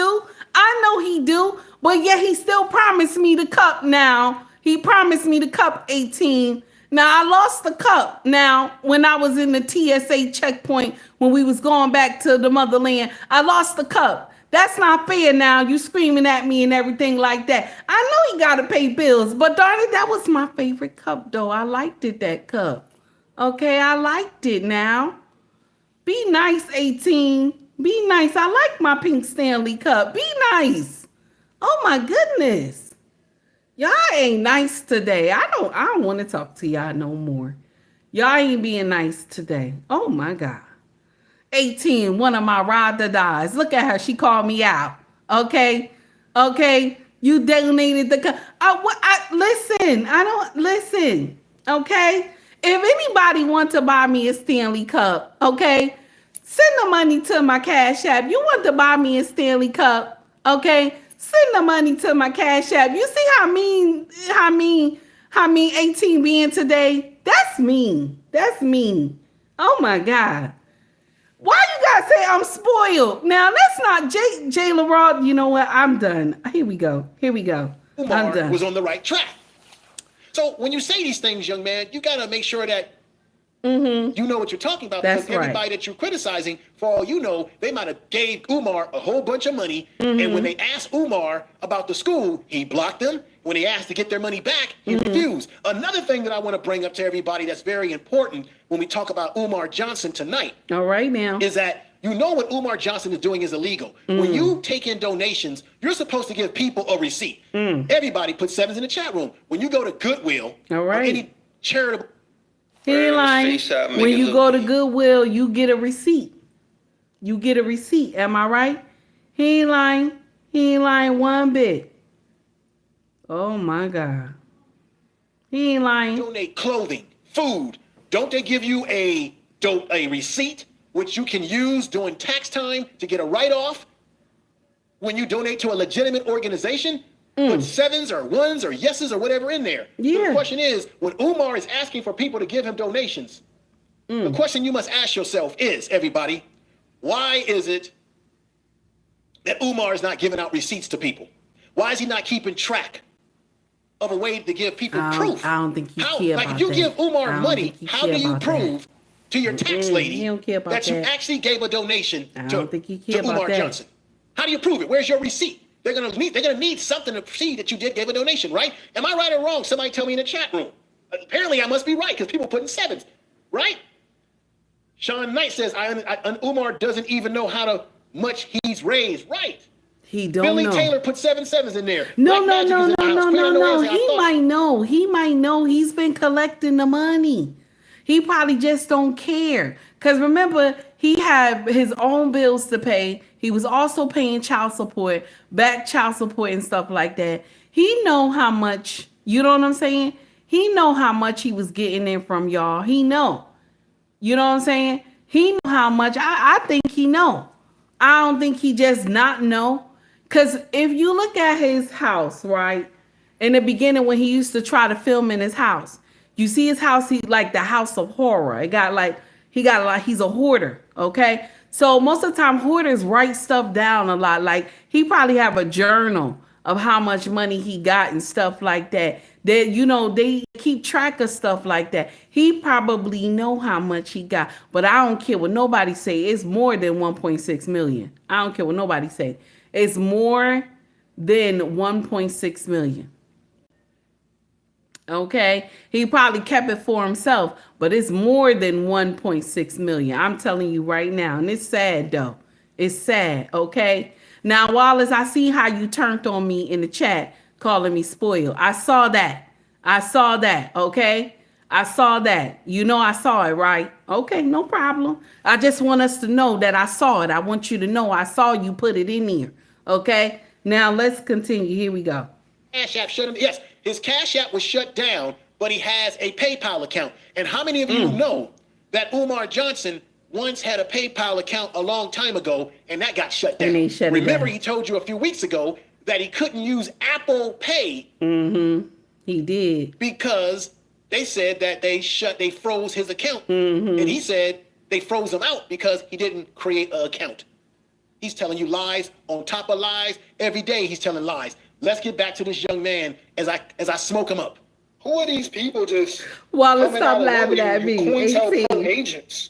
do. But yet he still promised me the cup now. He promised me the cup, 18. Now, I lost the cup now when I was in the TSA checkpoint when we was going back to the motherland. I lost the cup. That's not fair now. You screaming at me and everything like that. I know he got to pay bills, but darn it, that was my favorite cup, though. I liked it, that cup. Okay, I liked it now. Be nice, 18. Be nice. I like my pink Stanley cup. Be nice. Oh, my goodness. Y'all ain't nice today. I don't want to talk to y'all no more. Y'all ain't being nice today. Oh my God. 18, one of my ride or dies. Look at her. She called me out. Okay. You donated the listen. Okay. If anybody want to buy me a Stanley Cup, okay, send the money to my Cash App. You want to buy me a Stanley Cup, okay? Send the money to my Cash App. You see how mean 18 being today? That's mean. Oh my God. Why you gotta say I'm spoiled? Now that's not Jayla Roth. You know what? I'm done. Here we go. Umar I'm done. was on the right track. So when you say these things, young man, you gotta make sure that You know what you're talking about. That's because everybody that you're criticizing, for all you know, they might have gave Umar a whole bunch of money. And when they asked Umar about the school, he blocked them. When they asked to get their money back, he refused. Another thing that I want to bring up to everybody that's very important when we talk about Umar Johnson tonight. All right now. Is that you know what Umar Johnson is doing is illegal. When you take in donations, you're supposed to give people a receipt. Everybody put sevens in the chat room. When you go to Goodwill or any charitable... He ain't lying. When you go to Goodwill, you get a receipt. You get a receipt. Am I right? He ain't lying. He ain't lying one bit. Oh my God. He ain't lying. Donate clothing, food. Don't they give you a receipt which you can use during tax time to get a write-off when you donate to a legitimate organization? Put sevens or ones or yeses or whatever in there. Yeah. So the question is, when Umar is asking for people to give him donations, the question you must ask yourself is, everybody, why is it that Umar is not giving out receipts to people? Why is he not keeping track of a way to give people proof? I don't think he care like about if you that. give Umar I don't money, think he how care do you about prove to your tax lady he don't care about that you that. actually gave a donation I to, don't think he care to about Umar that. Johnson? How do you prove it? Where's your receipt? They're gonna need something to see that you give a donation, right? Am I right or wrong? Somebody tell me in the chat room. Apparently I must be right because people putting sevens, right? Sean Knight says Umar doesn't even know how much he's raised, right? He don't Billy know. Taylor put 7 sevens in there. No. Black Magic is in the house. Clear He as I thought. might know. He might know. He's been collecting the money. He probably just don't care. Because remember, he had his own bills to pay. He was also paying child support, back child support and stuff like that. He know how much, you know what I'm saying? He know how much he was getting in from y'all. He know. You know what I'm saying? He know how much. I think he know. I don't think he just not know. Because if you look at his house, right? In the beginning when he used to try to film in his house, you see his house, he like the house of horror. He's a hoarder, okay? So most of the time hoarders write stuff down a lot. Like he probably have a journal of how much money he got and stuff like that. They keep track of stuff like that. He probably know how much he got, but I don't care what nobody say. It's more than 1.6 million. I don't care what nobody say. It's more than 1.6 million. Okay, he probably kept it for himself, but it's more than 1.6 million. I'm telling you right now, and it's sad though. It's sad. Okay. Now, Wallace, I see how you turned on me in the chat, calling me spoiled. I saw that. Okay, I saw that. You know, I saw it, right? Okay, no problem. I just want us to know that I saw it. I want you to know I saw you put it in here. Okay. Now let's continue. Here we go. Cash App shut him. Yes, his Cash App was shut down, but he has a PayPal account. And how many of you know that Umar Johnson once had a PayPal account a long time ago, and that got shut down? Remember, he told you a few weeks ago that he couldn't use Apple Pay. He did. Because they said that they froze his account. And he said they froze him out because he didn't create an account. He's telling you lies on top of lies. Every day he's telling lies. Let's get back to this young man as I smoke him up. Who are these people just... Wallace, stop laughing at me. COINTELPRO agents.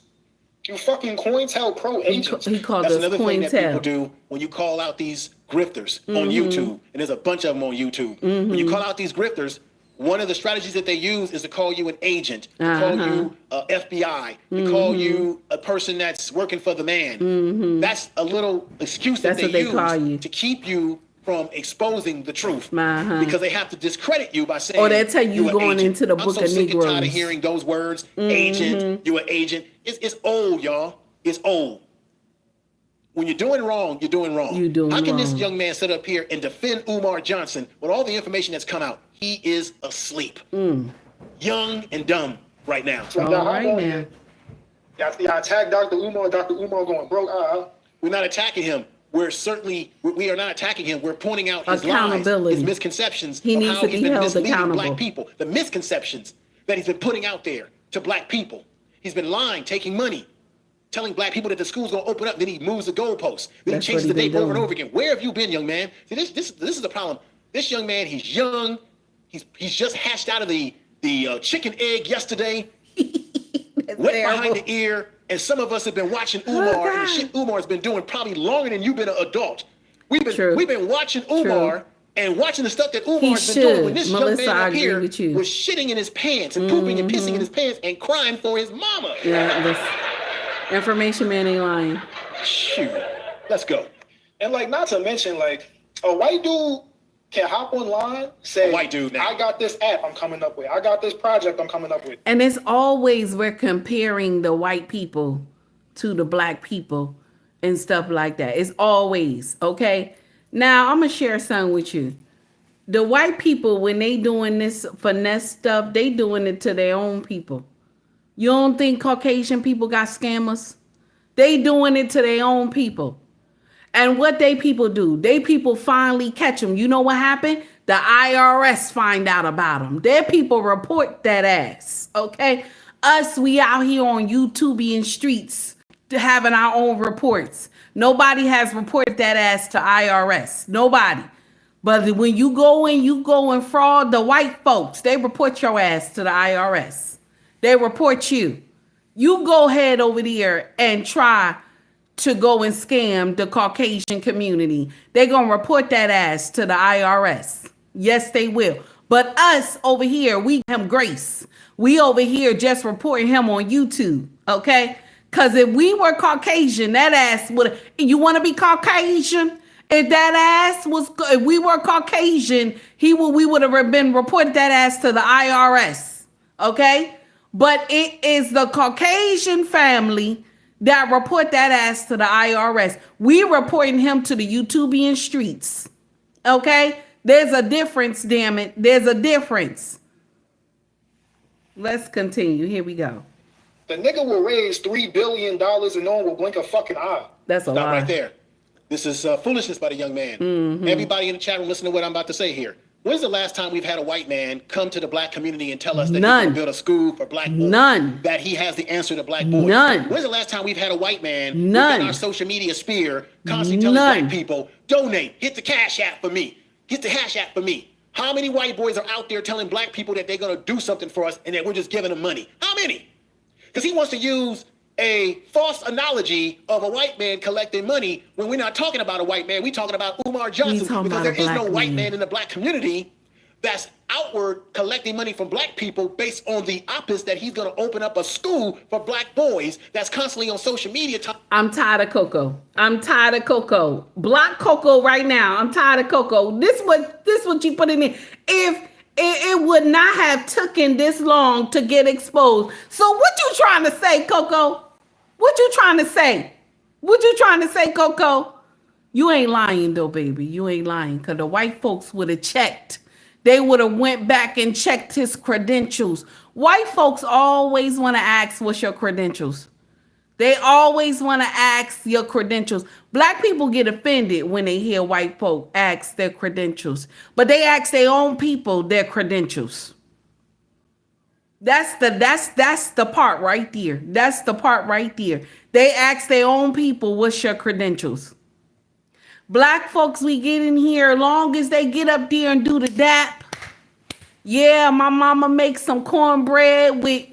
You fucking COINTELPRO agents. He called That's us another thing that COINTEL. people do when you call out these grifters on YouTube. And there's a bunch of them on YouTube. When you call out these grifters, one of the strategies that they use is to call you an agent, to call you FBI, to call you a person that's working for the man. That's a little excuse that they use to keep you from exposing the truth, because they have to discredit you by saying, or they tell you going agent. into the book I'm so of sick Negroes. and tired of hearing those words. Agent, you an agent. It's old, y'all. It's old. When you're doing wrong, you're doing wrong. How can this young man sit up here and defend Umar Johnson with all the information that's come out? He is asleep, young and dumb right now. So now, man. Y'all attack Dr. Umar. Dr. Umar going broke. We're not attacking him. We are not attacking him. We're pointing out his lies, his misconceptions of how he's been misleading black people, the misconceptions that he's been putting out there to black people. He's been lying, taking money, telling black people that the school's going to open up. Then he moves the goalposts. Then he changes the date over and over again. Where have you been, young man? See, this is the problem. This young man, he's young. He's just hatched out of the chicken egg yesterday. wet behind the ear, and some of us have been watching Umar and the shit Umar's been doing probably longer than you've been an adult. We've been watching Umar and watching the stuff that Umar's been doing when this young man up here was shitting in his pants and pooping and pissing in his pants and crying for his mama. Yeah, this information man ain't lying. Shoot, let's go. And like, not to mention, like, a white dude can hop online, say, a white dude now. I got this app I'm coming up with. I got this project I'm coming up with. And it's always we're comparing the white people to the black people and stuff like that. It's always, okay? Now, I'm going to share something with you. The white people, when they doing this finesse stuff, they doing it to their own people. You don't think Caucasian people got scammers? They doing it to their own people. And what they people do, they people finally catch them. You know what happened? The IRS find out about them. Their people report that ass, okay? Us, we out here on YouTube and streets having our own reports. Nobody has reported that ass to IRS. Nobody. But when you go and fraud the white folks, they report your ass to the IRS. They report you. You go ahead over there and try to go and scam the Caucasian community. They're going to report that ass to the IRS. Yes, they will. But us over here, we give him grace. We over here just reporting him on YouTube, okay? Because if we were Caucasian, that ass would, you want to be Caucasian? If that ass was, if we were Caucasian, we would have been reported that ass to the IRS, okay? But it is the Caucasian family that report that ass to the IRS. We reporting him to the YouTubian streets, okay? There's a difference, damn it. There's a difference. Let's continue. Here we go. The nigga will raise $3 billion and no one will blink a fucking eye. That's a Stop lie. right there. This is foolishness by the young man. Everybody in the chat room, listen to what I'm about to say here. When's the last time we've had a white man come to the black community and tell us that he's going to build a school for black boys? None. That he has the answer to black boys? None. When's the last time we've had a white man None. within our social media sphere constantly telling black people, donate, hit the cash app for me, hit the hash app for me? How many white boys are out there telling black people that they're going to do something for us and that we're just giving them money? How many? Because he wants to use a false analogy of a white man collecting money when we're not talking about a white man. We're talking about Umar Johnson, because there is no white man in the black community that's outward collecting money from black people based on the opposite, that he's going to open up a school for black boys that's constantly on social media. I'm tired of Coco. I'm tired of Coco. Block Coco right now. I'm tired of Coco. This what you put in there. If it would not have taken this long to get exposed. So what you trying to say, Coco? What you trying to say? What you trying to say, Coco? You ain't lying though, baby. You ain't lying, because the white folks would have checked. They would have went back and checked his credentials. White folks always want to ask, what's your credentials? They always want to ask your credentials. Black people get offended when they hear white folk ask their credentials, but they ask their own people their credentials. That's the part right there. That's the part right there. They ask their own people, what's your credentials? Black folks, we get in here, long as they get up there and do the dap. Yeah, my mama makes some cornbread with,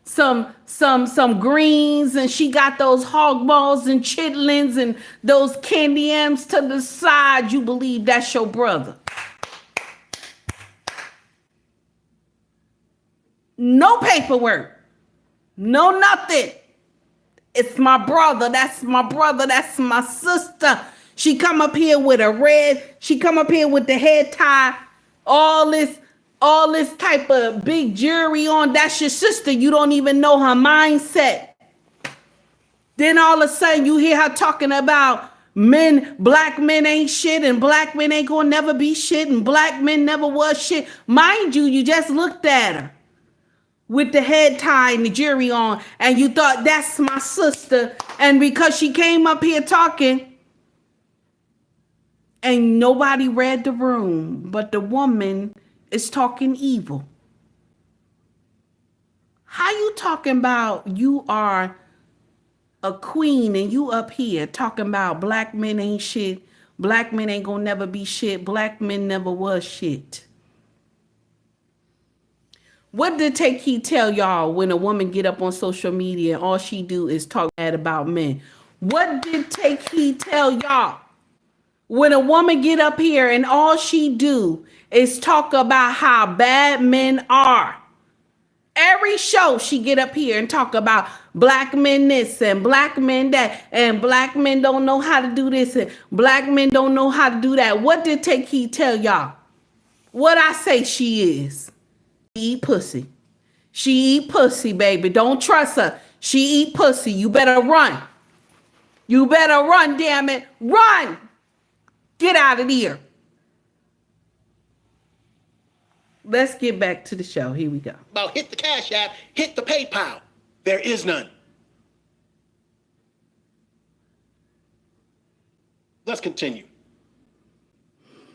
some greens, and she got those hog balls and chitlins and those candy M's to the side. You believe that's your brother. No paperwork. No nothing. It's my brother. That's my brother. That's my sister. She come up here with she come up here with the head tie, all this type of big jewelry on. That's your sister. You don't even know her mindset. Then all of a sudden you hear her talking about black men ain't shit, and black men ain't gonna never be shit, and black men never was shit. Mind you, you just looked at her with the head tie and the jewelry on, and you thought, that's my sister. And because she came up here talking, and nobody read the room, but the woman is talking evil. How you talking about you are a queen and you up here talking about black men ain't shit, black men ain't gonna never be shit, black men never was shit? What did Take Heed tell y'all when a woman get up on social media and all she do is talk bad about men? What did Take Heed tell y'all when a woman get up here and all she do is talk about how bad men are? Every show she get up here and talk about black men this and black men that, and black men don't know how to do this and black men don't know how to do that. What did Take Heed tell y'all? What I say she is? She eat pussy. She eat pussy, baby. Don't trust her. She eat pussy. You better run. You better run, damn it. Run. Get out of here. Let's get back to the show. Here we go. About hit the Cash App, hit the PayPal. There is none. Let's continue.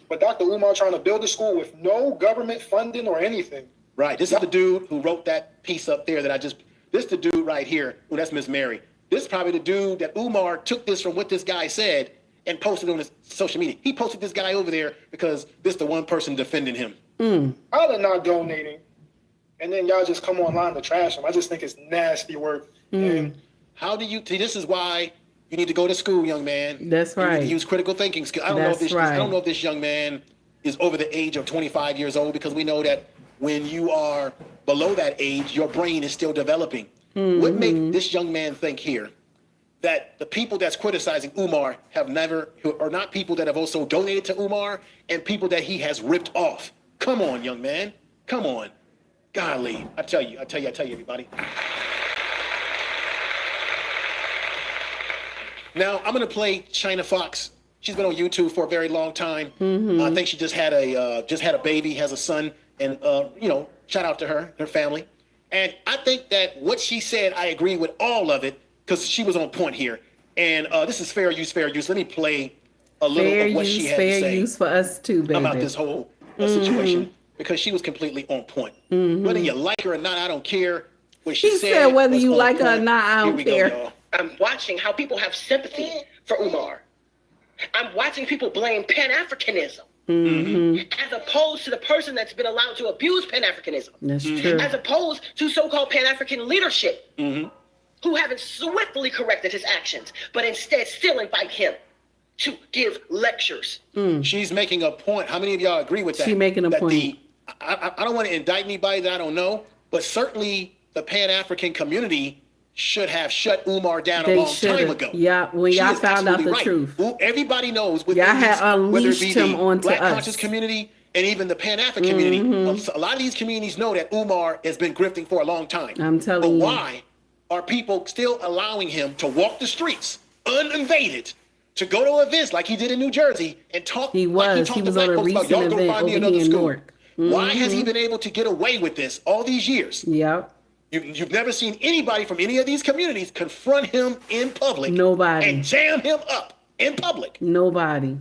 But Dr. Umar trying to build a school with no government funding or anything. Right. This is the dude who wrote that piece up there that this the dude right here. Oh, that's Miss Mary. This is probably the dude that Umar took this from what this guy said and posted on his social media. He posted this guy over there because this the one person defending him. How they're not donating, and then y'all just come online to trash them. I just think it's nasty work. And how do you see? This is why you need to go to school, young man. That's right. You need to use critical thinking skills. I don't know if this young man is over the age of 25 years old, because we know that when you are below that age, your brain is still developing. What makes this young man think here that the people that's criticizing Umar are not people that have also donated to Umar and people that he has ripped off? Come on, young man. Come on. Golly. I tell you, everybody. Now, I'm going to play China Fox. She's been on YouTube for a very long time. I think she just had a baby, has a son, and shout out to her family. And I think that what she said, I agree with all of it, because she was on point here. And this is fair use. Let me play a little of what she had to say. Fair use for us too, baby. About this whole situation, because she was completely on point. Whether you like her or not, I don't care. What she said whether you like her or not, I don't care. Go, I'm watching how people have sympathy for Umar. I'm watching people blame Pan-Africanism as opposed to the person that's been allowed to abuse Pan-Africanism. That's true. As opposed to so-called Pan-African leadership who haven't swiftly corrected his actions, but instead still invite him to give lectures. She's making a point. How many of y'all agree with that? She's making a point. I don't want to indict anybody that I don't know, but certainly the Pan-African community should have shut Umar down a long time ago. Yeah, when y'all found out the truth. Everybody knows y'all had unleashed him onto Black us. conscious community and even the Pan-African community. A lot of these communities know that Umar has been grifting for a long time. I'm telling you. But why are people still allowing him to walk the streets uninvaded, to go to events like he did in New Jersey and talk? He was on a recent event over here in Newark. Why has he been able to get away with this all these years? Yep. You've never seen anybody from any of these communities confront him in public. Nobody. And jam him up in public. Nobody.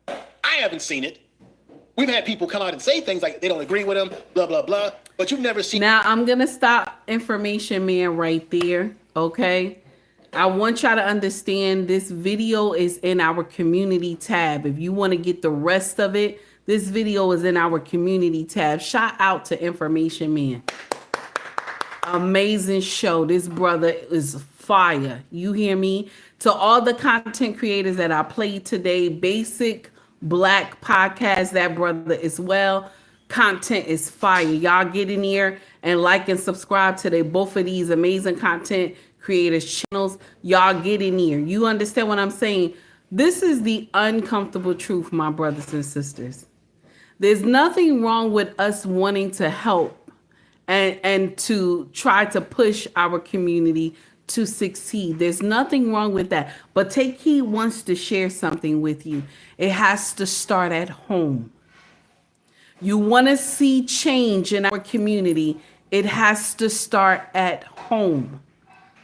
I haven't seen it. We've had people come out and say things like they don't agree with him, blah, blah, blah. But you've never seen. Now, I'm going to stop Information Man right there, okay? I want y'all to understand this video is in our community tab. If you want to get the rest of it, this video is in our community tab. Shout out to Information Man. Amazing show. This brother is fire. You hear me? To all the content creators that I played today, Basic Black Podcast, that brother as well. Content is fire. Y'all get in here and like and subscribe to both of these amazing content creators channels. Y'all get in here. You understand what I'm saying? This is the uncomfortable truth, my brothers and sisters. There's nothing wrong with us wanting to help and to try to push our community to succeed. There's nothing wrong with that. But Take Heed wants to share something with you. It has to start at home. You want to see change in our community, it has to start at home.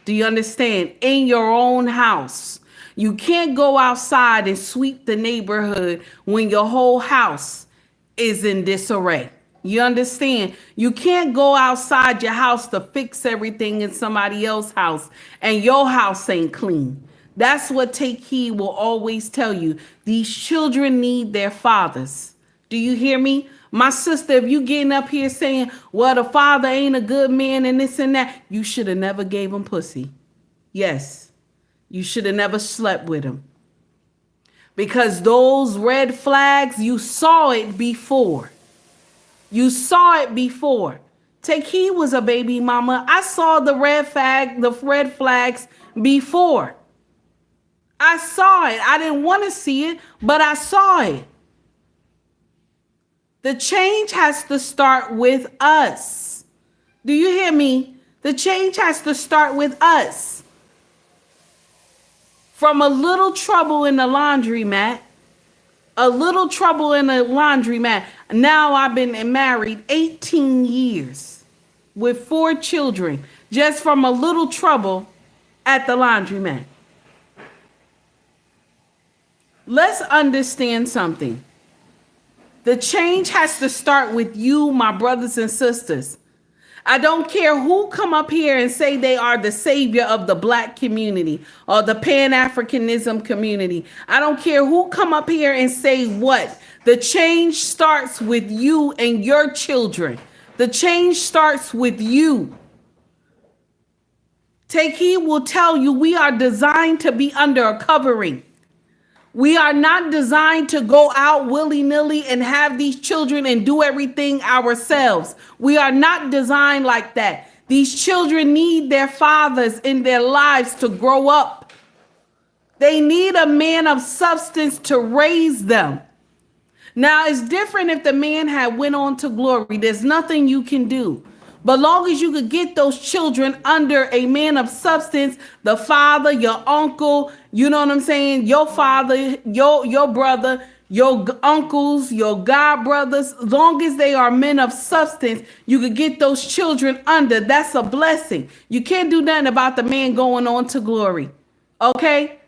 Do you understand? In your own house. You can't go outside and sweep the neighborhood when your whole house is in disarray. You understand? You can't go outside your house to fix everything in somebody else's house and your house ain't clean. That's what Take Heed will always tell you. These children need their fathers. Do you hear me? My sister, if you getting up here saying, well, the father ain't a good man and this and that, you should have never gave him pussy. Yes, you should have never slept with him. Because those red flags, you saw it before. You saw it before. Take heed was a baby mama. I saw the red flags before. I saw it. I didn't want to see it, but I saw it. The change has to start with us. Do you hear me? The change has to start with us. From a little trouble in the laundromat, now I've been married 18 years with 4 children, just from a little trouble at the laundromat. Let's understand something. The change has to start with you, my brothers and sisters. I don't care who come up here and say they are the savior of the black community or the Pan-Africanism community. I don't care who come up here and say what. The change starts with you and your children. The change starts with you. Take heed will tell you we are designed to be under a covering. We are not designed to go out willy-nilly and have these children and do everything ourselves. We are not designed like that. These children need their fathers in their lives to grow up. They need a man of substance to raise them. Now, it's different if the man had went on to glory. There's nothing you can do. But long as you could get those children under a man of substance, the father, your uncle, you know what I'm saying? Your father, your brother, your uncles, your god brothers, as long as they are men of substance, you could get those children under. That's a blessing. You can't do nothing about the man going on to glory. Okay?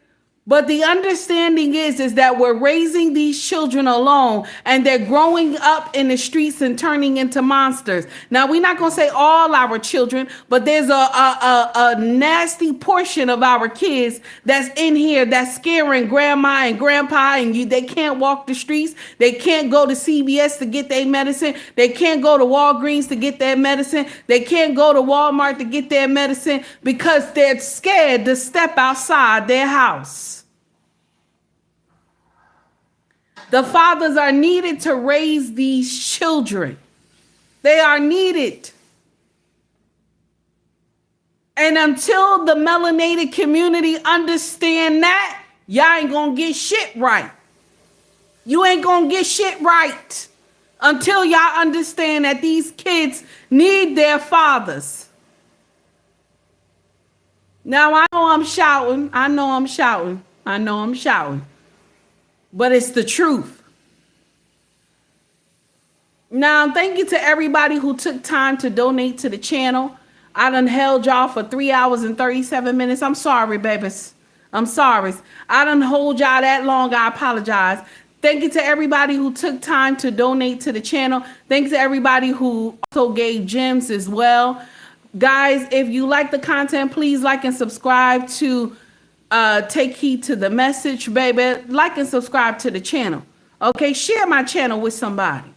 But the understanding is that we're raising these children alone and they're growing up in the streets and turning into monsters. Now, we're not going to say all our children, but there's a nasty portion of our kids that's in here that's scaring grandma and grandpa, and they can't walk the streets. They can't go to CVS to get their medicine. They can't go to Walgreens to get their medicine. They can't go to Walmart to get their medicine because they're scared to step outside their house. The fathers are needed to raise these children. They are needed. And until the melanated community understand that, y'all ain't gonna get shit right. You ain't gonna get shit right until y'all understand that these kids need their fathers. Now, I know I'm shouting. But it's the truth. Now, thank you to everybody who took time to donate to the channel. I done held y'all for 3 hours and 37 minutes. I'm sorry, babies. I'm sorry. I done hold y'all that long. I apologize. Thank you to everybody who took time to donate to the channel. Thanks to everybody who also gave gems as well. Guys, if you like the content, please like and subscribe to Take Heed to the Message, baby. Like and subscribe to the channel. Okay, share my channel with somebody.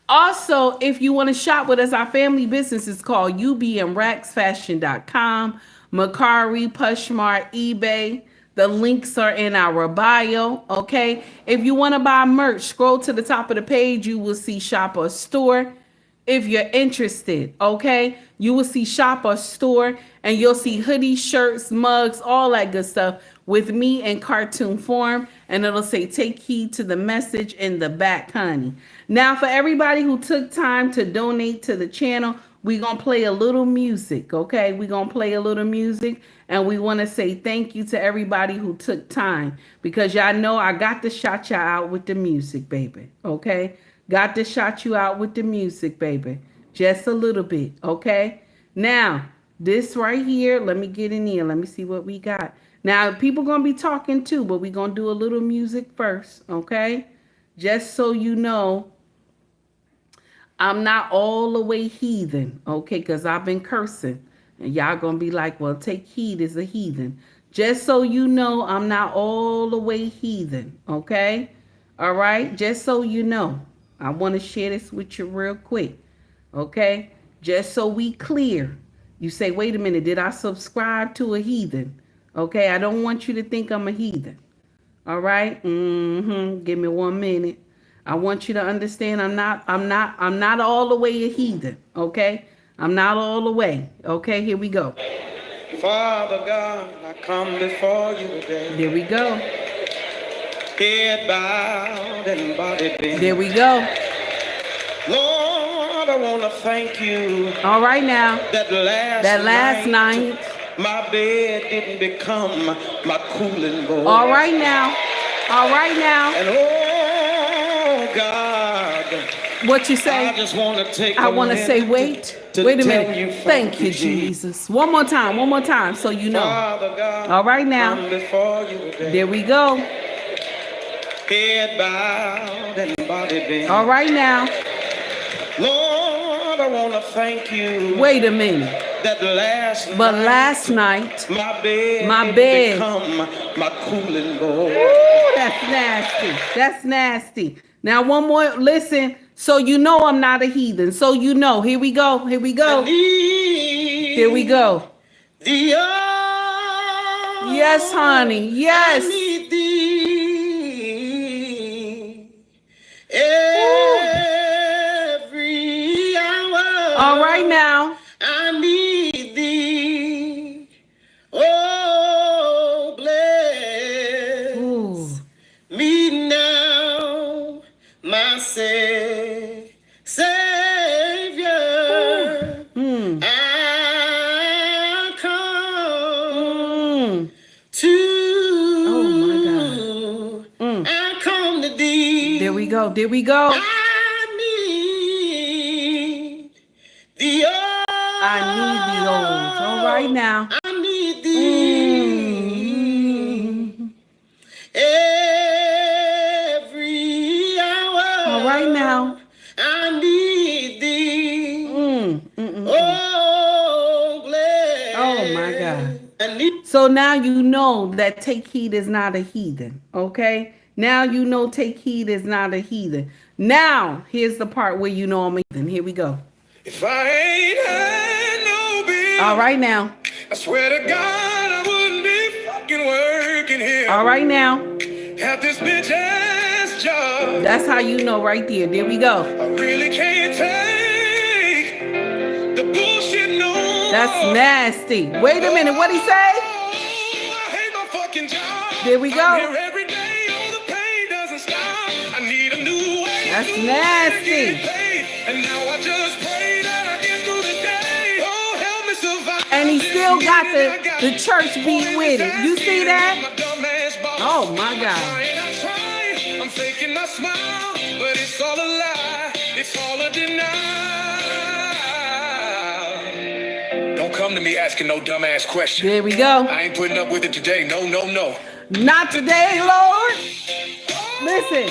Also, if you want to shop with us, our family business is called ubmracksfashion.com, Mercari, POSHMARK, eBay. The links are in our bio. Okay, if you want to buy merch, scroll to the top of the page. You will see Shop or Store. If you're interested, okay, you will see Shop or Store, and you'll see hoodies, shirts, mugs, all that good stuff with me in cartoon form, and it'll say Take Heed to the Message in the back, honey. Now, for everybody who took time to donate to the channel, we're going to play a little music, okay? We're going to play a little music, and we want to say thank you to everybody who took time, because y'all know I got to shout y'all out with the music, baby, okay? Got to shout you out with the music, baby. Just a little bit, okay? Now, this right here, let me get in here. Let me see what we got. Now, people going to be talking too, but we're going to do a little music first, okay? Just so you know, I'm not all the way heathen, okay? Because I've been cursing. And y'all going to be like, well, Take Heed is a heathen. Just so you know, I'm not all the way heathen, okay? All right? Just so you know. I want to share this with you real quick. Okay? Just so we clear. You say, wait a minute, did I subscribe to a heathen? Okay, I don't want you to think I'm a heathen. All right? Give me 1 minute. I want you to understand I'm not all the way a heathen. Okay? I'm not all the way. Okay, here we go. Father God, I come before you today. There we go. Head bowed and body bent. There we go. Lord, I want to thank you. All right now. That last night, my bed didn't become my cooling board. All right now. All right now. And oh God, what you say? I just want to take. I want to say, wait a minute. Thank you, Jesus. One more time, so you know. Father God, all right now. Before you today. There we go. Head bowed and body bent. All right now. Lord, I want to thank you. Wait a minute. That last night, my bed become my cooling board. Ooh, that's nasty. That's nasty. Now one more. Listen. So you know I'm not a heathen. So you know. Here we go. Here we go. Here we go. Yes, honey. Yes. I need thee every hour. All right now. I need thee. Oh, bless me now, my Savior. I come to. Oh my God. I come to thee. There we go. There we go. I need thee. I need thee, Lord. All right now. I need thee every hour. All right now. I need thee. Oh, bless. Oh my God. So now you know that Take Heed is not a heathen. Okay? Now you know Take Heed is not a heathen. Now, here's the part where you know I'm a heathen. Here we go. If I ain't had no bill, all right now. I swear to God I wouldn't be fucking working here. All right now. Have this bitch ass job. That's how you know right there. There we go. I really can't take the bullshit no more. That's nasty. Wait a minute. What'd he say? I hate my fucking job. There we go. I'm here every day. Oh, the pain doesn't stop. I need a new way. That's nasty. And now I just pray that I get through the day. Oh, help me survive. And he still got the church beat with it. You see that? Oh my God. I'm faking my smile, but it's all a lie. It's all a denial. Don't come to me asking no dumbass question. There we go. I ain't putting up with it today. No, no, no. Not today, Lord. Listen.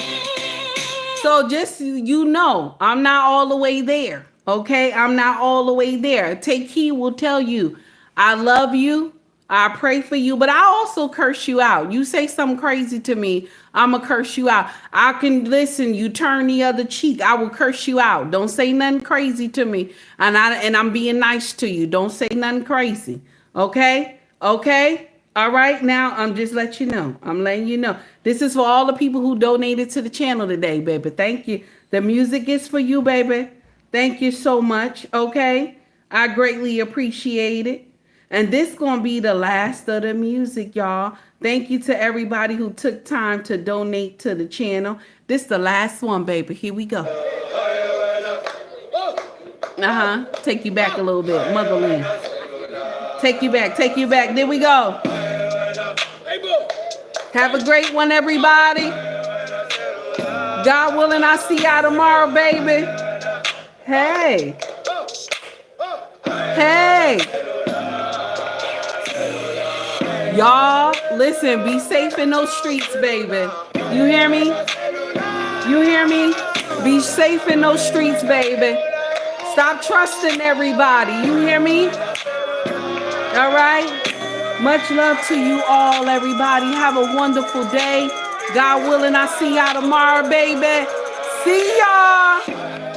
So just you know, I'm not all the way there. Okay? I'm not all the way there. Take Heed will tell you, I love you. I pray for you, but I also curse you out. You say something crazy to me, I'm going to curse you out. I can listen, you turn the other cheek, I will curse you out. Don't say nothing crazy to me. And I'm being nice to you. Don't say nothing crazy. Okay? Okay? All right, now I'm just letting you know. I'm letting you know. This is for all the people who donated to the channel today, baby. Thank you. The music is for you, baby. Thank you so much, okay? I greatly appreciate it. And this going to be the last of the music, y'all. Thank you to everybody who took time to donate to the channel. This the last one, baby. Here we go. Take you back a little bit. Motherland. Take you back. Take you back. There we go. Have a great one, everybody. God willing, I'll see y'all tomorrow, baby. Hey. Hey. Y'all, listen, be safe in those streets, baby. You hear me? You hear me? Be safe in those streets, baby. Stop trusting everybody. You hear me? All right? Much love to you all, everybody. Have a wonderful day. God willing, I'll see y'all tomorrow, baby. See y'all.